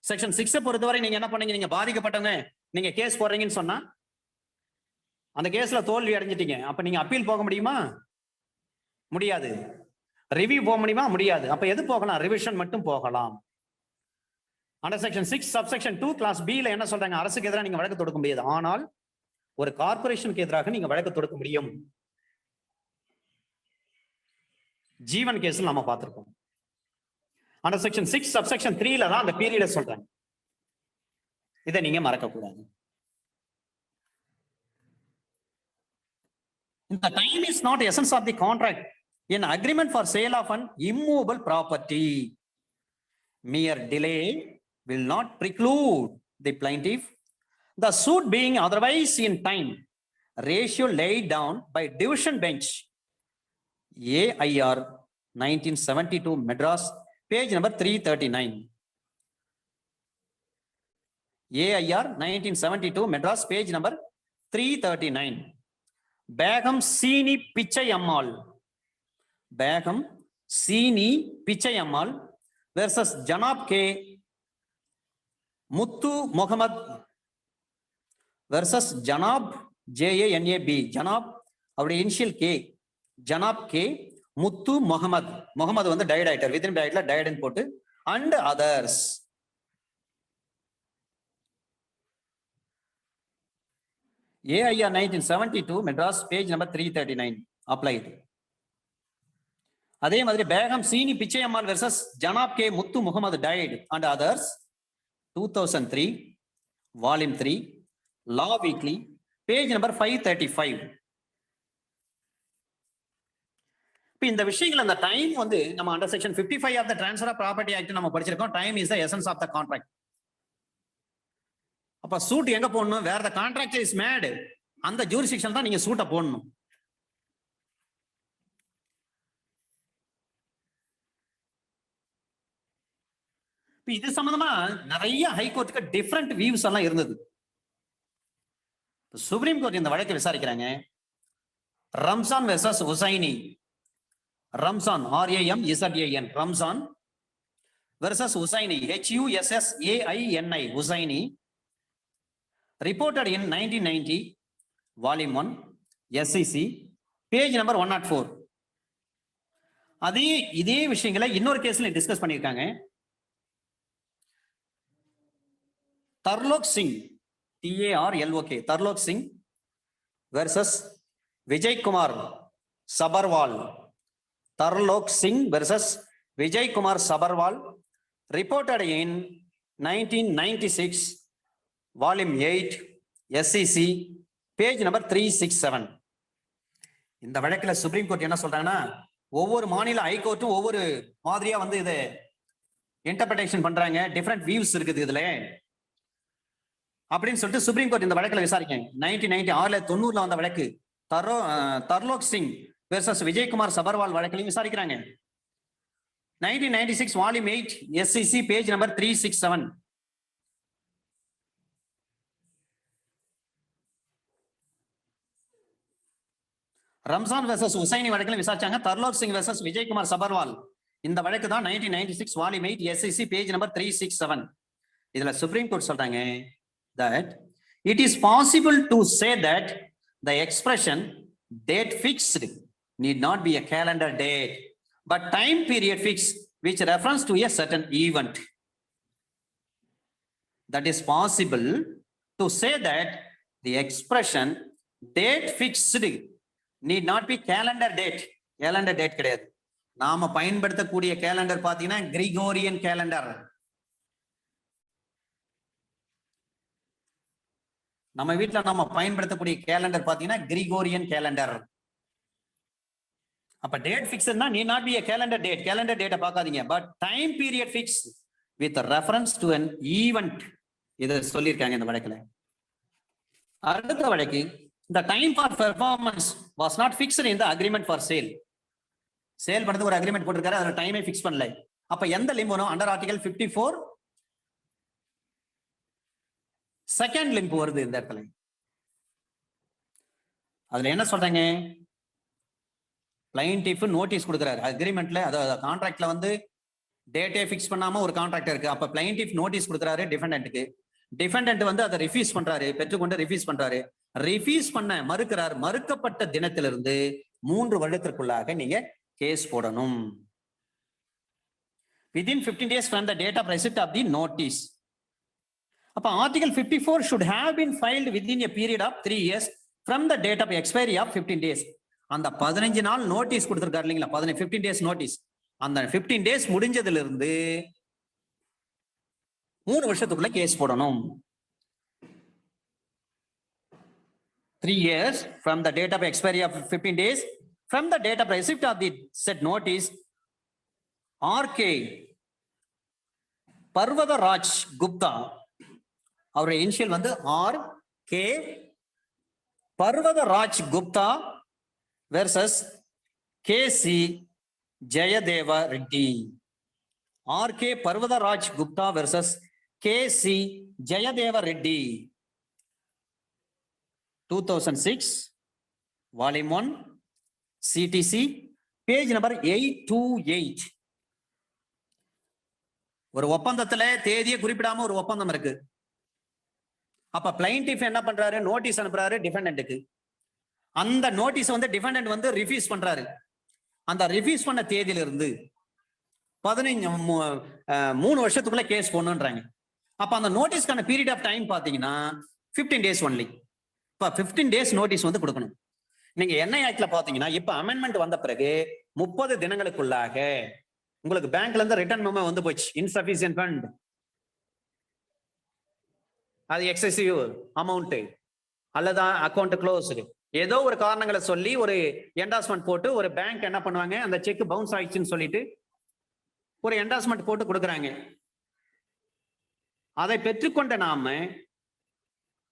செக்ஷன் 6 பொறுத்தவரை நீங்க என்ன பண்ணீங்க, நீங்க பாதிக்கப்பட்டவங்க நீங்க கேஸ் போடுறீங்கன்னு சொன்னா அந்த கேஸ்ல தோல்வி அடைஞ்சிட்டீங்க, அப்ப நீங்க அப்பீல் போக முடியுமா? முடியாது. ரிவ்யூ போக முடியுமா? முடியாது. அப்ப எது போகலாம்? ரிவிஷன் மட்டும் போகலாம். Under section 6 subsection 2 clause B ல என்ன சொல்றாங்க, அரசுக்கு எதிராக நீங்க வழக்கு தொடுக்க முடியாது, ஆனால் ஒரு கார்பரேஷனுக்கு எதிராக நீங்க வழக்கு தொடுக்க முடியும். ஜீவன் கேஸ்ல நாம பார்த்திருக்கோம். அண்டர் செக்ஷன் 6 சப்செக்ஷன் 3ல தான் அந்த பீரியட சொல்றாங்க. இதை நீங்க மறக்க கூடாது. The time is not essence of the contract. An agreement for sale of an immovable property. Mere delay will not preclude the plaintiff the suit being otherwise in time. Ratio laid down by division bench. AIR 1972 Madras, page number 339. AIR 1972 Madras, page number 339. Begum Sini Pichai Ammal. Begum Sini Pichai Ammal versus Janab K. Muttu Muhammad versus Janab JANAB. Janab our initial K. Janab K. Muttu Muhammad. Muhammad வந்து died ஆயிட்டார், within bracketல died ன்னு போட்டு and others. AIR 1972 Madras, page number 339 applied. அதே மாதிரி Begum Seeni Pichaiammal versus Janab K Muthu Mohammed died and others 2003 volume 3 law weekly page number 535. இப்போ இந்த விஷயங்கள் அந்த டைம் வந்து நம்ம under section 55 of the transfer of property act நம்ம படிச்சிருக்கோம். Time is the essence of the contract. அப்ப சூட் எங்க போடணும்? Where the contract is made, அந்த ஜூரிஸ்டிக்ஷன் தான் நீங்க சூட்டை போடணும். இது சம்பந்தமா நிறைய ஹைகோர்ட்டுக்கு டிஃபரெண்ட் வியூஸ் எல்லாம் இருந்தது. சுப்ரீம் கோர்ட் இந்த வழக்கை விசாரிக்கிறாங்க. Ramzan versus Husaini. Ramzan RAMZAN Ramzan versus Husaini HUSSAINI Husaini. Reported in 1990, Volume 1, SEC, page number 104. இதே விஷயங்களை இன்னொரு கேஸ்ல டிஸ்கஸ் பண்ணிருக்காங்க. Tarlok Singh TARLOK Tarlok Singh versus Vijaykumar Sabharwal. Tarlok Singh versus Vijaykumar Sabharwal. Reported in 1996, Volume 8, SEC, page number 367. இந்த வழக்குல சுப்ரீம் கோர்ட் என்ன சொல்றாங்கன்னா, ஒவ்வொரு மாநில ஹைகோர்ட்டும் ஒவ்வொரு மாதிரியா வந்து இதை இன்டர்பிரேஷன் பண்றாங்க, டிஃபரெண்ட் வியூஸ் இருக்குது இதுல அப்படின்னு சொல்லிட்டு சுப்ரீம் கோர்ட் இந்த வழக்குல விசாரிக்காங்க. 1990 வந்த வழக்கு தர்லோக் சிங் வெர்சஸ் விஜய்குமார் சபர்வால் வழக்கிலையும் விசாரிக்கிறாங்க. 1996 Volume 8 SEC page number 367. Ramzan versus Husaini வழக்கில் விசாரிச்சாங்க. தர்லோக் சிங் வெர்சஸ் விஜய்குமார் சபர்வால். இந்த வழக்கு தான் 1996 Volume 8 SEC page number 367. இதுல சுப்ரீம் கோர்ட் சொல்றாங்க that it is possible to say that the expression date fixed need not be a calendar date, but time period fixed which refers to a certain event. That is possible to say that the expression date fixed need not be calendar date. Calendar date கிடையாது. நாம பயன்படுத்தக்கூடிய calendar பாத்தீங்கன்னா Gregorian calendar. நம்ம வீட்டுல நம்ம பயன்படுத்தக்கூடிய calendar பாத்தீங்கன்னா Gregorian calendar. அப்ப டேட் ஃபிக்ஸ்ட்னா நீ not be a calendar date. Calendar டேட்டை பார்க்காதீங்க, but time period fix with reference to an event. இதை சொல்லியிருக்காங்க இந்த வழக்குல. அடுத்த வழக்கு, the time for performance was not fixed in the agreement for sale. Sale பண்றது ஒரு அக்ரிமெண்ட் போட்டிருக்காரு, அதோட டைமே ஃபிக்ஸ் பண்ணல. அப்ப எந்த லிம்ப் வரும்? அண்டர் ஆர்டிகல் 54 செகண்ட் லிம்ப் வருது இந்த இடத்துல. அதுல என்ன சொல்றாங்க? பிளைன்டிஃப் நோட்டீஸ் கொடுக்குறாரு அக்ரிமெண்ட்ல, அதாவது கான்ட்ராக்ட்ல வந்து டேட்டே ஃபிக்ஸ் பண்ணாம ஒரு கான்ட்ராக்ட் இருக்கு. அப்ப பிளைன்டிஃப் நோட்டீஸ் கொடுக்குறாரு டிஃபெண்டன்ட்டுக்கு. டிஃபெண்டன்ட் வந்து அதை ரிஃப்யூஸ் பண்றாரு, பெற்றுக்கொண்டு ரிஃப்யூஸ் பண்றாரு. ரிஃப்யூஸ் பண்ண மறுக்கிறார். மறுக்கப்பட்ட தினத்திலிருந்து 3 வருடத்திற்குள்ளாக நீங்க கேஸ் போடணும். within 15 days from the date of receipt of the notice. அப்ப article 54 should have been filed within a period of 3 years from the date of expiry of 15 days. அந்த 15 நாள் நோட்டீஸ் கொடுத்திருக்காரு இல்லைங்களா, 15 days நோட்டீஸ். அந்த 15 days முடிஞ்சதுல இருந்து 3 வருஷத்துக்குள்ள case போடணும். 3 years from the date of expiry of 15 days from the date of receipt of the said notice. RK Parvatharaj Gupta, அவருடைய initial வந்து RK Parvatharaj Gupta versus KC Jayadeva Reddy. RK Parvatharaj Gupta versus KC Jayadeva Reddy. 2006 Volume 1 CTC page number 828. ஒரு ஒப்பந்தத்துல தேதியை குறிப்பிடாம ஒரு ஒப்பந்தம் இருக்கு. அப்ப பிளைன்டிஃப் என்ன பண்றாரு? நோட்டீஸ் அனுப்புறாரு டிஃபெண்டன்ட்டுக்கு. அந்த நோட்டீஸ் வந்து டிஃபெண்டன்ட் வந்து ரிஃப்யூஸ் பண்றாரு. அந்த ரிஃப்யூஸ் பண்ண தேதியிலிருந்து 3 வருஷத்துக்குள்ள கேஸ் போடணும்ன்றாங்க. அப்ப அந்த நோட்டீஸ்க்கான பீரியட் ஆஃப் டைம் பாத்தீங்கன்னா 15 days ஒன்லி. இப்ப 15 days நோட்டீஸ் வந்து கொடுக்கணும். நீங்க என்ன ஆக்ட்ல பாத்தீங்கன்னா இப்ப அமெண்ட்மெண்ட் வந்த பிறகு 30 தினங்களுக்குள்ளாக உங்களுக்கு பேங்க்ல இருந்து ரிட்டர்ன் மெமோ வந்து போச்சு, இன்சஃபிஷியன்ட் ஃபண்ட், அது எக்ஸசிவ் அமௌண்ட் அல்லது அக்கௌண்ட் க்ளோஸ், ஏதோ ஒரு காரணங்களை சொல்லி ஒரு என்டாஸ்மெண்ட் போட்டு ஒரு பேங்க் என்ன பண்ணுவாங்க, அந்த செக் பவுன்ஸ் ஆயிடுச்சுன்னு சொல்லிட்டு ஒரு என்டாஸ்மெண்ட் போட்டு கொடுக்குறாங்க. அதை பெற்றுக்கொண்ட நாம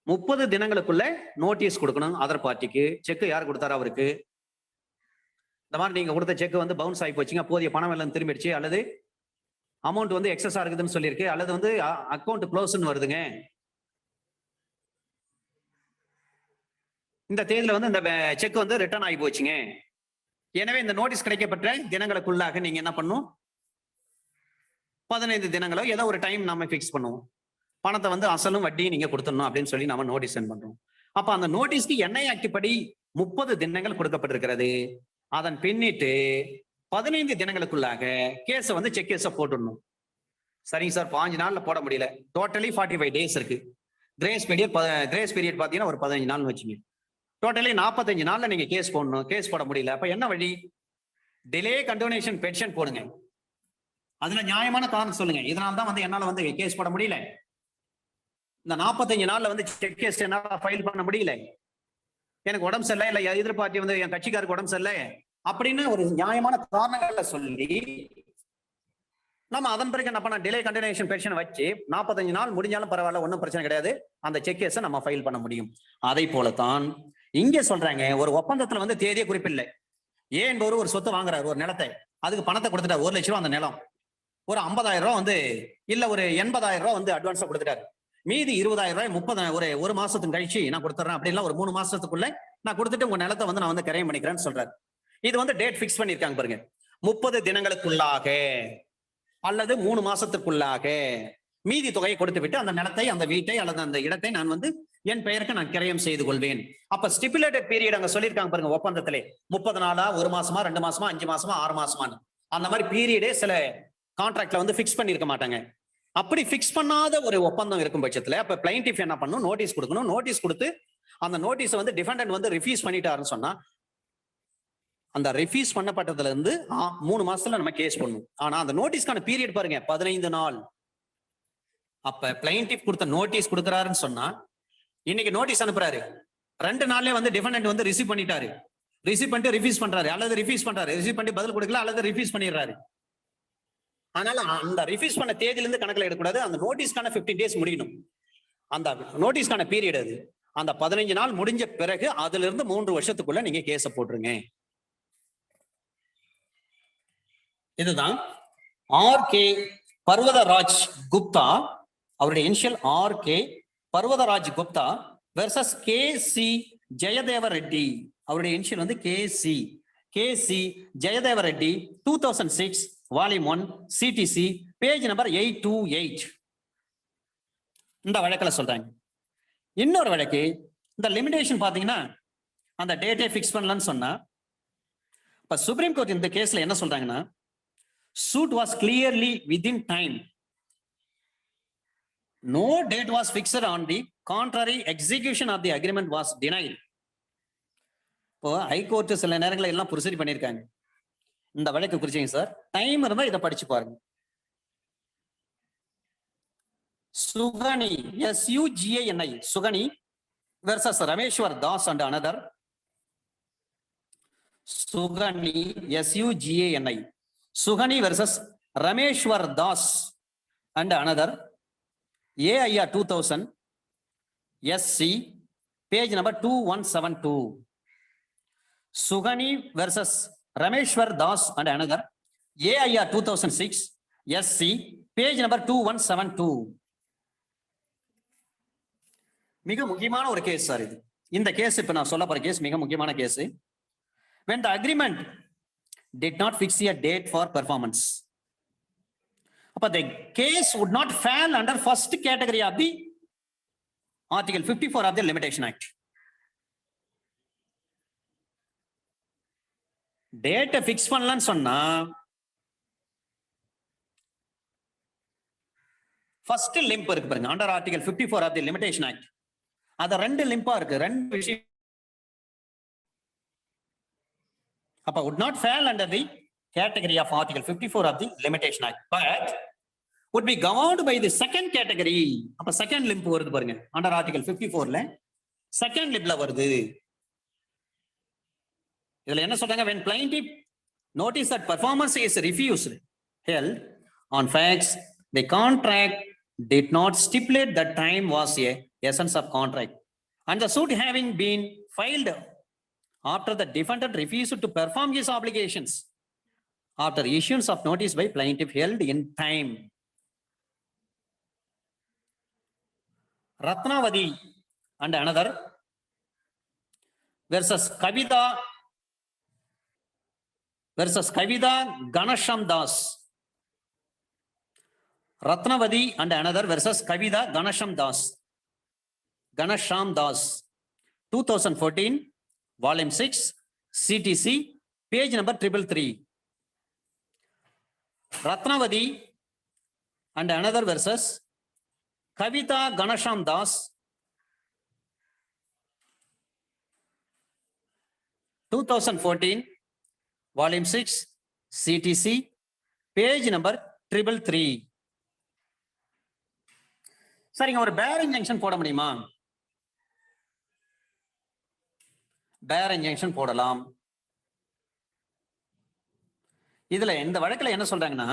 30 தினங்களுக்குள்ள நோட்டீஸ் கொடுக்கணும் அதர் பார்ட்டிக்கு. செக் யார் கொடுத்தாரோ அவருக்கு. இந்த மாதிரி நீங்க கொடுத்த செக் வந்து பவுன்ஸ் ஆகி போச்சுங்க, போதிய பணம் எல்லாம் திரும்பிடுச்சு, அல்லது அமௌண்ட் வந்து எக்ஸஸா இருக்குதுன்னு சொல்லியிருக்கு, அல்லது வந்து அக்கௌண்ட் க்ளோஸ்ன்னு வருதுங்க, இந்த தேதியில வந்து இந்த செக் வந்து ரிட்டர்ன் ஆகி போச்சுங்க. எனவே இந்த நோட்டீஸ் கிடைக்கப்பட்ட தினங்களுக்குள்ளாக நீங்க என்ன பண்ணும், 15 தினங்களோ ஏதோ ஒரு டைம் நம்ம பிக்ஸ் பண்ணுவோம், பணத்தை வந்து அசலும் வட்டியும் நீங்க கொடுத்துடணும் அப்படின்னு சொல்லி நம்ம நோட்டீஸ் சென்ட் பண்றோம். அப்ப அந்த நோட்டீஸ்க்கு என்ஐ ஆக்ட் படி 30 தினங்கள் கொடுக்கப்பட்டிருக்கிறது. அதன் பின்னிட்டு 15 தினங்களுக்குள்ளாக கேஸ வந்து செக் கேஸ போட்டுடணும். சரிங்க சார், 5 நாள்ல போட முடியல, டோட்டலி 45 டேஸ் இருக்கு. கிரேஸ் பீரியட் பாத்தீங்கன்னா ஒரு 15 நாள் வச்சுங்க. டோட்டலி 45 நாள்ல நீங்க கேஸ் போடணும். கேஸ் போட முடியல, அப்ப என்ன வழி? டிலே கண்டினியூஷன் பெட்டிஷன் போடுங்க. அதுல நியாயமான காரணம் சொல்லுங்க, இதனால தான் வந்து என்னால வந்து கேஸ் போட முடியல, இந்த 45 நாள்ல வந்து செக் கேஸ் என்னால ஃபைல் பண்ண முடியல, எனக்கு உடம்பு சரியில்லை, இல்ல எதிர்பார்ட்டி வந்து என் கட்சிக்காருக்கு உடம்பு சரியில்லை அப்படின்னு ஒரு நியாயமான காரணங்களை சொல்லி நம்ம அதன் பிறகு என்ன பண்ண, டிலே கண்டினியூஷன் பெட்டிஷன் வச்சு 45 நாள் முடிஞ்சாலும் பரவாயில்ல, ஒன்றும் பிரச்சனை கிடையாது, அந்த செக் கேஸை நம்ம ஃபைல் பண்ண முடியும். அதை போலத்தான் இங்க சொல்றாங்க, ஒரு ஒப்பந்தத்துல வந்து தேதியை குறிப்பில்லை. ஏன் ஒரு சொத்து வாங்குறாரு, ஒரு நிலத்தை, அதுக்கு பணத்தை கொடுத்துட்டாரு, 1 லட்சம் ரூபாய் அந்த நிலம், ஒரு 50,000 ரூபாய் வந்து இல்ல ஒரு 80,000 ரூபாய் வந்து அட்வான்ஸா கொடுத்துட்டாரு, மீதி 20,000 ரூபாய் 30 ஒரு மாசத்துக்கு கழிச்சு நான் கொடுத்துறேன், அப்படி இல்ல ஒரு 3 மாசத்துக்குள்ள நான் கொடுத்துட்டு உங்க நிலத்தை வந்து நான் வந்து கிரையம் பண்ணிக்கிறேன்னு சொல்றாரு. இது வந்து டேட் பிக்ஸ் பண்ணிருக்காங்க பாருங்க, 30 தினங்களுக்குள்ளாக அல்லது 3 மாசத்திற்குள்ளாக மீதி தொகையை கொடுத்து விட்டு அந்த நிலத்தை, அந்த வீட்டை அல்லது அந்த இடத்தை நான் வந்து என் பெயருக்கு நான் கிரயம் செய்து கொள்வேன். அப்ப ஸ்டிபுலேட்டட் பீரியட் அங்க சொல்லியிருக்காங்க பாருங்க ஒப்பந்தத்திலே, 30 நாளா, 1 மாசமா, 2 மாசமா, 5 மாசமா, 6 மாசமான்னு அந்த மாதிரி பீரியடே சில கான்ட்ராக்ட்ல வந்து பிக்ஸ் பண்ணிருக்க மாட்டாங்க. அப்படி பிக்ஸ் பண்ணாத ஒரு ஒப்பந்தம் இருக்கும் பட்சத்துல அப்ப பிளைன்டிஃப் என்ன பண்ணணும், நோட்டீஸ் கொடுக்கணும். நோட்டீஸ் கொடுத்து அந்த நோட்டீஸ் வந்து டிஃபெண்டன்ட் வந்து ரிஃப்யூஸ் பண்ணிட்டாருன்னு சொன்னா அந்த ரிஃப்யூஸ் பண்ணப்பட்டதுல இருந்து 3 மாசத்துல நம்ம கேஸ் பண்ணணும். ஆனா அந்த நோட்டீஸ்க்கான பீரியட் பாருங்க 15 நாள். அப்ப பிளைன்டிஃப் கொடுத்த நோட்டீஸ் கொடுக்குறாருன்னு சொன்னா இன்னைக்கு நோட்டீஸ் அனுப்புறாரு, 2 நாள்லயே வந்து டிஃபெண்டன்ட் வந்து ரிசீவ் பண்ணிட்டாரு, ரிசீவ் பண்ணிட்டு ரிஃப்யூஸ் பண்றாரு, அல்லது ரிஃப்யூஸ் பண்றாரு, ரிசீவ் பண்ணி பதில் கொடுக்கல, அல்லது ரிஃப்யூஸ் பண்ணிடுறாரு. அதனால அந்த ரிஃப்யூஸ் பண்ண தேதியில இருந்து கணக்குல எடுக்கக்கூடாது, அந்த நோட்டீஸ்க்கான 15 டேஸ் முடியணும். அந்த நோட்டீஸ்க்கான பீரியட் அது. அந்த 15 நாள் முடிஞ்ச பிறகு அதுல இருந்து 3 வருஷத்துக்குள்ள நீங்க கேஸ போட்டுருங்க. இதுதான் ஆர்.கே. பர்வதராஜ் குப்தா, அவருடைய initial R K. Parvatharaj Gupta versus K C. Jayadeva Reddy, அவருடைய இனிஷியல் வந்து K C. Jayadeva Reddy, 2006 volume 1 CDC page number 828. இந்த வழக்கில் சொல்றாங்க. இன்னொரு வழக்கு, இந்த லிமிடேஷன் பாத்தீங்கன்னா அந்த டேட்டே பிக்ஸ் பண்ணலன்னு சொன்னா, இப்ப சுப்ரீம் கோர்ட் இந்த கேஸ்ல என்ன சொல்றாங்கன்னா, suit was clearly within time, no date was fixed, on the contrary execution of the agreement was denied. இப்போ ஹைகோர்ட் சில நேரங்களில் எல்லாம் ப்ரொசீட் பண்ணியிருக்காங்க. இந்த வழக்கு குறிச்சிங்க சார், டைம் இருந்தா இதை படிச்சு பாருங்க. Sugani SUGANI Sugani versus Rameshwar Das and another. Sugani SUGANI Sugani versus Rameshwar Das and another, AIR 2000 SC page number 2172. Sugani versus Rameshwar Das and another, AIR 2006 SC page number 2172. மிக முக்கியமான ஒரு கேஸ் சார் இது. இந்த கேஸ் இப்ப நான் சொல்ல போற கேஸ் மிக முக்கியமான case. when the agreement did not fix a date for performance, அப்ப the case would not fall under first category of the article 54 of the limitation act. Date fix பண்ணலன்னு சொன்னா ஃபர்ஸ்ட் லிம்ப் இருக்கு பாருங்க, under article 54 of the limitation act. அத 2 லிம்பா இருக்கு, 2 விஷயம். அப்ப would not fall under the category of article 54 of the limitation act, but would be governed by the second category. அப்ப second lymph வருது பாருங்க, அண்டர் ஆர்டிகல் 54ல செகண்ட் லிம்ப்ல வருது. இதுல என்ன சொல்றாங்க, when plaintiff notice that performance is refused, held on facts the contract did not stipulate that time was a essence of contract. And the suit having been filed after the defendant refused to perform his obligations after issuance of notice by plaintiff held in time. Ratnavadi and another versus Kavita Ganasham Das. Ratnavadi and another versus Kavita Ganasham Das. 2014, volume 6, CTC, page number 333. Ratnavadi and another versus Kavita Ganasham Das, 2014, volume 6, CTC, page number 333. சரிங்க, ஒரு பேர் injection போட முடியுமா? பேர் injection போடலாம். இதுல இந்த வழக்குல என்ன சொல்றாங்கன்னா,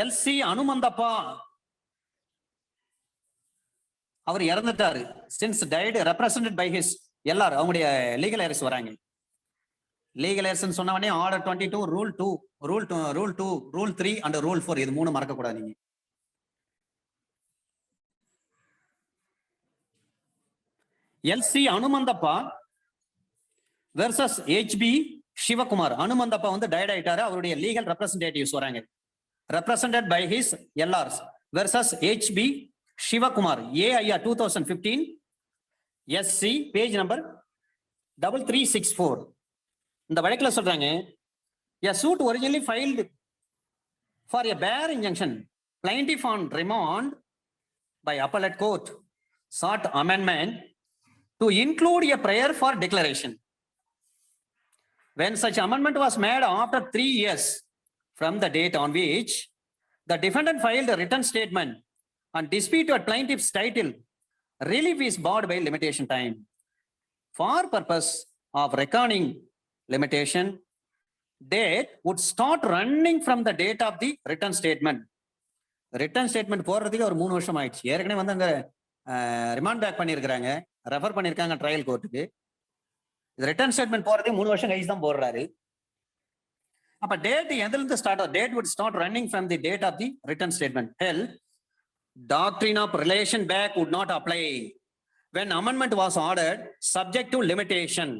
எல்சி அனுமந்தப்பா அவர் இறந்துட்டாரு. Since died represented by his எல்லாரும் அவங்களுடைய லீகல் ஏர்ஸ் வராங்க. லீகல் ஏர்ஸ் சொன்ன உடனே order 22, rule 2, rule 3 and rule 4 இது மூணு மறக்க கூடாது. நீங்க LC Hanumanthappa versus HB Sivakumar. Hanumanthappa வந்து டைட் ஆயிட்டாரு. அவருடைய லீகல் ரெப்ரசன்டேட்டிவ்ஸ் வராங்க. Represented by his LRs versus HB Sivakumar. AIR 2015 SC page number 3364. இந்த வழக்குல சொல்றாங்க, a suit originally filed for a bare injunction, plaintiff on remand by appellate court sought amendment to include a prayer for declaration. When such amendment was made after 3 years from the date on which the defendant filed a written statement and disputed plaintiff's title, relief is barred by limitation time. For purpose of reckoning limitation, date would start running from the date of the written statement. Written statement போடுறதுக்கு ஒரு 3 வருஷம் ஆயிடுச்சு. ஏற்கனவே வந்து அங்க remand back பண்ணிருக்காங்க, refer பண்ணிருக்காங்க trial கோர்ட்டுக்கு. ரிட்டர்ன் ஸ்டேட்மெண்ட் போறதுக்கு 3 வருஷம் கழிச்சு தான் போடுறாரு. அப்ப டேட் எதுல இருந்து ஸ்டார்ட் ஆகும்? Date would start running from the date of the written statement. Hell, doctrine of relation back would not apply when amendment was ordered subject to limitation.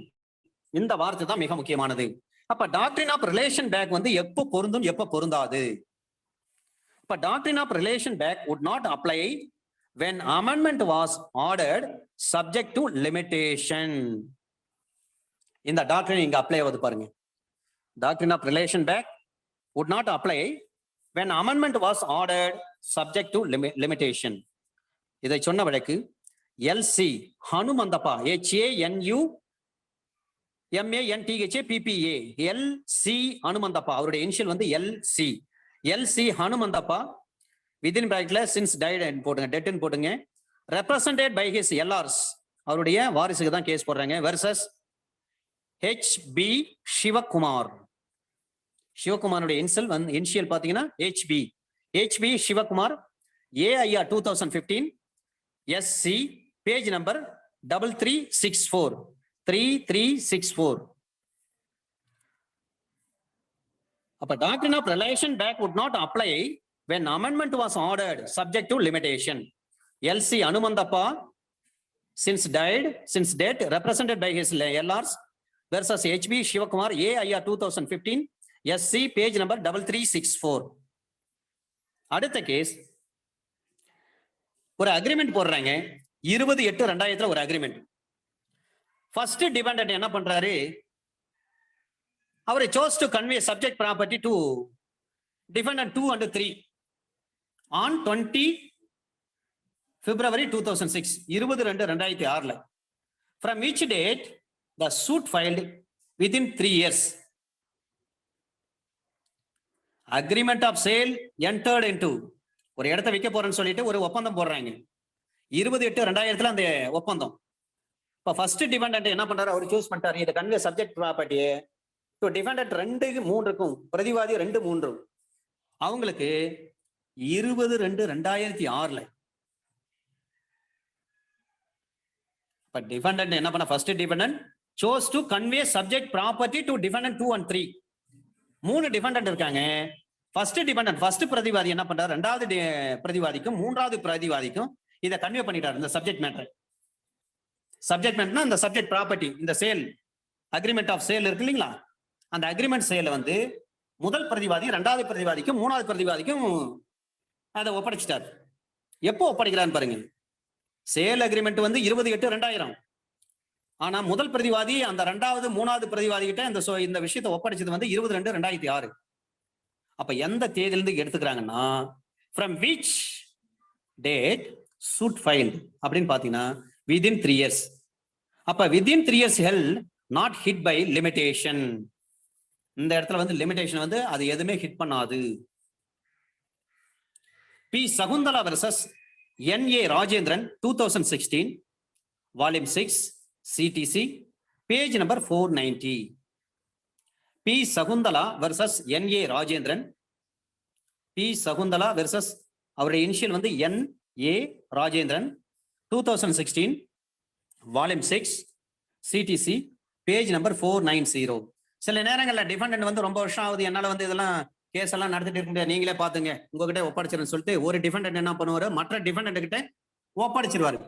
இந்த வார்த்தை தான் மிக முக்கியமானது. அப்ப doctrine of relation back வந்து எப்ப பொருந்தும் எப்ப பொருந்தாது. அப்ப doctrine of relation back would not apply when amendment was ordered subject to limitation. இந்த டாக்டரின் இங்க அப்ளை ஆகுது பாருங்க. Doctrine of relation back would not apply when amendment was ordered subject to limitation. இதை சொன்ன வழக்கு LC ஹனுமந்தப்பா HANUMANTHAPPA LC ஹனுமந்தப்பா அவருடைய initial வந்து LC ஹனுமந்தப்பா within bracketல since died போடுங்க, dead போடுங்க, represented by his LRs அவருடைய வாரிசுக்கு தான் கேஸ் போடுறாங்க versus HB சிவகுமார். சிவகுமாருடைய இனிஷியல் பாத்தீங்கன்னா HB Sivakumar. AIR 2015 SC page number 3364. அப்ப doctrine of relation back would not apply when amendment was ordered subject to limitation. LC அனுமந்தப்பா since dead represented by his LRs versus HB Sivakumar. AIR 2015 SC page number 3364. அடுத்த case ஒரு agreement போடுறாங்க 20/8/2000 ஒரு agreement. First dependent என்ன பண்றாரு, அவர் chose to convey subject property to defendant 2 and 3 on 20 February 2006 20/2/2006. From which date the suit filed within 3 years. Agreement of sale entered into. ஒரு இடத்தை விற்க போறேன்னு சொல்லிட்டு ஒரு ஒப்பந்தம் போடுறாங்க 20/8/2000 அந்த ஒப்பந்தம். இப்ப ஃபர்ஸ்ட் டிபெண்டன்ட் என்ன பண்றாரு, அவர் சூஸ் பண்ணிட்டாரு இந்த கன்வே சப்ஜெக்ட் ப்ராப்பர்ட்டியை டு டிபெண்டன்ட் 2-3க்கும் பிரதிவாதி 2-3 அவங்களுக்கு 20/2/2006 இப்ப டிபெண்டன்ட் என்ன பண்ண, first dependent chose to convey subject property to defendant 2 and 3. 3 dependent இருக்காங்க. ஃபர்ஸ்ட் பிரதிவாதி என்ன பண்றாரு, ரெண்டாவது பிரதிவாதிக்கும் மூன்றாவது பிரதிவாதிக்கும் இதை கன்வே பண்ணிட்டாரு. இந்த சப்ஜெக்ட் மேட்டர், இந்த சப்ஜெக்ட் ப்ராப்பர்ட்டி, இந்த சேல் அக்ரிமெண்ட் ஆஃப் சேல் இருக்கு இல்லைங்களா, அந்த அக்ரிமெண்ட் சேல வந்து முதல் பிரதிவாதி ரெண்டாவது பிரதிவாதிக்கும் மூணாவது பிரதிவாதிக்கும் அதை ஒப்படைச்சிட்டார். எப்போ ஒப்படைக்கிறான்னு பாருங்க. சேல் அக்ரிமெண்ட் வந்து 20/8/2000. ஆனா முதல் பிரதிவாதி அந்த ரெண்டாவது மூணாவது பிரதிவாதி கிட்ட இந்த விஷயத்தை ஒப்படைச்சது வந்து 20/2/2006. அப்ப எந்த தேதியிலிருந்து எடுத்துக்கிறாங்கன்னா, from which date suit filed அப்படின்னு பாத்தீங்கன்னா within 3 years. அப்ப within 3 years held not hit by limitation. இந்த இடத்துல வந்து லிமிடேஷன் வந்து அது எதுவுமே ஹிட் பண்ணாது. P Sakunthala versus NA Rajendran 2016 volume 6 CTC page number 490. P Sakunthala versus NA Rajendran. P Sakunthala versus அவருடைய இனிஷியல் வந்து NA Rajendran 2016 volume 6 CTC page number 490. சில நேரங்கள்ல டிஃபெண்டன்ட் வந்து ரொம்ப வருஷம் ஆகுது, என்னால வந்து இதெல்லாம் கேஸ் எல்லாம் நடத்திட்டு இருக்க முடியாது, நீங்களே பாத்துங்க உங்ககிட்ட ஒப்படைச்சிருன்னு சொல்லிட்டு ஒரு டிஃபெண்டன்ட் என்ன பண்ணுவாரு, மற்ற டிஃபெண்டன்ட் கிட்ட ஒப்படைச்சிருவாரு.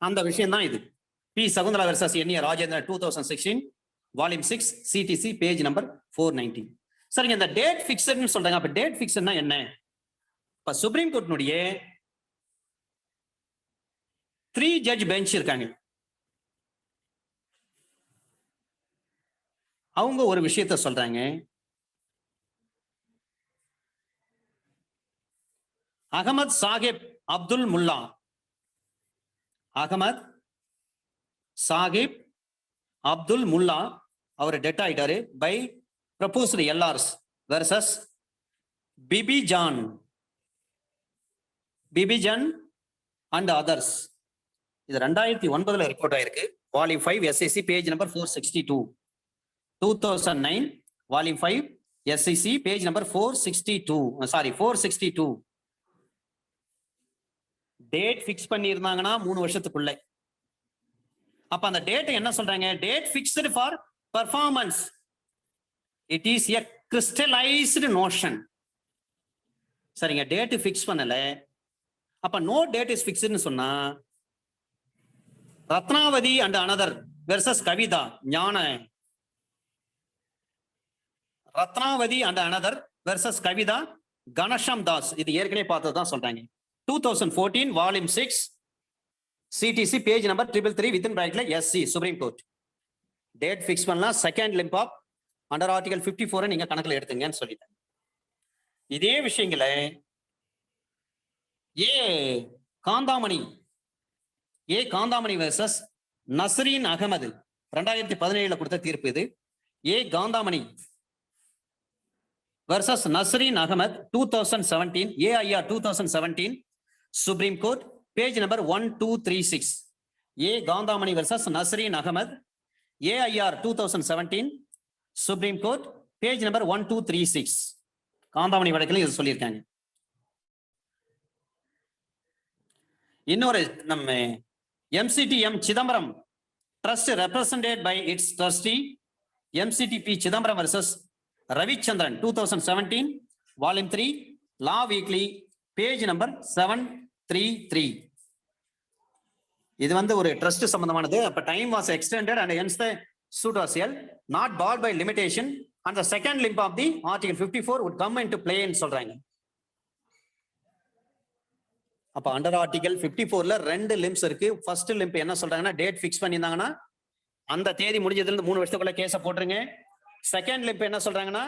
அந்த விஷயம் தான் இது. P Sakunthala versus NA Rajendran 2016 volume 6 CTC page number 490. சரிங்க, இந்த டேட் பிக்ஸ்ட்னு சொல்றாங்க. அப்ப டேட் பிக்ஸ்ட்னா என்ன? இப்ப சுப்ரீம் கோர்ட்னுடைய 3 ஜட்ஜ் பெஞ்ச் இருக்காங்க. அவங்க ஒரு விஷயத்த சொல்றாங்க. அகமது சாஹிப் அப்துல் முல்லா, அகமது சாஹிப் அப்துல் முல்லா அவர் டெட் ஆயிட்டாரு by proposed LRs versus PP John and others. இது 2009 ரிப்போர்ட் ஆயிருக்கு. Volume 5 SAC page number 462. 2009 volume 5 SCC page number 462. Date fix பண்ணி இருந்தாங்கன்னா 3 வருஷத்துக்குள்ள. அப்ப அந்த டேட் என்ன சொல்றாங்க? Date fixed for performance. It is a crystallised notion. சரிங்க, டேட் பிக்ஸ் பண்ணல. அப்ப நோ டேட் இஸ் பிக்ஸ்டுன்னு சொன்னா Ratnavati and another versus Kavitha Gnana, Ratnavathi and another versus Kavitha Ghanshyam Das, இது ஏற்கனவே பார்த்ததுதான் சொல்றாங்க. 2014 volume 6 CTC page number 333 within பிராக்கெட்ல SC supreme court. Date fix பண்ணலாம். Second limb of under article 54 நீங்க கணக்குல எடுத்துங்கன்னு சொல்லிட்டேன். இதே விஷயங்களை காந்தாமணி வெர்சஸ் நஸ்ரீன் அகமது 2017 கொடுத்த தீர்ப்பு இது. Kanthamani versus Nasreen Ahmed 2017 AIR 2017 Supreme Court page number 1236. Gandhamani versus Nasreen Ahmed AIR 2017 Supreme Court page number 1236. Gandhamani வழக்கில் இது சொல்லியிருக்காங்க. இன்னொரு நம்ம MCTM Chidambaram trust represented by its trustee MCTP Chidambaram versus Ravichandran 2017 volume 3 law weekly page number 733. இது வந்து ஒரு trust சம்பந்தமானது. அப்ப time was extended and hence the suit was held not barred by limitation and the second limp of the article 54 would come into play ன்னு சொல்றாங்க. அப்ப under article 54ல 2 லிம்ப்ஸ் இருக்கு. First lymph என்ன சொல்றாங்கன்னா டேட் ஃபிக்ஸ் பண்ணியிருந்தாங்கன்னா அந்த தேதி முடிஞ்சதுல இருந்து 3 வருஷத்துக்குள்ள கேஸ போட்டுருங்க. செகண்ட் லிம்ப் என்ன சொல்றாங்கன்னா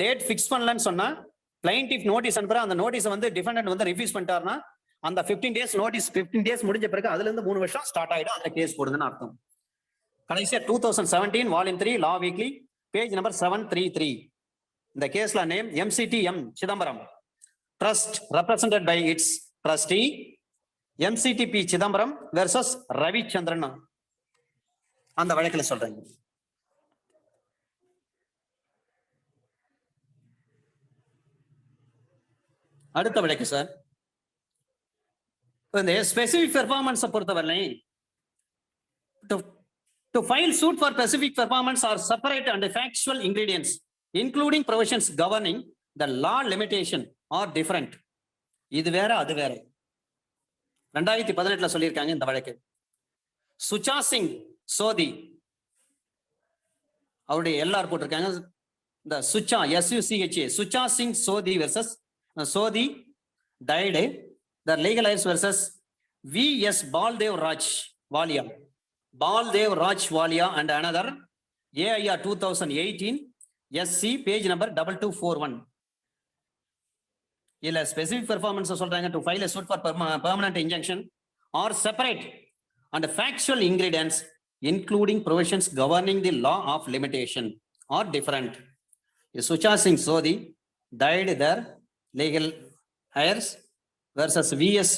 டேட் ஃபிக்ஸ் பண்ணலன்னு சொன்னா பிளைன்டிஃப் நோட்டீஸ் அனுப்புற, அந்த நோட்டீஸ் வந்து டிஃபெண்டன்ட் வந்து ரிஃப்யூஸ் பண்ணிட்டாருன்னா அந்த 15 days நோட்டீஸ் 15 days முடிஞ்ச பிறகு அதுல இருந்து 3 வருஷம் ஸ்டார்ட் ஆயிடும். அதுல கேஸ் போடுதுன்னு அர்த்தம். கடைசியா 2017 வால்யூம் 3 லா வீக்லி பேஜ் நம்பர் 733. இந்த கேஸ்ல name MCTM Chidambaram trust represented by its trustee MCTP Chidambaram versus Ravichandran அந்த வழக்குல சொல்றேன். அடுத்த வழக்கு சார், இந்த ஸ்பெசிபிக் பெர்ஃபார்மன்ஸை பொறுத்தவரை to file suit for specific performance are separate and factual ingredients, including provisions governing the law limitation are different. இது வேற அது வேற. 2018 சொல்லியிருக்காங்க இந்த வழக்கு. சுச்சா சிங் சோதி அவருடைய எல்லார் போட்டிருக்காங்க. இந்த சுச்சா SUCHA சுச்சா சிங் சோதி வெர்சஸ் சோதி died the legal heirs versus VS Baldev Raj Walia. Baldev Raj Walia and another AIR 2018 SC page number 2241. இல்ல specific performance சொல்றாங்க to file a suit for permanent injunction or separate and factual ingredients including provisions governing the law of limitation are different. Sucha Singh Sodhi died their legal heirs versus VS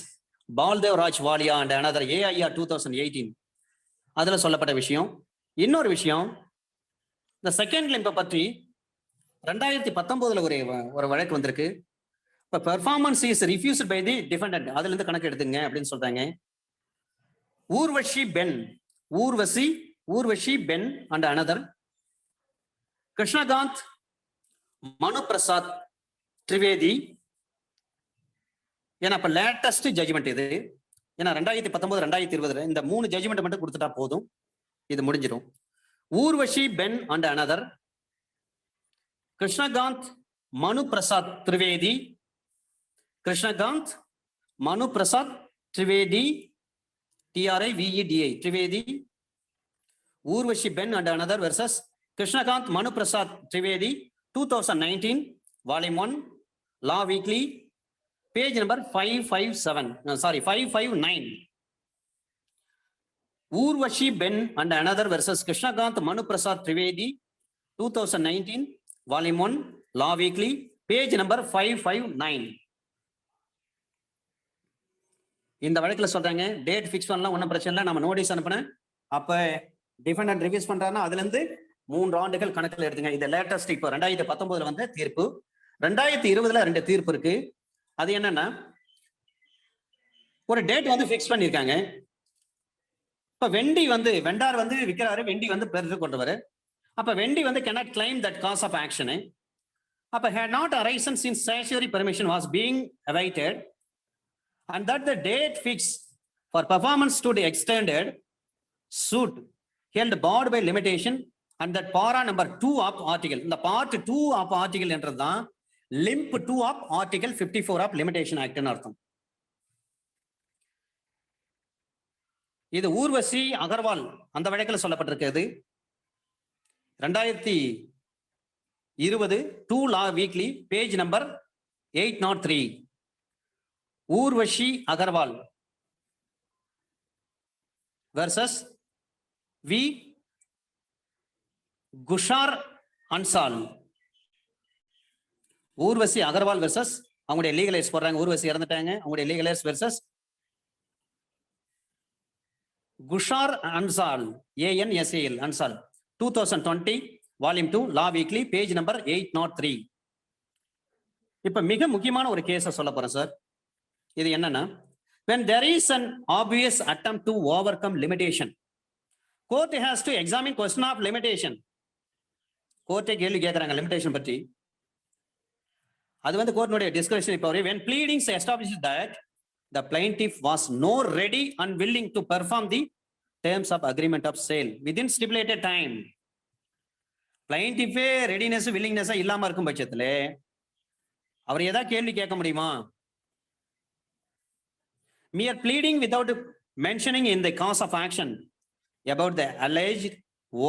Baldev Raj Walia and another AIR 2018. அதுல சொல்லப்பட்ட விஷயம். இன்னொரு விஷயம், இந்த second லிம்ப பற்றி 2019 ஒரு வழக்கு வந்திருக்கு. இப்ப performance is refused by the defendant, அதுல இருந்து கணக்கு எடுத்துங்க அப்படின்னு சொல்றாங்க. Urvashi Ben and another Krishnakant Manu Prasad Trivedi. ஏன்னா இப்ப லேட்டஸ்ட் ஜட்ஜ்மெண்ட் இது. ஏன்னா 2019 2020 இந்த 3 ஜட்ஜ்மெண்ட் மட்டும் கொடுத்துட்டா போதும், இது முடிஞ்சிடும். Urvashi Ben and another Krishnakant Manu Prasad Trivedi. Krishnakant Manu Prasad Trivedi TRIVEDI Trivedi. Urvashi Ben and another versus Krishnakant Manu Prasad Trivedi 2019 Volume 1 Law Weekly page number 559. Urvashi Ben and another versus Krishnakant Manu Prasad Trivedi 2019 Volume 1 Law Weekly page number 559. இந்த வழக்குல சொல்றாங்க டேட் ஃபிக்ஸ் பண்ணலாம், ஒன்றும் பிரச்சனை இல்லை. நம்ம நோட்டீஸ் அனுப்பினேன், அப்ப டிஃபெண்டன்ட் ரிவ்யூஸ் பண்றாங்கன்னா அதுல இருந்து 3 ஆண்டுகள் கணக்கில் எடுத்துங்க. இது லேட்டஸ்ட் இப்போ 2019 வந்த தீர்ப்பு. 2020 2 தீர்ப்பு இருக்கு. அது என்னன்னா, ஒரு டேட் ஃபிக்ஸ் பண்ணிருக்காங்க. இப்ப வெண்டார் விற்கிறாரு, வெண்டி பெற்று கொண்டவர். அப்ப வெண்டி cannot claim that cause of action. அப்ப had not arisen since statutory permission was being awaited and that the date fixed for performance to be extended suit held barred by limitation and that para number 2 of article. இந்த part 2 of article என்றதுதான் limp 2 of article 54 of limitation act ன்னு அர்த்தம். இது ஊர்வசி அகர்வால் அந்த வழக்கில் சொல்லப்பட்டிருக்கிறது. 2020 2 Law Weekly page number 803. Urvashi Agarwal versus V Kushar Ansal. Urvashi Agarwal versus அவங்களுடைய legal heirs போடுறாங்க. ஊர்வசி இறந்துட்டாங்க, அவங்களுடைய legal heirs versus Kushar Ansal ANSAL Ansal 2020 Volume 2 Law Weekly page number 803. இப்ப மிக முக்கியமான ஒரு கேஸ சொல்ல போறேன் சார். இது என்னன்னா, when there is an obvious attempt to overcome limitation, court has to examine question of limitation. Court கேள்வி கேட்கறாங்க லிமிடேஷன் பற்றி. அது கோர்ட்னுடைய டிஸ்கஷன். இப்போ when pleadings establishes that the plaintiff was no ready and willing to perform the terms of agreement of sale within stipulated time. plaintiff readiness willingness இல்லாம இருக்கும் பட்சத்துல அவர் ஏதாவது கேள்வி கேட்க முடியுமா? Mere pleading without mentioning in the cause of action about the alleged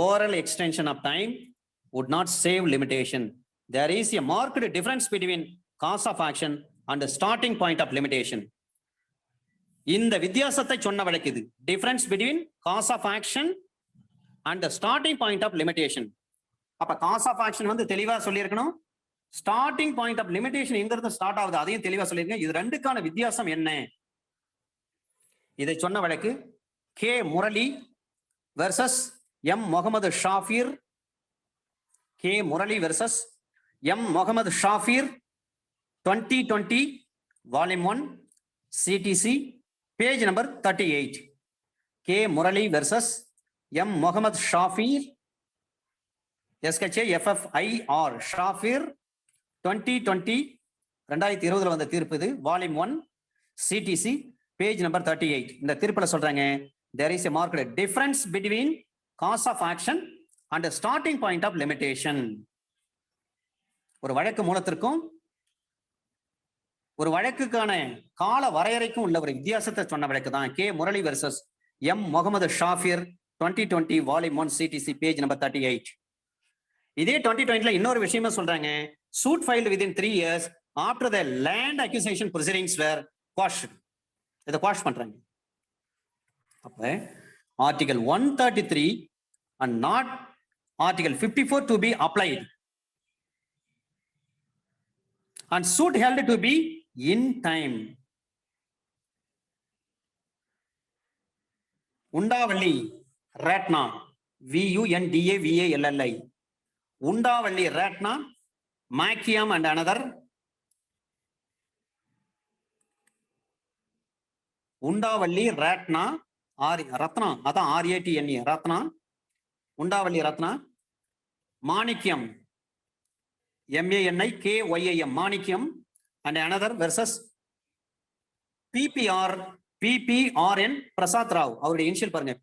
oral extension of time would not save limitation. There is a marked difference between cause of action and the starting point of limitation. இந்த வித்தியாசத்தை சொன்ன வழக்கு இது. Difference between cause of action and the starting point of limitation. அப்ப cause of action தெளிவா சொல்லியிருக்கணும். starting point of limitation எங்கிருந்து start ஆகுது அதையும் தெளிவா சொல்லியிருக்கேன். இது ரெண்டுக்கான வித்தியாசம் என்ன? இதை சொன்ன வழக்கு K Murali versus M Mohammed Shafeer. K Murali versus M Mohammed Shafeer 2020 Volume 1 CTC page number 38. K Murali versus M Mohammed Shafeer, SHAFFIR, Shafeer 2020 2020 வந்த தீர்ப்பு இது, வால்யூம் 1 CTC, பேஜ் நம்பர் 38. இந்த தீர்ப்புல சொல்றாங்க, there is a marked difference between cause of action and starting point of limitation. ஒரு வழக்கு மூலத்திற்கும் ஒரு வழக்குக்கான கால வரையறைக்கும் உள்ள ஒரு வித்தியாசத்தை சொன்ன வழக்கு தான் K Murali versus M Mohammed Shafeer 2020 volume 1 CTC, page number 38. இதே 2020 இன்னொரு விஷயமா சொல்றாங்க, suit filed within 3 years after the land acquisition proceedings were quashed. இதை குவாஷ் பண்றாங்க. அப்ப article 133 and not article 54 to be applied and suit held to be in time. Vundavalli Ratna, VUNDAVALLI, Vundavalli Ratna, Makiam and another, Vundavalli Ratna, Ratna அதான் RATNA, Ratna, உண்டாவள்ளி Ratna, மாணிக்யம் MANIKYIM, மாணிக்யம் and another versus PPRN Prasad Rao, அவருடைய initial பாருங்க,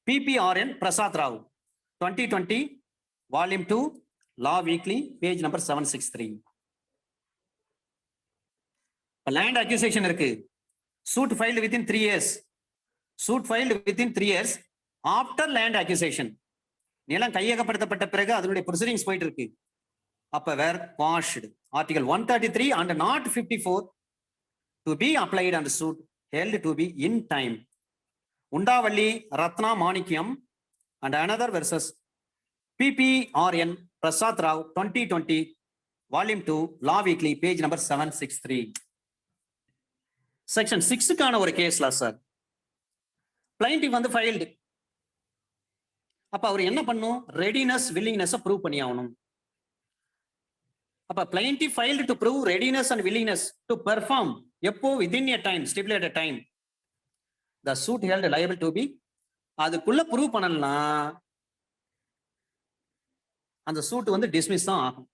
PPRN Prasad Rao 2020 volume 2 law weekly, page number 763. Land acquisition இருக்கு, suit filed within 3 years, suit filed within 3 years after land acquisition, நிலம் கையகப்படுத்தப்பட்ட பிறகு அதனுடைய proceedings போயிட்டு இருக்கு. அப்ப where washed article 133 and not 54 to be applied and suit held to be in time. Vundavalli Ratna Manikyam and another versus PPRN Prasad Rao 2020 volume 2 law weekly, page number 763. Section 6க்கான ஒரு கேஸ்ல சார், பிளைன்டிவ் வந்து ஃபைல்டு. அப்ப அவர் என்ன பண்ணும், ரெடினஸ் வில்லிங்னஸ் ப்ரூவ் பண்ணி ஆகணும். அப்ப plaintiff failed to prove readiness and willingness to perform எப்போ, within a time, stipulated time, the suit held liable to be, அதுக்குள்ள ப்ரூவ் பண்ணலாம், அந்த சூட் வந்து டிஸ்மிஸ் தான் ஆகும்.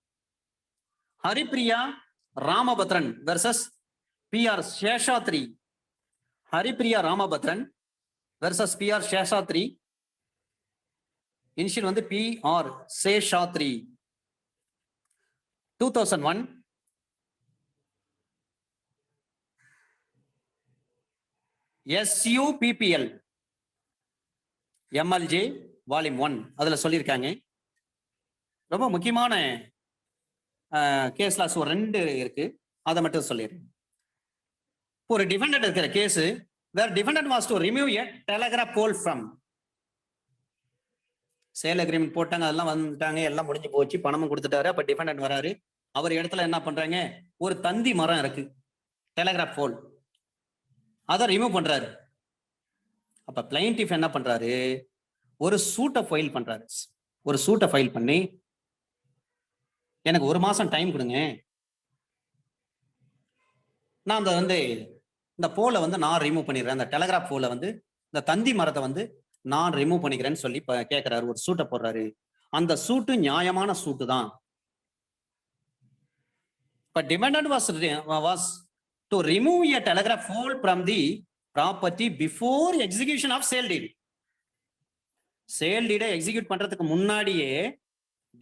Haripriya Ramabhadran versus PR Seshadri, Haripriya Ramabhadran versus PR Seshadri, initial வந்து PR Seshadri 2001, SUPPL MLJ volume 1 அதுல சொல்லியிருக்காங்க. ரொம்ப முக்கியமான கேஸ்ல 2 இருக்கு, அதை மட்டும் சொல்லிடுறேன். ஒரு டிஃபெண்டன்ட் இருக்கிற case, where defendant was to remove a telegraph pole from, sale agreement போட்டாங்க, அதெல்லாம் வந்துட்டாங்க, எல்லாம் முடிஞ்சு போச்சு, பணமும் கொடுத்துட்டாரு. அப்ப டிஃபெண்டன்ட் வராரு, அவர் இடத்துல என்ன பண்றாங்க, ஒரு தந்தி மரம் இருக்கு, டெலிகிராஃப் போல், அதை ரிமூவ் பண்றாரு. அப்ப பிளைன்டிஃப் என்ன பண்றாரு, ஒரு சூட்டை ஃபைல் பண்றாரு. ஒரு சூட்டை ஃபைல் பண்ணி, எனக்கு 1 மாசம் டைம் கொடுங்க, நான் அந்த வந்து இந்த போலை வந்து நான் ரிமூவ் பண்ணிடுறேன், அந்த டெலிகிராஃப் போலை வந்து, இந்த தந்தி மரத்தை வந்து நான் ரிமூவ் பண்ணிக்கிறேன்னு சொல்லி கேட்கிறாரு, ஒரு சூட்டை போடுறாரு. அந்த சூட்டு நியாயமான சூட்டு தான். But defendant was to remove a telegraph pole from the property before execution of sale deed. Sale டீடை எக்ஸிக்யூட் பண்றதுக்கு முன்னாடியே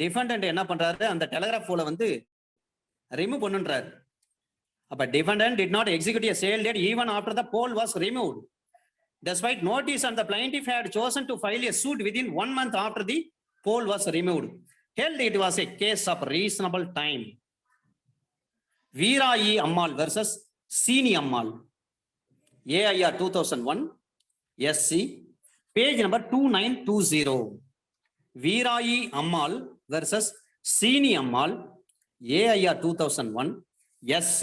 டிஃபெண்டன்ட் என்ன பண்றாரு, அந்த டெலிகிராஃப் போல வந்து ரிமூவ் பண்ணுன்றாரு. அப்ப defendant did not execute a sale deed even after the pole was removed, despite notice and the plaintiff had chosen to file a suit within 1 month after the pole was removed. Held it was a case of reasonable time. Veera E. Ammal versus Sini Ammal, AIR 2001 SC, page number 2920. Veera E. Ammal versus Sini Ammal, AIR 2001 SC,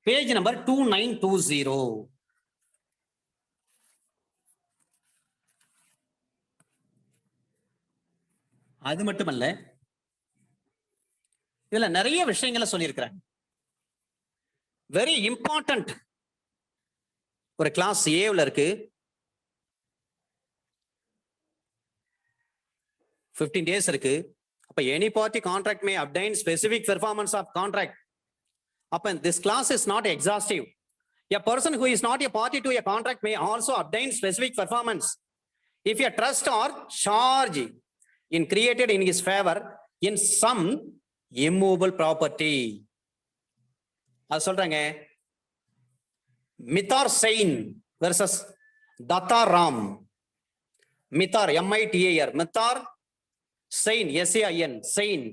page number 2920. அது மட்டுமல்ல, இதுல நிறைய விஷயங்களை சொல்லியிருக்கிறாங்க. Very important ஒரு class ஏல இருக்கு, 15 days இருக்கு. அப்ப any party contract may obtain specific performance of contract. அப்ப this clause is not exhaustive. A person who is not a party to a contract may also obtain specific performance if a trust or charge in created in his favor in some immovable property. அது சொல்றாங்க Mitar Sain versus Datta Ram. Mitar MITAR Mitar Sain SAIN Sain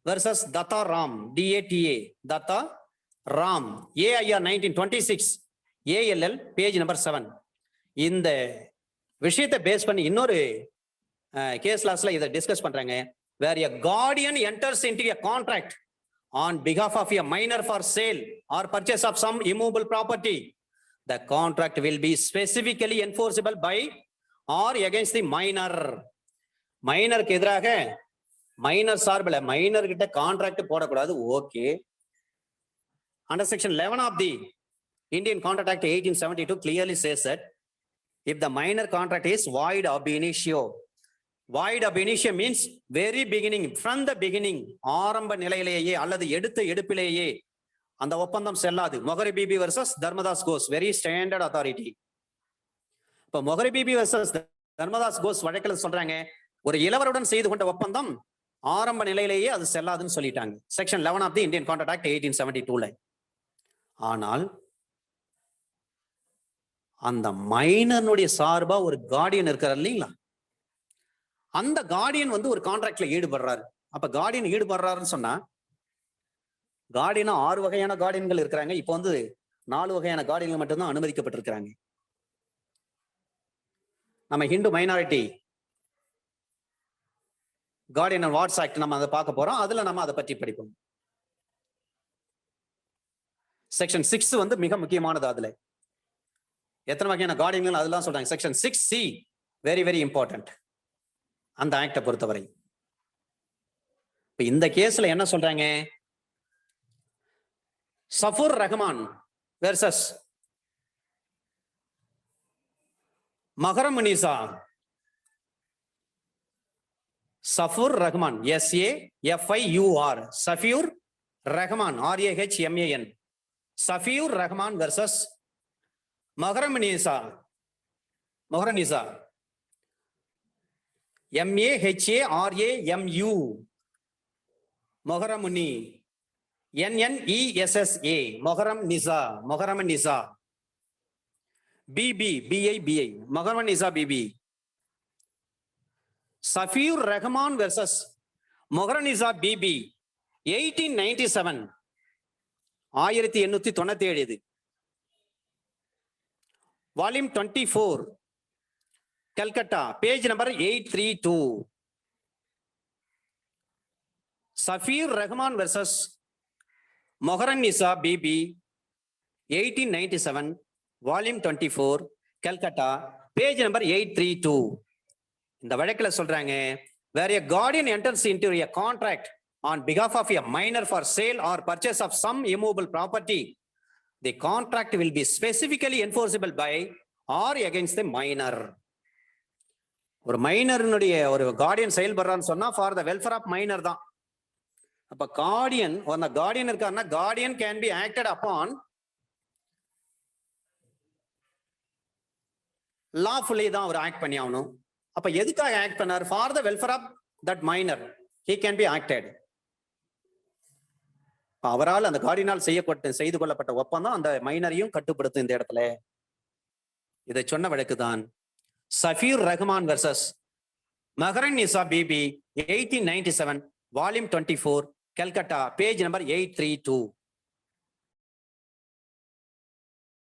versus Datta Ram DATA Datta Ram AIR 1926 ALL page number 7. இந்த விஷயத்தை base பண்ணி இன்னொரு case லாஸ்ல இதை discuss பண்றாங்க. வேர் a guardian enters into a contract on behalf of a minor for sale or purchase of some immovable property, the contract will be specifically enforceable by or against the minor. மைனருக்கு எதிராக minor சார்பில் minor கிட்ட contract போடக்கூடாது. Okay. Under section 11 of the Indian Contract Act 1872 clearly says that if the minor contract is void ab initio, void ab initio means very beginning, from the beginning, ஆரம்ப நிலையிலேயே அல்லது எடுப்பிலேயே அந்த ஒப்பந்தம் செல்லாது. மொஹரி BP versus Dharmadas கோஸ், very standard authority. இப்ப மொஹரி BP versus Dharmadas கோஸ் வழக்கில் சொல்றாங்க ஒரு இளவருடன் செய்து கொண்ட ஒப்பந்தம் ஆரம்ப நிலையிலேயே அது செல்லாதுன்னு சொல்லிட்டாங்க. Section 11 of the Indian contract act 1872. ஆனால் அந்த மைனருடைய சார்பா ஒரு கார்டியன் இருக்காரு இல்லைங்களா, அந்த கார்டியன் ஒரு கான்ட்ராக்ட்ல ஈடுபடுறாரு. அப்ப கார்டியன் ஈடுபடுறாருன்னு சொன்னா கார்டியனா 6 வகையான கார்டியன்கள் இருக்கிறாங்க. இப்போ 4 வகையான கார்டியன்கள் மட்டும்தான் அனுமதிக்கப்பட்டிருக்கிறாங்க. நம்ம Hindu minority Guardian and wards act நம்ம அதை பார்க்க போறோம். அதுல நம்ம அதை பற்றி படிப்போம். செக்ஷன் 6 மிக முக்கியமானது. அதுல எத்தனை வகையான கார்டியன்கள் அதெல்லாம் சொல்றாங்க. Section 6C very very important அந்த ஆக்டை பொறுத்தவரை. இப்ப இந்த கேஸ்ல என்ன சொல்றாங்க, Safiur Rahman versus Maharam Munisa. Safiur Rahman SAFIUR Safiur Rahman RAHMAN Safiur Rahman versus Maharamnisa MAHRAMU Moharamuni NNESSA Moharamnisa BI Moharamnisa BB. Safiur Rahman versus Moharamnisa BB 1897 1897 இது. Volume 24 Calcutta page number 832. Safeer Rahman versus Moharamnisa BB 1897 volume 24 Calcutta page number 832. இந்த வழக்குல சொல்றாங்க where a guardian enters into a contract on behalf of a minor for sale or purchase of some immovable property, the contract will be specifically enforceable by or against the minor. ஒரு மைனருடைய ஒரு guardian செயல்படுறான்னு சொன்னா for the welfare of minor தான். அப்ப guardian அந்த guardian இருக்காருன்னா guardian can be acted upon lawfully தான் அவர் ஆக்ட் பண்ணி ஆகணும். அப்ப எதுக்காக ஆக்ட் பண்ணார்? For the welfare of that minor he can be acted. அவரால் அந்த கார்டியனால் செய்து கொள்ளப்பட்ட ஒப்பந்தம் அந்த மைனரையும் கட்டுப்படுத்தும். இந்த இடத்துல இதை சொன்ன வழக்குதான் Safeer Rahman versus Maharamnisa BB 1897 volume 24 Calcutta page number 832.